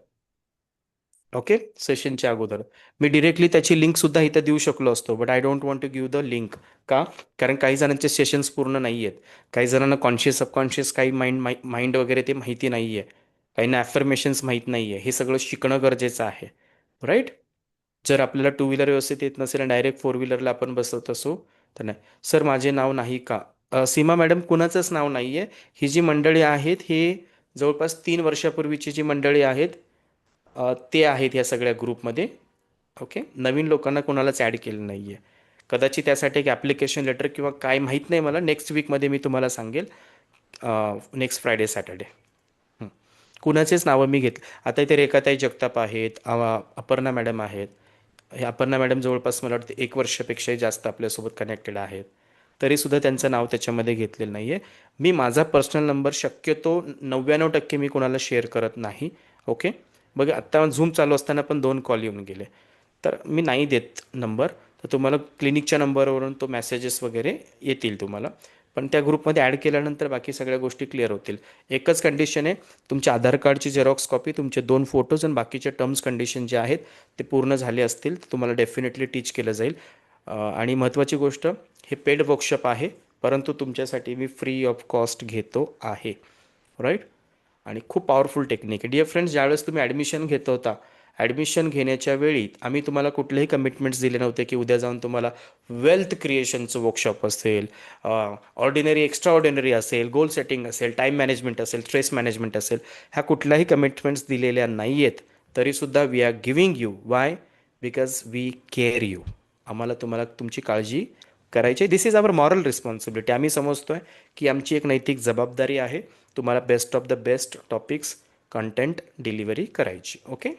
ओके. सेशनच्या अगोदर मी डिरेक्टली त्याची लिंक सुद्धा इथं देऊ शकलो असतो, but I don't want to give the link. का? कारण काही जणांचे सेशन्स पूर्ण नाही आहेत. काही जणांना कॉन्शियस सबकॉन्शियस काही माइंड वगैरे ते माहिती नाही आहे. काहींना ॲफर्मेशन्स माहीत नाही आहे. हे सगळं शिकणं गरजेचं आहे. राईट? जर आपल्याला टू व्हीलर व्यवस्थित येत नसेल आणि डायरेक्ट फोर व्हीलरला आपण बसवत असू तर नाही. सर माझे नाव नाही का? सीमा मॅडम, कुणाचंच नाव नाही आहे. ही जी मंडळी आहेत हे जवळपास 3 वर्षापूर्वीची जी मंडळी आहेत ते आहेत या सगळ्या ग्रुपमध्ये. ओके. नवीन लोकांना कोणालाच ॲड केलं नाही आहे. कदाचित त्यासाठी एक ॲप्लिकेशन लेटर किंवा काय माहीत नाही मला, नेक्स्ट वीकमध्ये मी तुम्हाला सांगेल. Next Friday Saturday. कुणाचेच नावं मी घेतली. आता इथे रेखाताई जगताप आहेत, अपर्णा मॅडम आहेत. हे अपर्णा मॅडम जवळपास मला वाटतं 1 वर्षापेक्षाही जास्त आपल्यासोबत कनेक्टेड आहेत. तरीसुद्धा त्यांचं नाव त्याच्यामध्ये घेतलेलं नाही आहे. मी माझा पर्सनल नंबर शक्यतो 99% मी कोणाला शेअर करत नाही. ओके, बघा आत्ता झूम चालू असताना पण 2 कॉल येऊन गेले, तर मी नाही देत नंबर. तर तुम्हाला क्लिनिकच्या नंबरवरून तो मेसेजेस वगैरे येतील तुम्हाला, पण त्या ग्रुपमध्ये ॲड केल्यानंतर बाकी सगळ्या गोष्टी क्लिअर होतील. एकच कंडिशन आहे, तुमच्या आधार कार्डची झेरॉक्स कॉपी, तुमचे 2 फोटोज आणि बाकीचे टर्म्स कंडिशन जे आहेत ते पूर्ण झाले असतील तर तुम्हाला डेफिनेटली टीच केलं जाईल. आणि महत्त्वाची गोष्ट, हे पेड वर्कशॉप आहे, परंतु तुमच्यासाठी मी फ्री ऑफ कॉस्ट घेतो आहे. राईट. आणि खूप पॉवरफुल टेक्निक आहे. डिअर फ्रेंड्स, ज्यावेळेस तुम्ही ॲडमिशन घेत होता, ॲडमिशन घेण्याच्या वेळी आम्ही तुम्हाला कुठलेही कमिटमेंट्स दिले नव्हते की उद्या जाऊन तुम्हाला वेल्थ क्रिएशनचं वर्कशॉप असेल, ऑर्डिनरी एक्स्ट्रा ऑर्डिनरी असेल, गोल सेटिंग असेल, टाईम मॅनेजमेंट असेल, स्ट्रेस मॅनेजमेंट असेल, ह्या कुठल्याही कमिटमेंट्स दिलेल्या नाही आहेत. तरीसुद्धा we are giving you. Why? Because we care you. आम्हाला तुम्हाला तुमची काळजी करायची. This is our moral responsibility. आम्ही समजतोय की आमची एक नैतिक जबाबदारी आहे तुम्हाला best of the best topics content delivery करायची. ओके,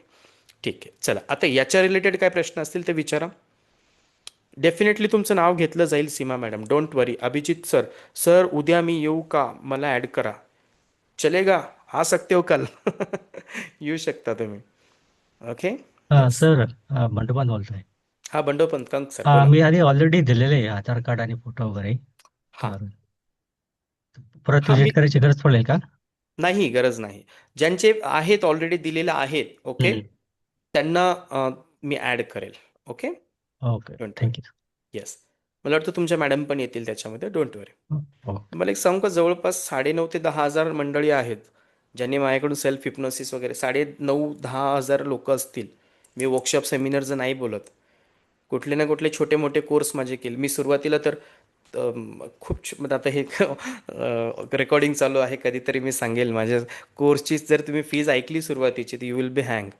ठीक आहे. चला, आता याच्या रिलेटेड काय प्रश्न असतील ते विचारा. डेफिनेटली तुमचं नाव घेतलं जाईल. Seema madam, don't worry. Abhijit sir, sir उद्या मी येऊ का, मला ॲड करा. चलेगा, आ सकते हो कल. येऊ शकता तुम्ही. Okay, yes. सर बंडोपंत बोलतोय. हा, बंडोपंत कंक सर बोला. मी आधी ऑलरेडी दिलेले आहे आधार कार्ड आणि फोटो वगैरे. हां तर परत हां, मी विजिट करायची गरज पडेल का? नाही, गरज नाही. ज्यांचे आहेत ऑलरेडी दिलेलं आहेत, ओके, त्यांना मी ॲड करेल. Okay, okay, don't worry. Thank you. Yes, मला वाटतं तुमच्या मॅडम पण येतील त्याच्यामध्ये. Don't worry. ओके. मला एक सांगू का, जवळपास 9,500 ते 10,000 मंडळी आहेत ज्यांनी माझ्याकडून सेल्फ हिप्नोसिस वगैरे, 9,500-10,000 लोक असतील. मी वर्कशॉप सेमिनारचं नाही बोलत, कुठले ना कुठले छोटे मोठे कोर्स माझे केले मी सुरुवातीला. तर म्हणजे आता हे रेकॉर्डिंग चालू आहे, कधीतरी मी सांगेल माझ्या कोर्सची जर तुम्ही फीज ऐकली सुरुवातीची तर you will B hang.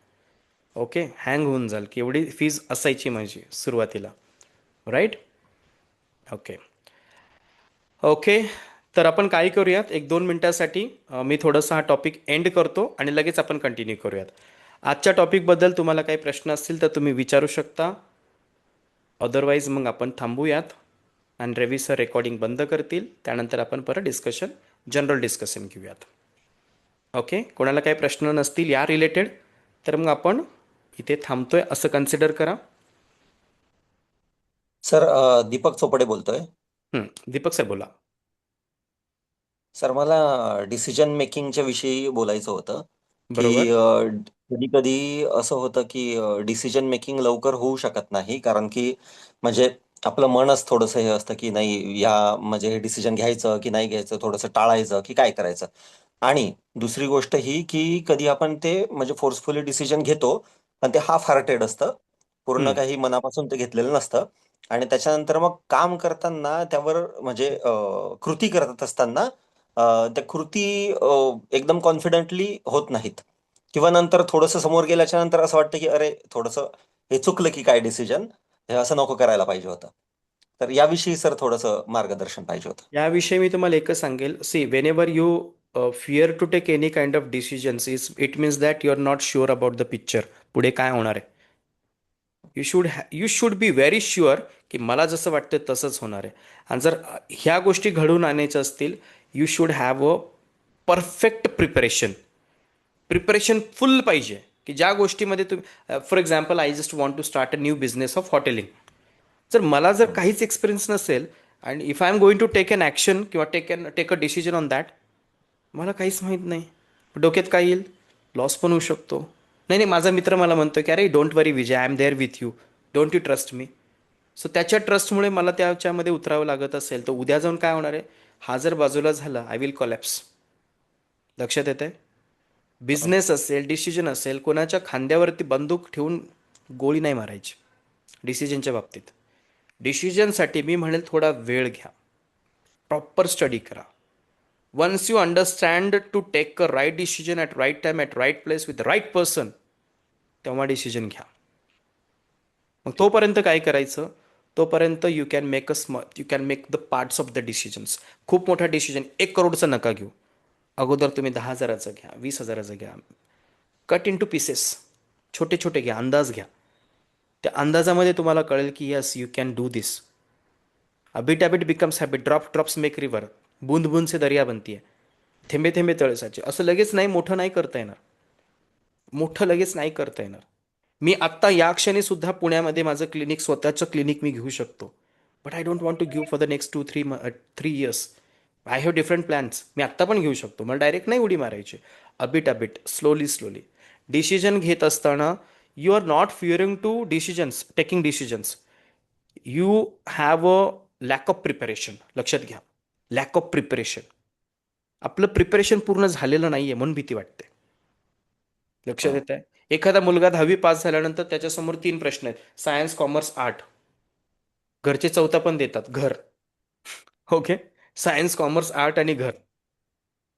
Okay, hang होऊन जाल की एवढी फीज असायची माझी सुरुवातीला. राईट. ओके ओके, तर आपण काय करूयात, 1-2 मिनटासाठी मी थोडंसं हा टॉपिक एंड करतो आणि लगेच आपण कंटिन्यू करूयात. आजच्या टॉपिकबद्दल तुम्हाला काही प्रश्न असतील तर तुम्ही विचारू शकता. अदरवाईज मग आपण थांबूयात आणि रवी सर रेकॉर्डिंग बंद करतील. त्यानंतर आपण परत जनरल डिस्कशन घेऊयात. ओके, कोणाला काही प्रश्न नसतील या रिलेटेड तर मग आपण इथे थांबतोय असं कन्सिडर करा. सर दीपक चोपडे बोलतोय. दीपक सर बोला. सर मला डिसिजन मेकिंगच्या विषयी बोलायचं होतं बरोबर. की कधी कधी असं होतं की डिसिजन मेकिंग लवकर होऊ शकत नाही, कारण की म्हणजे आपलं मनच थोडंसं हे असतं की नाही या म्हणजे हे डिसिजन घ्यायचं की नाही घ्यायचं, थोडंसं टाळायचं की काय करायचं. आणि दुसरी गोष्ट ही की कधी आपण ते म्हणजे फोर्सफुली डिसिजन घेतो पण ते हाफ हार्टेड असतं, पूर्ण हम्म, काही मनापासून ते घेतलेलं नसतं. आणि त्याच्यानंतर मग काम करताना त्यावर म्हणजे कृती करत असताना त्या कृती एकदम कॉन्फिडेंटली होत नाहीत, किंवा नंतर थोडंसं समोर गेल्याच्या नंतर असं वाटतं की अरे थोडंसं हे चुकलं की काय डिसिजन, हे असं नको करायला पाहिजे होतं. तर याविषयी सर थोडंसं मार्गदर्शन पाहिजे होतं. याविषयी मी तुम्हाला एकच सांगेल. See, whenever you fear to take any kind of decisions it means that you are not sure about the picture. पुढे काय होणार आहे. You should be very sure की मला जसं वाटतं तसंच होणार आहे. आणि जर ह्या गोष्टी घडवून आणायच्या असतील, you should have a perfect preparation full पाहिजे. की ज्या गोष्टीमध्ये तुम्ही, for example, I just want to start a new business of hoteling. जर मला जर काहीच एक्सपिरियन्स नसेल आणि if I am going to take an action किंवा take a decision on that, मला काहीच माहीत नाही, डोक्यात काय येईल, लॉस पण होऊ शकतो. नाही नाही, माझा मित्र मला म्हणतो की अरे don't worry Vijay, I am there with you, don't you trust me. So त्याच्या ट्रस्टमुळे मला त्याच्यामध्ये उतरावं लागत असेल तर उद्या जाऊन काय होणार आहे, हा जर बाजूला झाला आय विल कॉलॅप्स. लक्षात येत आहे. बिझनेस असेल, डिसिजन असेल, कोणाच्या खांद्यावरती बंदूक ठेवून गोळी नाही मारायची डिसिजनच्या बाबतीत. डिसिजनसाठी मी म्हणेल थोडा वेळ घ्या, प्रॉपर स्टडी करा. Once you understand to take a right decision at right time at right place with right person, तेव्हा डिसिजन घ्या. मग तोपर्यंत काय करायचं, तोपर्यंत you can make the parts of the decisions. खूप मोठा डिसिजन 1 करोडचा नका घेऊ. अगोदर तुम्ही 10,000चं घ्या, 20,000चं घ्या. कट इन टू पीसेस, छोटे छोटे घ्या, अंदाज घ्या. त्या अंदाजामध्ये तुम्हाला कळेल की yes you can do this. A bit habit becomes habit, drop drops make river, बूंद बूंद से दर्या बनती है, थेंबे थेंबे तळे साचे. असं लगेच नाही मोठं नाही करता येणार, मोठं लगेच नाही करता येणार. मी आत्ता या क्षणी सुद्धा पुण्यामध्ये माझं क्लिनिक, स्वतःचं क्लिनिक मी घेऊ शकतो. But I don't want to give for the next 2-3 years. I have different plans. मी आत्ता पण घेऊ शकतो, मला डायरेक्ट नाही उडी मारायची. A bit a bit, slowly slowly. Decision घेत असताना you are not fearing to decisions, taking decisions. You have a lack of preparation. लक्षात घ्या, लॅक ऑफ प्रिपरेशन. आपलं प्रिपरेशन पूर्ण झालेलं नाहीये म्हणून भीती वाटते. लक्षात येत आहे? एखादा मुलगा 10वी पास झाल्यानंतर त्याच्यासमोर 3 प्रश्न आहेत, सायन्स, कॉमर्स, आर्ट. घरचे चौथा पण देतात, घर. ओके, सायन्स, कॉमर्स, आर्ट आणि घर.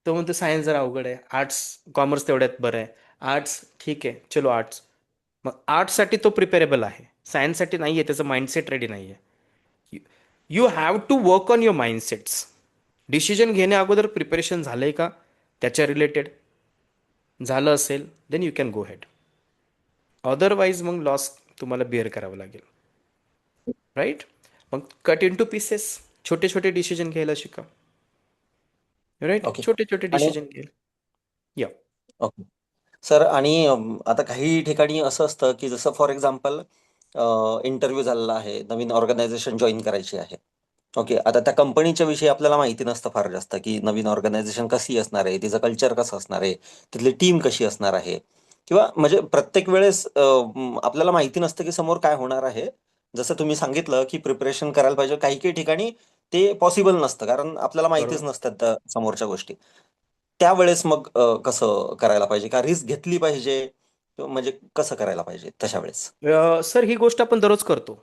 तो म्हणतो सायन्स जरा अवघड आहे, आर्ट्स कॉमर्स तेवढ्यात बरं आहे, आर्ट्स ठीक आहे चलो आर्ट्स. मग आर्ट्ससाठी तो प्रिपेरेबल आहे, सायन्ससाठी नाही आहे, त्याचं माइंडसेट रेडी नाही आहे. You have to work on your mindsets. Decision घेण्या अगोदर प्रिपरेशन झालंय का त्याच्या रिलेटेड? झालं असेल then you can go head. Otherwise मग लॉस तुम्हाला बिअर करावं लागेल. राईट? मग कट इन टू पीसेस. छोटे छोटे डिसिजन घ्यायला शिका. राईट? ओके. छोटे छोटे आणि डिसिजन घ्यायला या. ओके सर, आणि आता काही ठिकाणी असं असतं की जसं फॉर एक्झाम्पल इंटरव्ह्यू झालेला आहे, नवीन ऑर्गनायझेशन जॉईन करायची आहे. ओके, आता त्या कंपनीच्या विषयी आपल्याला माहिती नसतं फार जास्त, की नवीन ऑर्गनायझेशन कशी असणार आहे, तिचं कल्चर कसं असणार आहे, तिथली टीम कशी असणार आहे, किंवा म्हणजे प्रत्येक वेळेस आपल्याला माहिती नसतं की समोर काय होणार आहे. जसं तुम्ही सांगितलं की प्रिपरेशन करायला पाहिजे, काही काही ठिकाणी ते पॉसिबल नसतं कारण आपल्याला माहितीच बरोबर. नसतात त्या समोरच्या गोष्टी. त्यावेळेस मग कसं करायला पाहिजे, का रिस्क घेतली पाहिजे, किंवा म्हणजे कसं करायला पाहिजे तशा वेळेस? सर ही गोष्ट आपण दररोज करतो.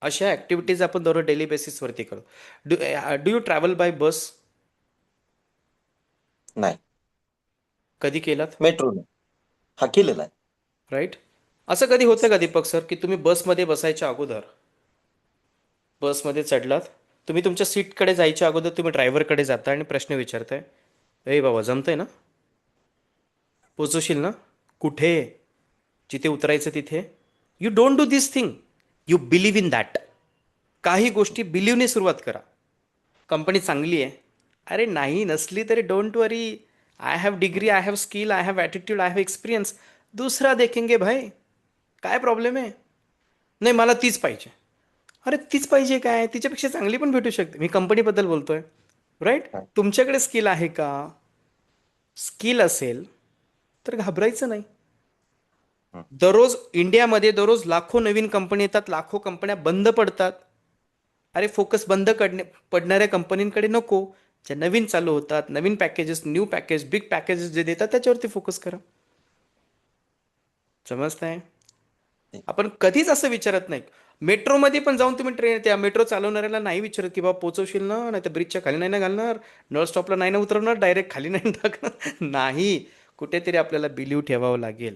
अशा ऍक्टिव्हिटीज आपण दररोज डेली बेसिसवरती करतो. डू यू ट्रॅव्हल बाय बस? नाही, कधी केलात? मेट्रोने हा केलेला आहे. राईट? असं कधी होतं का दीपक सर की तुम्ही बसमध्ये बसायच्या अगोदर, बसमध्ये चढलात, तुम्ही तुमच्या सीटकडे जायच्या अगोदर तुम्ही ड्रायव्हरकडे जाता आणि प्रश्न विचारताय, ए बाबा जमतंय ना, पोचवशील ना, कुठे, जिथे उतरायचं तिथे? You don't do this thing, you believe in that. काही गोष्टी बिलीव्हने सुरुवात करा. कंपनी चांगली आहे, अरे नाही नसली तरी don't worry, I have degree, I have skill, I have attitude, I have experience, दुसरा देखेंगे भाई, काय प्रॉब्लेम आहे? नाही मला तीच पाहिजे. अरे तीच पाहिजे काय, तिच्यापेक्षा चांगली पण भेटू शकते. मी कंपनीबद्दल बोलतोय. राईट? हा. तुमच्याकडे स्किल आहे का? स्किल असेल तर घाबरायचं नाही. हं. दररोज इंडियामध्ये दररोज लाखो नवीन कंपनी येतात, लाखो कंपन्या बंद पडतात. अरे फोकस बंद पडणाऱ्या कंपनींकडे नको. ज्या नवीन चालू होतात, नवीन packages, new package, big packages जे देतात त्याच्यावरती फोकस करा. समजताय? आपण कधीच असं विचारत नाही. मेट्रोमध्ये पण जाऊन तुम्ही त्या मेट्रो चालवणाऱ्याला नाही विचारत की बाबा पोचवशील ना, नाही तर ब्रिजच्या खाली नाही ना घालणार, नळ स्टॉपला नाही ना उतरवणार, डायरेक्ट खाली नाही टाकणार. नाही, कुठेतरी आपल्याला बिलीव ठेवावं लागेल,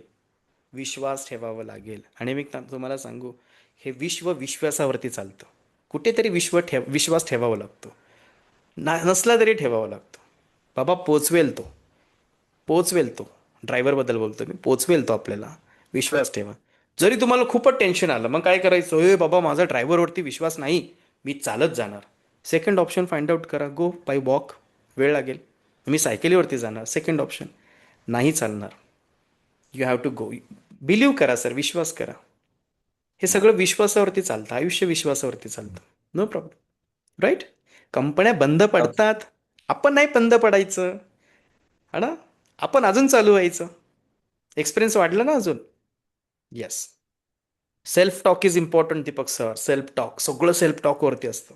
विश्वास ठेवावा लागेल. आणि मी तुम्हाला सांगू, हे विश्व विश्वासावरती चालतं. कुठेतरी विश्वास ठेवावा लागतो. नसला तरी ठेवावा लागतो. बाबा पोचवेल तो, पोचवेल तो. ड्रायव्हरबद्दल बोलतो मी, पोचवेल तो आपल्याला. विश्वास ठेवा. जरी तुम्हाला खूपच टेन्शन आलं, मग काय करायचं? ए बाबा माझा ड्रायव्हरवरती विश्वास नाही, मी चालत जाणार. सेकंड ऑप्शन फाइंड आउट करा, गो बाय वॉक. वेळ लागेल. मी सायकलीवरती जाणार. Second option. नाही चालणार, you have to go. Believe करा सर, विश्वास करा. हे सगळं विश्वासावरती चालतं, आयुष्य विश्वासावरती चालतं. No problem. राईट? कंपन्या बंद ओके. पडतात, आपण नाही बंद पडायचं. हा ना, आपण अजून चालू व्हायचं. एक्सपिरियन्स वाढलं ना अजून. Yes. Self talk is important Deepak sir. Self talk, सगळं सेल्फ टॉकवरती असतं.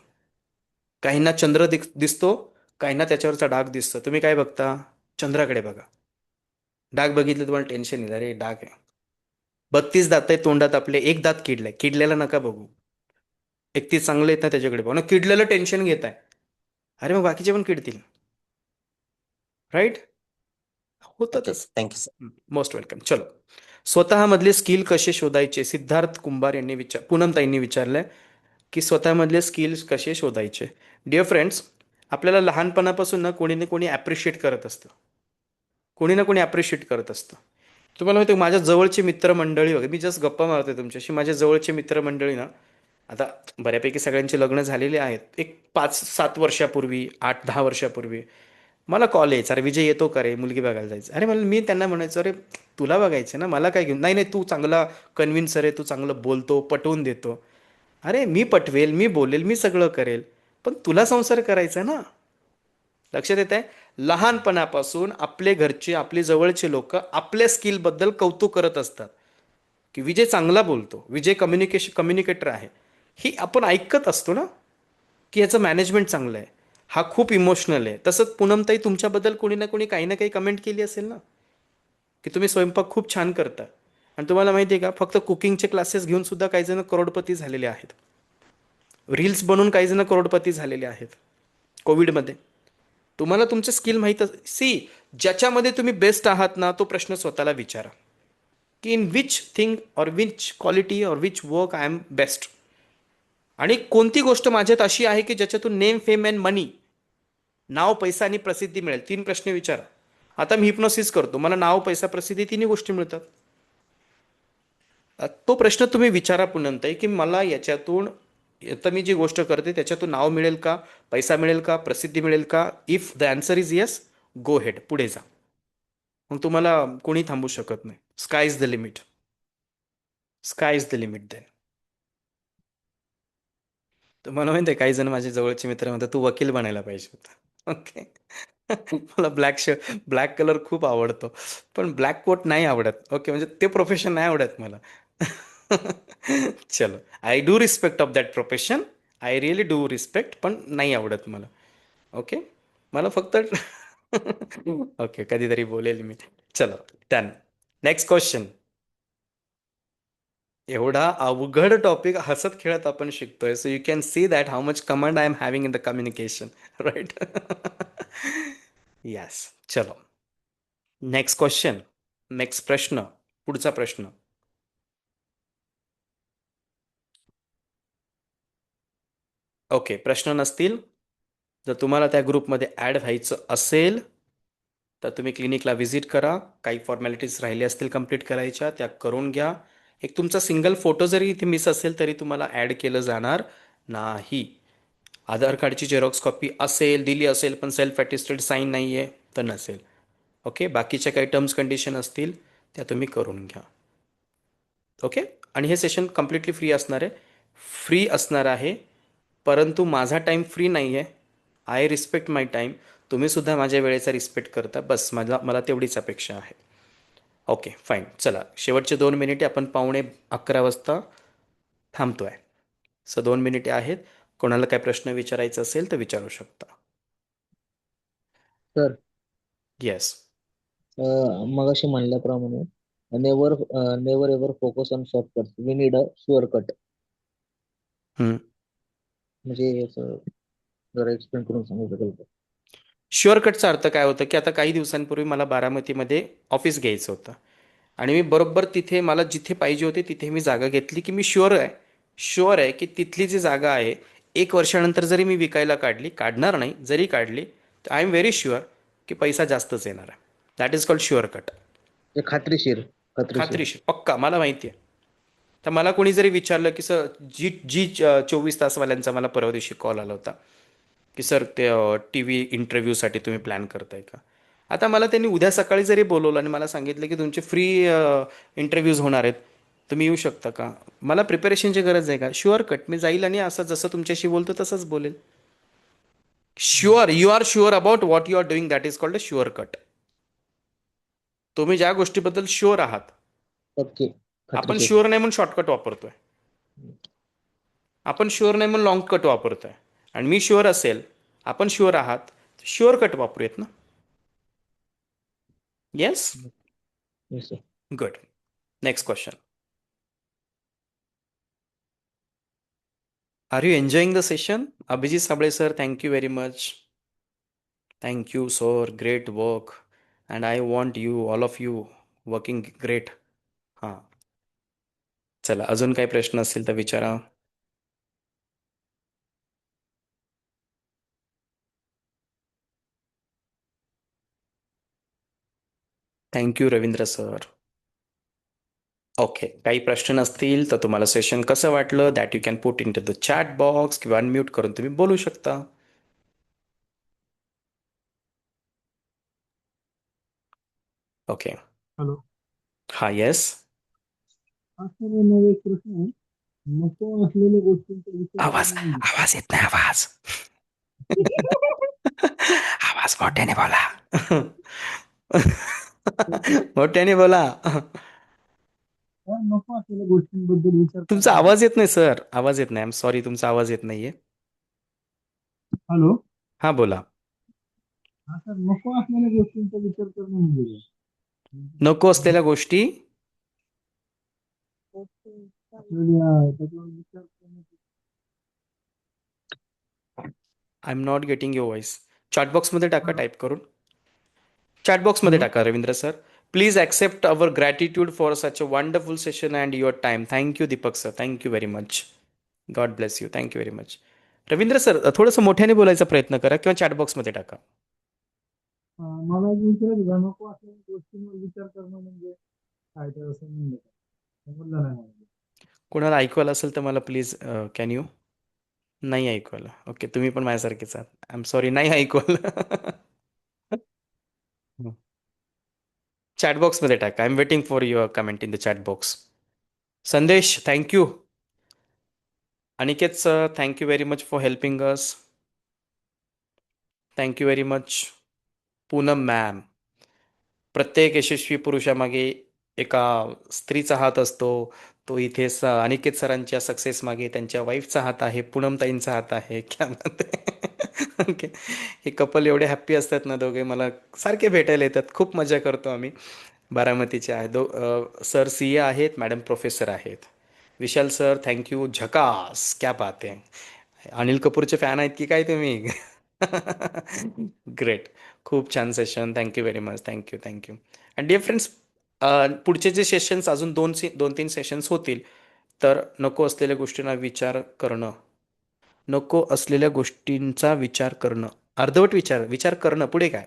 काहींना चंद्र दिसतो, काहींना त्याच्यावरचा डाग दिसतो. तुम्ही काय बघता? चंद्राकडे बघा. डाग बघितलं तुम्हाला टेन्शन येईल, अरे डाग आहे. 32 दात आहे तोंडात आपले, एक दात किडलाय, किडल्याला नका बघू. 31 चांगले आहेत ना त्याच्याकडे बघा. किडलेलं टेन्शन घेत आहे, अरे मग बाकीचे पण किडतील. राईट? होतं ओके, तसं. Thank you sir. Most welcome. चलो, स्वतःमधले स्किल कसे शोधायचे? सिद्धार्थ कुंभार यांनी पूनमताईंनी विचारलंय की स्वतःमधले स्किल्स कसे शोधायचे. डिअर फ्रेंड्स, आपल्याला लहानपणापासून ना कोणी ना कोणी ॲप्रिशिएट करत असतं, कोणी ना कोणी ॲप्रिशिएट करत असतं. तुम्हाला माहिती, माझ्या जवळचे मित्रमंडळी वगैरे, मी जस्ट गप्पा मारतोय तुमच्याशी, माझ्या जवळचे मित्रमंडळी ना आता बऱ्यापैकी सगळ्यांची लग्न झालेली आहेत, एक 5-7 वर्षापूर्वी, 8-10 वर्षापूर्वी मला कॉल यायचा, अरे विजय येतो का रे, मुलगी बघायला जायचं. अरे मला, मी त्यांना म्हणायचो, अरे तुला बघायचं ना, मला काय घेऊन, नाही नाही तू चांगला कन्व्हिन्सर आहे, तू चांगलं बोलतो, पटवून देतो. अरे मी पटवेल, मी बोलेल, मी सगळं करेल, पण तुला संसार करायचा ना. लक्षात येत आहे? लहानपणापासून आपले घरचे, आपले जवळचे लोक आपल्या स्किलबद्दल कौतुक करत असतात, की विजय चांगला बोलतो, विजय कम्युनिकेटर आहे. ही आपण ऐकत असतो ना, की याचं मॅनेजमेंट चांगलं आहे, हा खूप इमोशनल आहे. तसंच पूनमताई तुमच्याबद्दल कोणी ना कोणी काही ना काही कमेंट केली असेल ना, की तुम्ही स्वयंपाक खूप छान करता. आणि तुम्हाला माहिती आहे का, फक्त कुकिंगचे क्लासेस घेऊन सुद्धा काही जण करोडपती झालेले आहेत. रील्स बनवून काही जण करोडपती झालेले आहेत कोविडमध्ये. तुम्हाला तुमचं स्किल माहीत सी, ज्याच्यामध्ये तुम्ही बेस्ट आहात ना, तो प्रश्न स्वतःला विचारा, की in which thing or which quality or which work I am best. आणि कोणती गोष्ट माझ्यात अशी आहे की ज्याच्यातून नेम, फेम अँड मनी, नाव, पैसा आणि प्रसिद्धी मिळेल. 3 प्रश्न विचारा. आता मी हिप्नोसिस करतो, मला नाव, पैसा, प्रसिद्धी तिन्ही गोष्टी मिळतात. तो प्रश्न तुम्ही विचारा पुनमताई, की मला याच्यातून, आता मी जी गोष्ट करते त्याच्यातून नाव मिळेल का, पैसा मिळेल का, प्रसिद्धी मिळेल का? If the answer is yes, go head, पुढे जा. मग तुम्हाला कोणी थांबू शकत नाही. Sky is the limit. Sky is the limit then. तर मला माहिती आहे, काही जण माझे जवळचे मित्र म्हणतात तू वकील बनायला पाहिजे होता. ओके. मला ब्लॅक कलर खूप आवडतो, पण ब्लॅक कोट नाही आवडत. ओके, म्हणजे ते प्रोफेशन नाही आवडत मला. चलो, I do respect of that profession, I really do respect, पण नाही आवडत मला. ओके, मला फक्त ओके, कधीतरी बोलेल मी. चलो, डन. Next question. एवढा अवघड टॉपिक हसत खेळत आपण शिकतोय, so you can see that how much command I am having in the communication, right? Yes. चलो, नेक्स्ट क्वेश्चन, नेक्स्ट प्रश्न, पुढचा प्रश्न. ओके, प्रश्न नसतील. जर तुम्हाला त्या ग्रुपमध्ये ॲड व्हायचं असेल तर तुम्ही क्लिनिकला व्हिजिट करा. काही फॉर्मॅलिटीज राहिल्या असतील कंप्लीट करायच्या, त्या करून घ्या. एक तुमचा सिंगल फोटो जरी इथे मिस असेल तरी तुम्हाला ॲड केलं जाणार नाही. आधार कार्डची झेरॉक्स कॉपी असेल, दिली असेल, पण सेल्फ अटेस्टेड साईन नाही आहे तर नसेल. ओके, बाकीच्या काही टर्म्स कंडिशन असतील त्या तुम्ही करून घ्या. ओके, आणि हे सेशन कम्प्लिटली फ्री असणार आहे. फ्री असणार आहे, परंतु माझा टाईम फ्री नाही आहे. I respect my time. तुम्ही सुद्धा माझ्या वेळेचा रिस्पेक्ट करता, बस मला तेवढीच अपेक्षा आहे. Okay, fine. चला, शेवटचे 2 मिनिटे, आपण 10:15 वाजता थांबतो आहे. 2 मिनिटे आहेत. कोणाला काय प्रश्न विचारायचा असेल तर विचारू शकता. Sir, yes. मगाशी म्हणल्याप्रमाणे never never ever focus on shortcut, we need a sure cut. म्हणजे याचं जरा एक्सप्लेन करून सांगू शकाल का? शुअरकटचा अर्थ काय होतं, की आता काही दिवसांपूर्वी मला बारामतीमध्ये ऑफिस घ्यायचं होतं आणि मी बरोबर तिथे, मला जिथे पाहिजे होते तिथे मी जागा घेतली, की मी शुअर आहे की तिथली जी जागा आहे 1 वर्षानंतर जरी मी विकायला काढणार नाही, जरी काढली तर आय एम व्हेरी शुअर की पैसा जास्तच येणार आहे. That is called sure cut. ते खात्रीशीर खात्रीशीर. खात्रीशीर, पक्का, मला माहिती आहे. तर मला कोणी जरी विचारलं की सर, जी जी 24 तासवाल्यांचा मला परवा दिवशी कॉल आला होता, की सर ते टी व्ही इंटरव्ह्यूसाठी तुम्ही प्लॅन करताय का? आता मला त्यांनी उद्या सकाळी जरी बोलवलं आणि मला सांगितलं की तुमचे फ्री इंटरव्ह्यूज होणार आहेत, तुम्ही येऊ शकता का? मला प्रिपरेशनची गरज आहे का? शुअर कट, मी जाईल आणि असं जसं तुमच्याशी बोलतो तसंच बोलेल. Sure, you are sure about what you are doing, that is called a sure cut. तुम्ही ज्या गोष्टीबद्दल शुअर आहात. ओके, आपण खात्रीशीर. शुअर नाही म्हणून शॉर्टकट वापरतोय, आपण शुअर नाही म्हणून लॉंग कट वापरतोय. आणि मी शुअर असेल, आपण शुअर आहात, शुअर कट वापरूयात ना. Yes. Yes, sir. Good. Next question. Are you enjoying the session? Abhijit Sable sir, thank you very much. Thank you sir, great work, and I want you, all of you working great. हां, चला, अजून काही प्रश्न असतील तर विचारा. Thank you Ravindra sir. Okay, काही प्रश्न नसतील तर तुम्हाला सेशन कसं वाटलं that you can put in to the chat box किंवा अनम्यूट करून तुम्ही बोलू शकता. ओके. हॅलो. हा, येस. हा सर, माझा एक प्रश्न आहे. नको असलेल्या गोष्टींचा विचार आवाज करणं म्हणजे आवाज येत नाही, आवाज. आवाज मोठ्याने बोला. मोठ्याने बोला. काय नको असलेल्या गोष्टींबद्दल विचार करणं तुमचा म्हणजे. आवाज येत नाही सर, आवाज येत नाही. आय एम सॉरी, तुमचा आवाज येत नाहीये. हॅलो. हा, बोला. हा सर, नको असलेल्या गोष्टींचा विचार करणं म्हणजे काय? नको असलेल्या गोष्टी. आपल्याला त्याच्यावर विचार करणं. I am not getting your voice. चॅटबॉक्समध्ये टाका हॅलो. टाईप करून. चॅटबॉक्समध्ये हॅलो. टाका Ravindra sir. Please accept our gratitude for such a wonderful session and your time. Thank you Deepak sir, thank you very much. God bless you, thank you very much. Ravindra sir, थोडंसं मोठ्याने बोलायचा प्रयत्न करा किंवा चॅटबॉक्समध्ये टाका. मला एक विचारायचं होतं, नको असलेल्या गोष्टींवर विचार करणं म्हणजे काय, ते असं म्हणजे काय समजलं नाही मला. कोणाला ऐकवायला असेल तर मला प्लीज कॅन यू. नाही ऐकवायला. ओके, तुम्ही पण माझ्यासारखेच आहात. आय एम सॉरी, नाही ऐकवायला. चॅटबॉक्समध्ये टाका. I am waiting for your comment in the chatbox. Sandesh, thank you. Aniket sir, thank you very much for helping us. Thank you very much. Poonam ma'am, प्रत्येक यशस्वी पुरुषामागे एका स्त्रीचा हात असतो. तो इथे अनिकेत सरांच्या सक्सेस मागे त्यांच्या वाईफचा हात आहे, पूनमताईंचा हात आहे. क्या बात आहे. ओके, हे कपल एवढे हॅप्पी असतात ना दोघे, मला सारखे भेटायला येतात. खूप मजा करतो आम्ही. बारामतीचे आहे सर सी ए आहेत, मॅडम प्रोफेसर आहेत. विशाल सर, थँक्यू. झकास, क्या बात आहे. अनिल कपूरचे फॅन आहेत की काय तुम्ही? ग्रेट. खूप छान session. Thank you very much. Thank you, thank you. And dear friends, पुढचे जे सेशन्स अजून 2-3 सेशन्स होतील, तर नको असलेल्या गोष्टींना विचार करणं, नको असलेल्या गोष्टींचा विचार करणं, अर्धवट विचार विचार करणं, पुढे काय?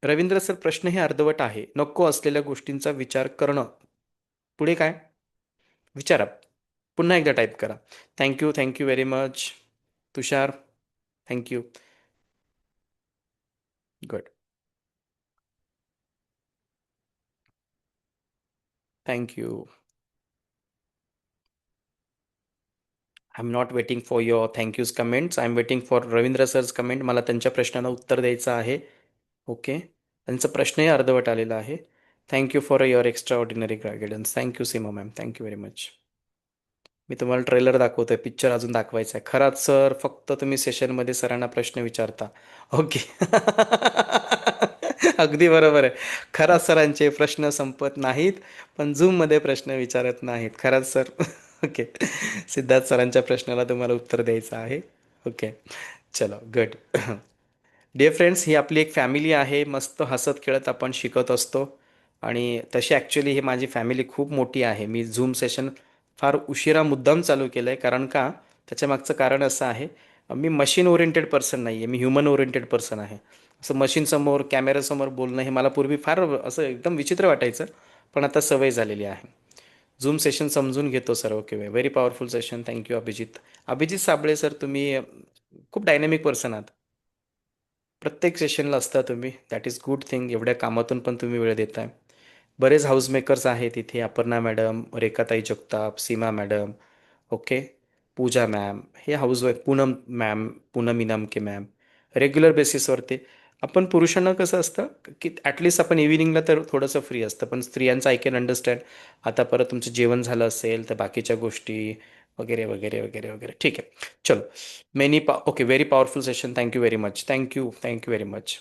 रवींद्र सर, प्रश्न हे अर्धवट आहे. नको असलेल्या गोष्टींचा विचार करणं, पुढे काय? विचारा. पुन्हा एकदा टाईप करा. Thank you, thank you very much. Tushar, thank you. Good. Thank you. I am not waiting for your thank yous comments. I am waiting for Ravindra सरच कमेंट. मला त्यांच्या प्रश्नाला उत्तर द्यायचं आहे. ओके, त्यांचा प्रश्नही अर्धवट आलेला आहे. Thank you for your extraordinary guidance. Thank you Seema ma'am, thank you very much. मी तुम्हाला ट्रेलर दाखवतोय, पिक्चर अजून दाखवायचा आहे. खरात सर, फक्त तुम्ही सेशनमध्ये सरांना प्रश्न विचारता. ओके. अगदी बरोबर आहे. खरात सरांचे प्रश्न संपत नाहीत, पण झूममध्ये प्रश्न विचारत नाहीत. खरात सर. ओके. सिद्धार्थ सरांच्या प्रश्नाला तुम्हाला उत्तर द्यायचं आहे. ओके, चलो गुड. डिअर फ्रेंड्स, ही आपली एक फॅमिली आहे. मस्त हसत खेळत आपण शिकत असतो. आणि तशी ॲक्च्युली ही माझी फॅमिली खूप मोठी आहे. मी झूम सेशन फार उशिरा मुद्दाम चालू केलं आहे, कारण का, त्याच्यामागचं कारण असं आहे, मी मशीन ओरिएंटेड पर्सन नाही आहे, मी ह्युमन ओरिएंटेड पर्सन आहे. असं मशीनसमोर कॅमेऱ्यासमोर बोलणं हे मला पूर्वी फार असं एकदम विचित्र वाटायचं, पण आता सवय झालेली आहे. झूम सेशन समजून घेतो sir. Okay, very powerful session. Thank you Abhijit. Abhijit Sable sir, तुम्ही खूप डायनॅमिक पर्सन आहात. प्रत्येक सेशनला असता तुम्ही, दॅट इज गुड थिंग. एवढ्या कामातून पण तुम्ही वेळ देताय. बरेच हाऊसमेकर्स आहेत इथे, Aparna madam, Rekhatai Jagtap, Seema madam, okay, Pooja ma'am, हे housewife, Poonam ma'am, Poonam Inamke ma'am, regular बेसिसवरती. आपण पुरुषांना कसं असतं की ॲटलिस्ट आपण इव्हिनिंगला तर थोडंसं फ्री असतं, पण स्त्रियांचं आय कॅन अंडरस्टँड. आता परत तुमचं जेवण झालं असेल तर बाकीच्या गोष्टी वगैरे वगैरे वगैरे वगैरे. ठीक आहे, चलो. Okay, very powerful session. Thank you very much. Thank you, thank you very much.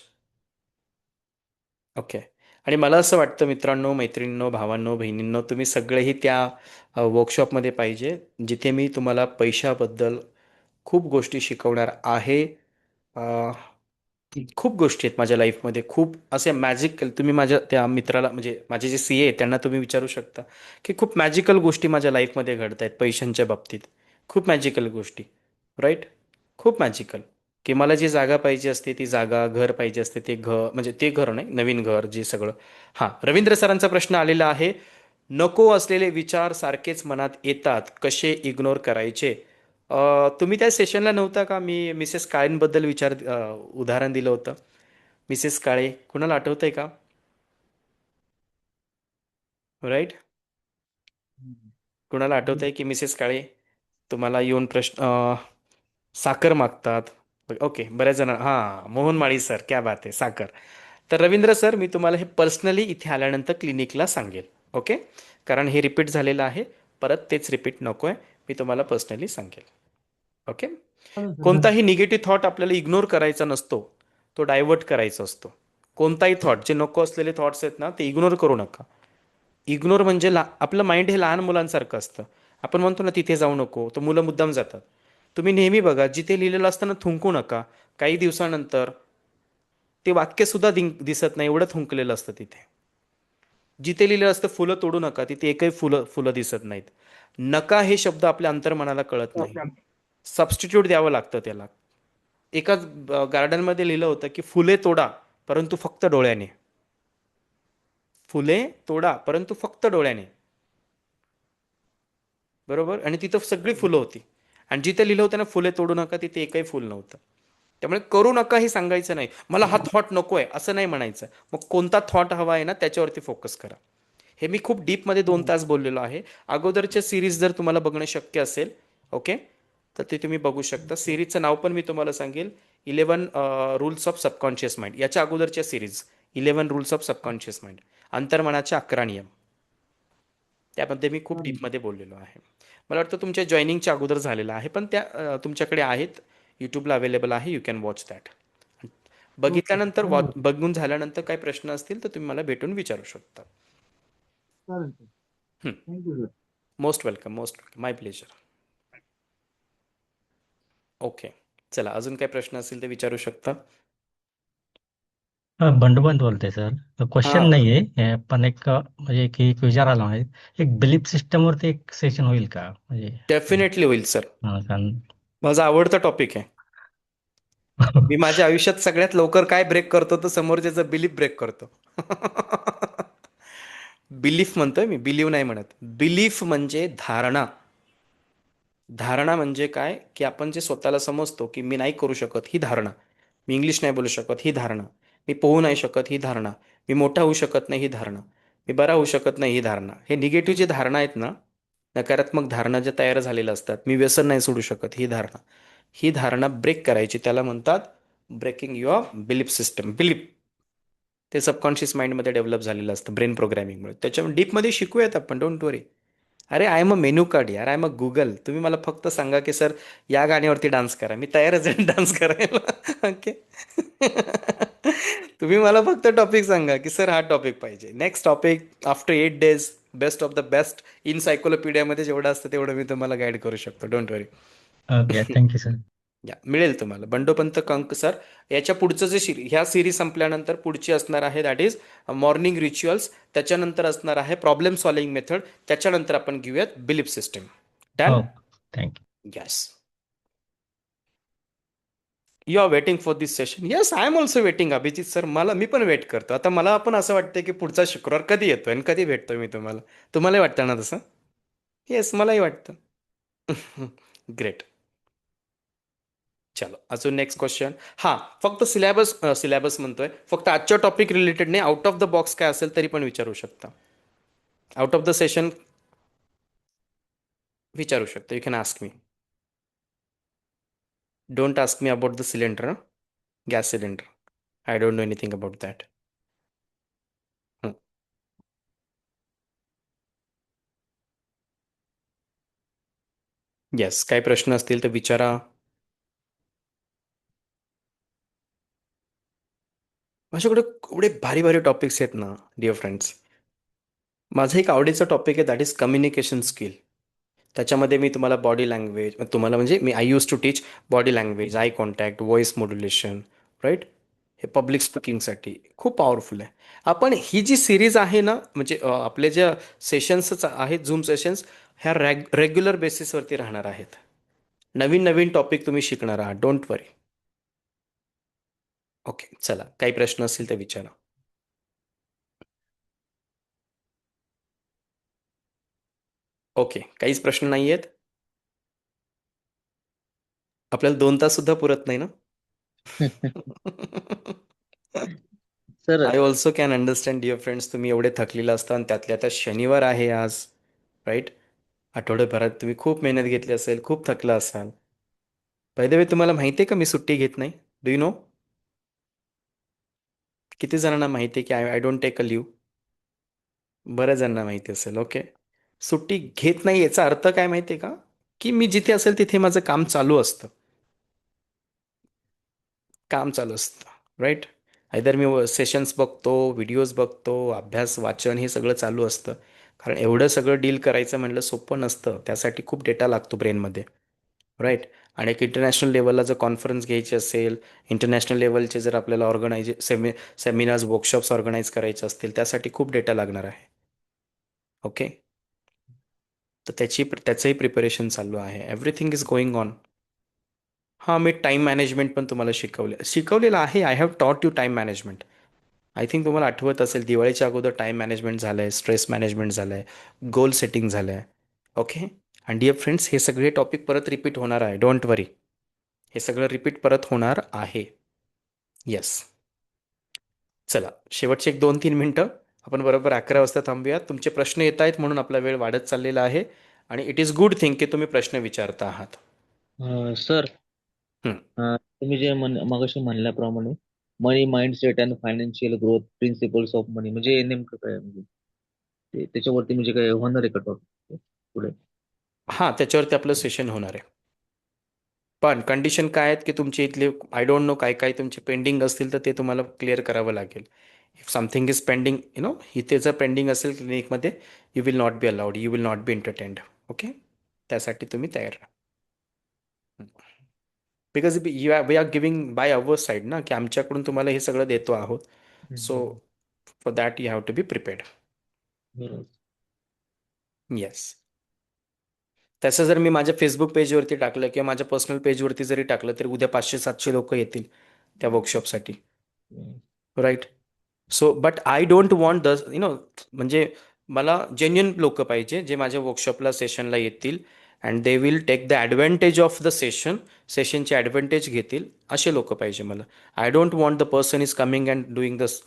Okay. आणि मला असं वाटतं मित्रांनो, मैत्रिणींनो, भावांनो, बहिणींनो, तुम्ही सगळेही त्या वर्कशॉपमध्ये पाहिजे, जिथे मी तुम्हाला पैशाबद्दल खूप गोष्टी शिकवणार आहे. अ, खूप गोष्टी आहेत माझ्या लाईफमध्ये, खूप असे मॅजिकल. तुम्ही माझ्या त्या मित्राला, म्हणजे माझे जे सी ए त्यांना तुम्ही विचारू शकता की खूप मॅजिकल गोष्टी माझ्या लाईफमध्ये घडत आहेत पैशांच्या बाबतीत. खूप मॅजिकल गोष्टी, राईट? खूप मॅजिकल. की मला जी जागा पाहिजे असते ती जागा, घर पाहिजे असते ते घर, म्हणजे ते घर नाही, नवीन घर जे सगळं. हां, रवींद्र सरांचा प्रश्न आलेला आहे, नको असलेले विचार सारखेच मनात येतात, कसे इग्नोर करायचे? तुम्ही त्या सेशनला नव्हता का? मी मिसेस काळेंबद्दल उदाहरण दिलं होतं. मिसेस काळे, कुणाला आठवतंय का? राईट? कुणाला आठवतंय की मिसेस काळे तुम्हाला येऊन साखर मागतात? ओके, बऱ्याच जण, हां, मोहन माळी सर, क्या बात आहे, साखर. तर रवींद्र सर, मी तुम्हाला हे पर्सनली इथे आल्यानंतर क्लिनिकला सांगेल. ओके, कारण हे रिपीट झालेलं आहे, परत तेच रिपीट नको आहे, मी तुम्हाला पर्सनली सांगेल. ओके. कोणताही निगेटिव्ह थॉट आपल्याला इग्नोर करायचा नसतो, तो डायव्हर्ट करायचा असतो. कोणताही थॉट, जे नको असलेले थॉट्स आहेत ना, ते इग्नोर करू नका. इग्नोर म्हणजे आपलं माइंड हे लहान मुलांसारखं असतं. आपण म्हणतो ना तिथे जाऊ नको, तर मुलं मुद्दाम जातात. तुम्ही नेहमी बघा, जिथे लिहिलेलं असतं ना थुंकू नका, काही दिवसानंतर ते वाक्यसुद्धा दिसत नाही, एवढं थुंकलेलं असतं तिथे. जिथे लिहिलेलं असतं फुलं तोडू नका, तिथे एकही फुलं फुलं दिसत नाहीत. नका हे शब्द आपल्या अंतर्मनाला कळत नाही, सबस्टिट्यूट द्यावं लागतं त्याला. एकाच गार्डनमध्ये लिहिलं होतं की फुले तोडा परंतु फक्त डोळ्याने. फुले तोडा परंतु फक्त डोळ्याने. बरोबर? आणि तिथं सगळी फुलं होती. आणि जिथे लिहिलं होतं ना फुले तोडू नका, तिथे एकही फुल नव्हतं. त्यामुळे करू नका हे सांगायचं नाही. मला हा थॉट नको आहे असं नाही म्हणायचं. मग कोणता थॉट हवा आहे ना त्याच्यावरती फोकस करा. हे मी खूप डीपमध्ये 2 तास बोललेलो आहे. अगोदरच्या सिरीज जर तुम्हाला बघणं शक्य असेल, ओके, तर ते तुम्ही बघू शकता. सिरीजचं नाव पण मी तुम्हाला सांगेल, 11 रूल्स ऑफ सबकॉन्शियस माइंड. याच्या अगोदरच्या series 11 rules of subconscious mind, अंतर्मनाचे 11 नियम. त्यामध्ये मी खूप डीपमध्ये बोललेलो आहे. मला वाटतं तुमच्या जॉईनिंगच्या अगोदर झालेलं आहे, पण त्या तुमच्याकडे आहेत, यूट्यूबला अवेलेबल आहे, यू कॅन वॉच दॅट. बघितल्यानंतर बघून झाल्यानंतर काही प्रश्न असतील तर तुम्ही मला भेटून विचारू शकता. Thank you sir. Most welcome, most welcome, my pleasure. Okay, चला, अजून काही प्रश्न असतील ते विचारू शकता. बंडोबंत बोलते सर. क्वेश्चन हां, नाही आहे, पण म्हणजे एक विचार आला आहे. एक बिलीफ सिस्टमवरती एक सेशन होईल का? म्हणजे डेफिनेटली होईल सर. कारण माझा आवडता टॉपिक आहे. मी माझ्या आयुष्यात सगळ्यात लवकर काय ब्रेक करतो तर समोरच्याचं बिलीफ ब्रेक करतो. बिलीफ म्हणतोय मी, बिलीव नाही म्हणत. बिलीफ म्हणजे धारणा. धारणा म्हणजे काय, की आपण जे स्वतःला समजतो की मी नाही करू शकत, ही धारणा. मी इंग्लिश नाही बोलू शकत, ही धारणा. मी पोहू नाही शकत, ही धारणा. मी मोठा होऊ शकत नाही, ही धारणा. मी बरा होऊ शकत नाही, ही धारणा. हे निगेटिव्ह जे धारणा आहेत ना, नकारात्मक धारणा ज्या तयार झालेल्या असतात, मी व्यसन नाही सोडू शकत, ही धारणा. ही धारणा ब्रेक करायची, त्याला म्हणतात breaking your belief system. Belief ते सबकॉन्शियस माइंडमध्ये डेव्हलप झालेलं असतं ब्रेन प्रोग्रॅमिंगमुळे. त्याच्यामुळे डीपमध्ये शिकूयात आपण, डोंट वरी. अरे, I am a menu card यार, आय एम अ गुगल. तुम्ही मला फक्त सांगा की सर या गाण्यावरती डान्स करा, मी तयारच आहे डान्स करायला. ओके. तुम्ही मला फक्त टॉपिक सांगा की सर हा टॉपिक पाहिजे, next topic after 8 days, best of the best. In सायकोलोपीडियामध्ये जेवढं असतं तेवढं मी तुम्हाला गाईड करू शकतो, don't worry. Okay, thank you sir. या मिळेल तुम्हाला. बंडोपंत कंक सर. याच्या पुढचं जे ह्या सिरीज संपल्यानंतर पुढची असणार आहे, दॅट इज मॉर्निंग रिच्युअल्स. त्याच्यानंतर असणार आहे प्रॉब्लेम सॉल्विंग मेथड. त्याच्यानंतर आपण घेऊयात बिलीफ सिस्टम. डन. हो, thank you. Yes, you are waiting for this session. Yes, I am also waiting Abhijit sir. मी पण वेट करतो. आता मला पण असं वाटतं की पुढचा शुक्रवार कधी येतोय आणि कधी भेटतोय मी तुम्हाला. तुम्हालाही वाटतं ना तसं? येस, मलाही वाटतं. ग्रेट. चलो, अजून नेक्स्ट क्वेश्चन. हां, फक्त सिलेबस म्हणतोय, फक्त आजच्या टॉपिक रिलेटेड नाही, आउट ऑफ द बॉक्स काय असेल तरी पण विचारू शकता. आउट ऑफ द सेशन विचारू शकता. You can ask me. Don't ask me about the cylinder, gas cylinder. I don't know anything about that. Yes, काही प्रश्न असतील तर विचारा. माझ्याकडे एवढे भारी भारी टॉपिक्स आहेत ना डिअर फ्रेंड्स. माझं एक आवडीचं टॉपिक आहे, दॅट इज कम्युनिकेशन स्किल. त्याच्यामध्ये मी तुम्हाला बॉडी लँग्वेज, तुम्हाला म्हणजे मी I use to teach body language, eye contact, voice modulation, right. हे पब्लिक स्पीकिंगसाठी खूप पॉवरफुल आहे. आपण ही जी सिरीज आहे ना, म्हणजे आपले ज्या सेशन्सच आहेत, झूम सेशन्स, ह्या रेग्युलर बेसिसवरती राहणार आहेत. नवीन नवीन टॉपिक तुम्ही शिकणार आहात, डोंट वरी. ओके, चला काही प्रश्न असतील तर विचारा. ओके, काहीच प्रश्न नाही आहेत. आपल्याला 2 तास सुद्धा पुरत नाही ना. Sir I also can understand dear friends, तुम्ही एवढे थकलेला असता आणि त्यातल्या त्यात शनिवार आहे आज, राईट. आठवड्याभरात तुम्ही खूप मेहनत घेतली असेल, खूप थकला असाल. बाय द वे, तुम्हाला माहिती आहे का मी सुट्टी घेत नाही? Do you know? किती जणांना माहिती आहे की I don't take a leave? बऱ्याच जणांना माहिती असेल. ओके, सुट्टी घेत नाही याचा अर्थ काय माहिती आहे का? की मी जिथे असेल तिथे माझं काम चालू असतं. काम चालू असतं, राईट. आयदर मी सेशन्स बघतो, व्हिडिओज बघतो, अभ्यास वाचन हे सगळं चालू असतं. कारण एवढं सगळं डील करायचं म्हटलं सोपं नसतं. त्यासाठी खूप डेटा लागतो ब्रेनमध्ये, राईट. आणि एक इंटरनॅशनल लेवलला जर कॉन्फरन्स घ्यायची असेल, इंटरनॅशनल लेवलचे जर आपल्याला सेमिनार्स वर्कशॉप्स ऑर्गनाईज करायचे असतील, त्यासाठी खूप डेटा लागणार आहे. ओके, तर त्याचंही प्रिपरेशन चालू आहे. Everything is going on. हां, मी टाईम मॅनेजमेंट पण तुम्हाला शिकवलेलं आहे. आय हॅव टॉट you time management. I think तुम्हाला आठवत असेल, दिवाळीच्या अगोदर टाईम मॅनेजमेंट झालं आहे, स्ट्रेस मॅनेजमेंट झालं आहे, गोल सेटिंग झालं आहे. ओके, आणि डिअर फ्रेंड्स, हे सगळे टॉपिक परत रिपीट होणार आहे. डोंट वरी, हे सगळं रिपीट परत होणार आहे. येस. चला, शेवटचे 1-2-3 मिनटं आपण बरोबर 11 वाजता थांबूयात. तुमचे प्रश्न येत आहेत म्हणून आपला वेळ वाढत चाललेला आहे. आणि इट इज गुड थिंग की तुम्ही प्रश्न विचारता आहात. सर हं. तुम्ही जे मगाशी म्हणल्याप्रमाणे money mindset and financial growth principles of money म्हणजे नेमकं काय म्हणजे त्याच्यावरती म्हणजे काय होणार आहे का टॉपिक पुढे? हां, त्याच्यावरती आपलं सेशन होणार आहे. पण कंडिशन काय आहेत की तुमचे इथले आय डोंट नो काय काय तुमचे पेंडिंग असतील तर ते तुम्हाला क्लिअर करावं लागेल. इफ समथिंग इज पेंडिंग, इथे जर पेंडिंग असेल क्लिनिकमध्ये, you will not be allowed, you will not be entertained. Okay, त्यासाठी तुम्ही तयार राहा. Because we are giving by our side ना, की आमच्याकडून तुम्हाला हे सगळं देतो आहोत. So for that you have to be prepared. बरोबर. येस. तसं जर मी माझ्या फेसबुक पेजवरती टाकलं किंवा माझ्या पर्सनल पेजवरती जरी टाकलं तरी उद्या 500-700 लोक येतील त्या वर्कशॉपसाठी, right. So but I don't want the म्हणजे मला जेन्युइन लोक पाहिजे जे माझ्या वर्कशॉपला सेशनला येतील and they will take the advantage of the सेशनचे ॲडव्हान्टेज घेतील, असे लोक पाहिजे मला. I don't want the person is coming and doing this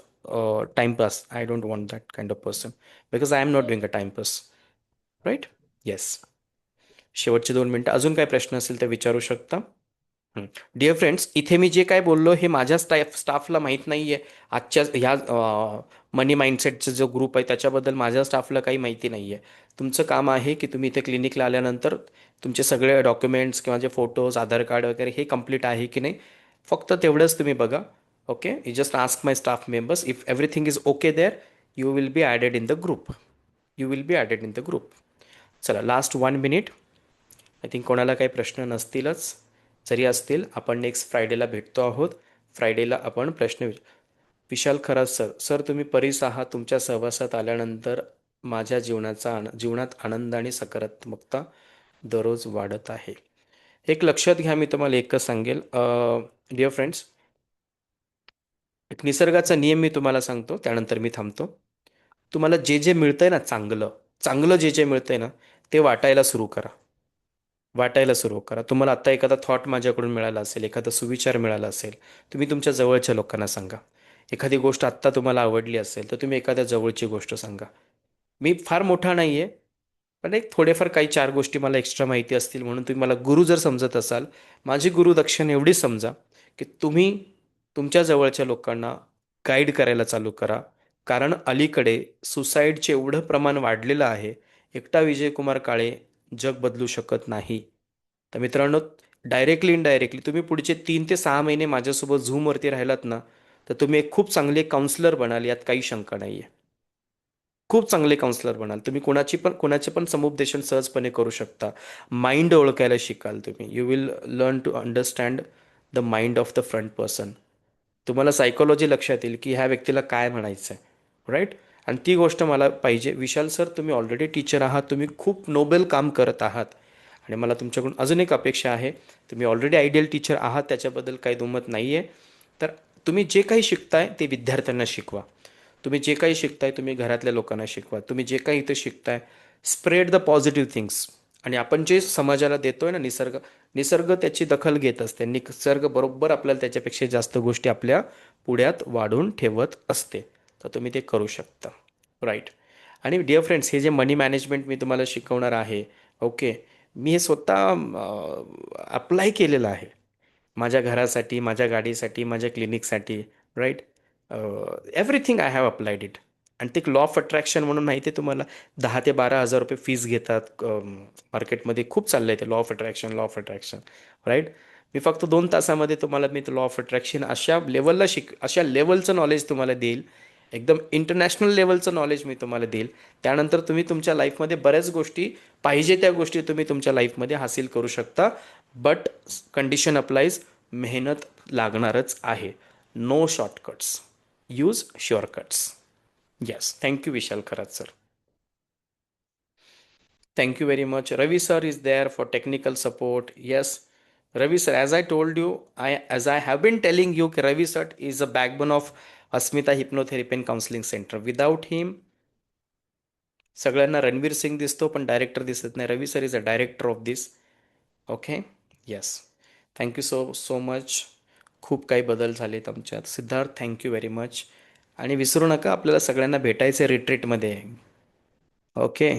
timepass. I don't want that kind of person because I am not doing a timepass, right. Yes. शेवटचे 2 मिनटं अजून काय प्रश्न असेल तर विचारू शकता. डिअर फ्रेंड्स, इथे मी जे काय बोललो हे माझ्या स्टाफला माहीत नाही आहे. आजच्या ह्या मनी माइंडसेटचा जो ग्रुप आहे त्याच्याबद्दल माझ्या स्टाफला काही माहिती नाही आहे. तुमचं काम आहे की तुम्ही इथे क्लिनिकला आल्यानंतर तुमचे सगळे डॉक्युमेंट्स किंवा जे फोटोज, आधार कार्ड वगैरे हे कम्प्लीट आहे की नाही, फक्त तेवढंच तुम्ही बघा. Okay, you just ask my staff members if everything is okay there, you will be added in the group. You will be added in the group. चला, लास्ट 1 मिनिट. आय थिंक कोणाला काही प्रश्न नसतीलच. जरी असतील, आपण नेक्स्ट फ्रायडेला भेटतो आहोत. फ्रायडेला आपण प्रश्न विशाल खरात सर तुम्ही परीस आहात. तुमच्या सहवासात आल्यानंतर माझ्या जीवनात आनंद आणि सकारात्मकता दररोज वाढत आहे. एक लक्षात घ्या, मी तुम्हाला एकच सांगेल डिअर फ्रेंड्स, एक निसर्गाचा नियम मी तुम्हाला सांगतो, त्यानंतर मी थांबतो. तुम्हाला जे जे मिळतंय ना, चांगलं चांगलं जे जे मिळतंय ना, ते वाटायला सुरू करा. वाटायला सुरू करा. तुम्हाला आत्ता एखादा थॉट माझ्याकडून मिळाला असेल, एखादा सुविचार मिळाला असेल, तुम्ही तुमच्या जवळच्या लोकांना सांगा. एखादी गोष्ट आत्ता तुम्हाला आवडली असेल तर तुम्ही एखाद्या जवळची गोष्ट सांगा. मी फार मोठा नाही आहे, पण एक थोडेफार काही 4 गोष्टी मला एक्स्ट्रा माहिती असतील म्हणून तुम्ही मला गुरु जर समजत असाल, माझी गुरुदक्षिणा एवढी समजा की तुम्ही तुमच्या जवळच्या लोकांना गाईड करायला चालू करा. कारण अलीकडे सुसाईडचे एवढं प्रमाण वाढलेलं आहे. एकटा विजयकुमार काळे जग बदलू शकत नाही. तर मित्रांनो, डायरेक्टली इनडायरेक्टली तुम्ही पुढचे 3 ते 6 महिने माझ्यासोबत झूमवरती राहिलात ना, तर तुम्ही एक खूप चांगले काउन्सलर बनाल, यात काही शंका नाही आहे. खूप चांगले काउन्सलर बनाल तुम्ही. कोणाचे पण समुपदेशन सहजपणे करू शकता. माइंड ओळखायला शिकाल तुम्ही. You will learn to understand the mind of the front person. तुम्हाला सायकोलॉजी लक्षात येईल की ह्या व्यक्तीला काय म्हणायचं आहे, राईट. आणि ती गोष्ट मला पाहिजे. विशाल सर, तुम्ही ऑलरेडी टीचर आहात, तुम्ही खूप नोबेल काम करत आहात आणि मला तुमच्याकडून अजून एक अपेक्षा आहे. तुम्ही ऑलरेडी आयडियल टीचर आहात, त्याच्याबद्दल काही दुमत नाही आहे. तर तुम्ही जे काही शिकताय ते विद्यार्थ्यांना शिकवा. तुम्ही जे काही शिकताय तुम्ही घरातल्या लोकांना शिकवा. तुम्ही जे काही इथं शिकताय स्प्रेड द पॉझिटिव्ह थिंग्स. आणि आपण जे समाजाला देतोय ना, निसर्ग त्याची दखल घेत असते. निसर्ग बरोबर आपल्याला त्याच्यापेक्षा जास्त गोष्टी आपल्या पुढ्यात वाढून ठेवत असते. तर तुम्ही ते करू शकता. राईट. आणि डिअर फ्रेंड्स, हे जे मनी मॅनेजमेंट मी तुम्हाला शिकवणार आहे, ओके, मी हे स्वतः अप्लाय केलेलं आहे. माझ्या घरासाठी, माझ्या गाडीसाठी, माझ्या क्लिनिकसाठी, right. Everything I have applied it. आणि ते लॉ ऑफ अट्रॅक्शन म्हणून माहिती आहे तुम्हाला, 10,000 ते 12,000 रुपये फीस घेतात. मार्केटमध्ये खूप चाललं आहे ते लॉ ऑफ अट्रॅक्शन, राईट. मी फक्त 2 तासामध्ये तुम्हाला मी लॉ ऑफ अट्रॅक्शन अशा लेवलचं नॉलेज तुम्हाला देईल. एकदम इंटरनॅशनल लेवलचं नॉलेज मी तुम्हाला देईल. त्यानंतर तुम्ही तुमच्या लाईफमध्ये बऱ्याच गोष्टी, पाहिजे त्या गोष्टी तुम्ही तुमच्या लाईफमध्ये हासिल करू शकता. बट कंडिशन अप्लाइज, मेहनत लागणारच आहे. No shortcuts, use shortcuts. Yes, thank you Vishal Kharat sir. Thank you very much. Ravi sir is there for technical support. Yes, Ravi sir, as I told you, as I have been telling you, Ravi sir is a backbone of Asmita Hypnotherapy and Counseling Center. Without him, सगळ्यांना रणवीर सिंग दिसतो पण director दिसत नाही. Ravi sir is a director of this. Okay, yes. Thank you so much. खूप काही बदल झालेत आमच्यात. Siddharth, thank you very much. आणि विसरू नका, आपल्याला सगळ्यांना भेटायचं आहे रिट्रीटमध्ये. Okay.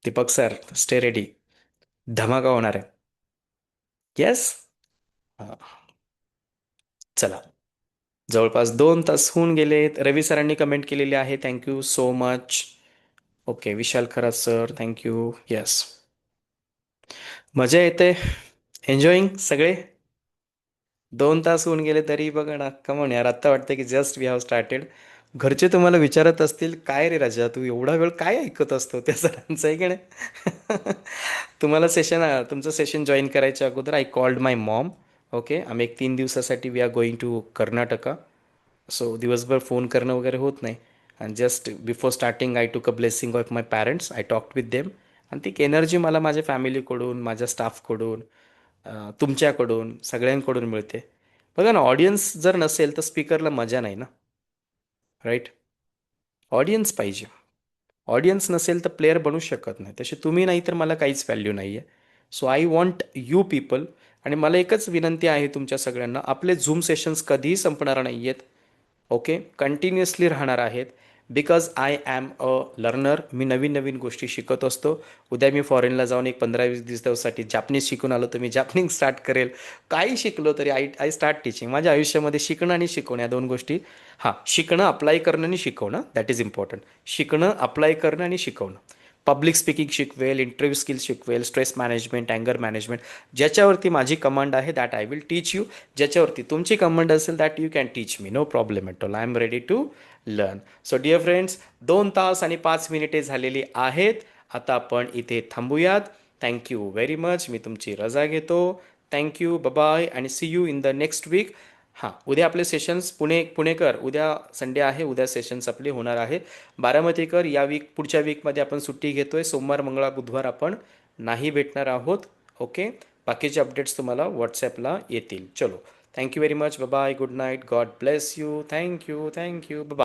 Deepak sir, stay ready. धमाका होणार आहे. येस. चला, जवळपास 2 तास होऊन गेलेत. रवी सरांनी कमेंट केलेली आहे, thank you so much. Okay, Vishal Kharat sir, thank you. Yes, मजा येते. एन्जॉईंग सगळे. 2 तास होऊन गेले तरी बघा ना, कमॉन यार, आत्ता वाटतं की जस्ट वी हॅव स्टार्टेड. घरचे तुम्हाला विचारत असतील, काय रे राजा तू एवढा वेळ काय ऐकत असतो त्या सरांचं, आहे की नाही? तुम्हाला तुमचं सेशन जॉईन करायच्या अगोदर I called my mom. Okay, आम्ही एक 3 दिवसासाठी we are going to Karnataka. So दिवसभर फोन करणं वगैरे होत नाही. And just before starting I took a blessing of my parents. I talked with them. आणि ती एनर्जी मला माझ्या फॅमिलीकडून, माझ्या स्टाफकडून, तुमच्याकडून, सगळ्यांकडून मिळते. बघा ना, ऑडियन्स जर नसेल तर स्पीकरला मजा नाही ना, राईट. ऑडियन्स पाहिजे. ऑडियन्स नसेल तर प्लेअर बनू शकत नाही. तसे तुम्ही नाही तर मला काहीच व्हॅल्यू नाही आहे. So I want you people. आणि मला एकच विनंती आहे तुमच्या सगळ्यांना, आपले झूम सेशन्स कधीही संपणार नाही आहेत. ओके, कंटिन्युअसली राहणार आहेत. Because I am a learner. मी नवीन नवीन गोष्टी शिकत असतो. उद्या मी फॉरेनला जाऊन एक 15-20 दिवसासाठी जापनीज शिकून आलो तर मी जापनीज स्टार्ट करेल. काही शिकलो तरी आय स्टार्ट टीचिंग. माझ्या आयुष्यामध्ये शिकणं आणि शिकवणं या 2 गोष्टी. हां, शिकणं, अप्लाय करणं आणि शिकवणं, दॅट इज इम्पॉर्टंट. शिकणं, अप्लाय करणं आणि शिकवणं. पब्लिक स्पीकिंग शिकवेल, इंटरव्ह्यू स्किल्स शिकवेल, स्ट्रेस मॅनेजमेंट, अँगर मॅनेजमेंट. ज्याच्यावरती माझी कमांड आहे that I will teach you. ज्याच्यावरती तुमची कमांड असेल that you can teach me. No problem at all. I am ready to learn. So dear friends, 2 तास आणि 5 मिनिटे झालेली आहेत. आता आपण इथे थांबूयात. Thank you very much. मी तुमची रजा घेतो. थँक्यू, बाय आणि see you in the next week. हां, उद्या आपले सेशन्स पुणेकर, उद्या संडे आहे, उद्या सेशन्स आपले होणार आहे. बारामतीकर, पुढच्या वीकमध्ये आपण सुट्टी घेतोय. सोमवार, मंगळवार, बुधवार आपण नाही भेटणार आहोत. ओके, बाकीचे अपडेट्स तुम्हाला व्हॉट्सॲपला येतील. चलो, thank you very much. Bye, good night, God bless you. Thank you, bye.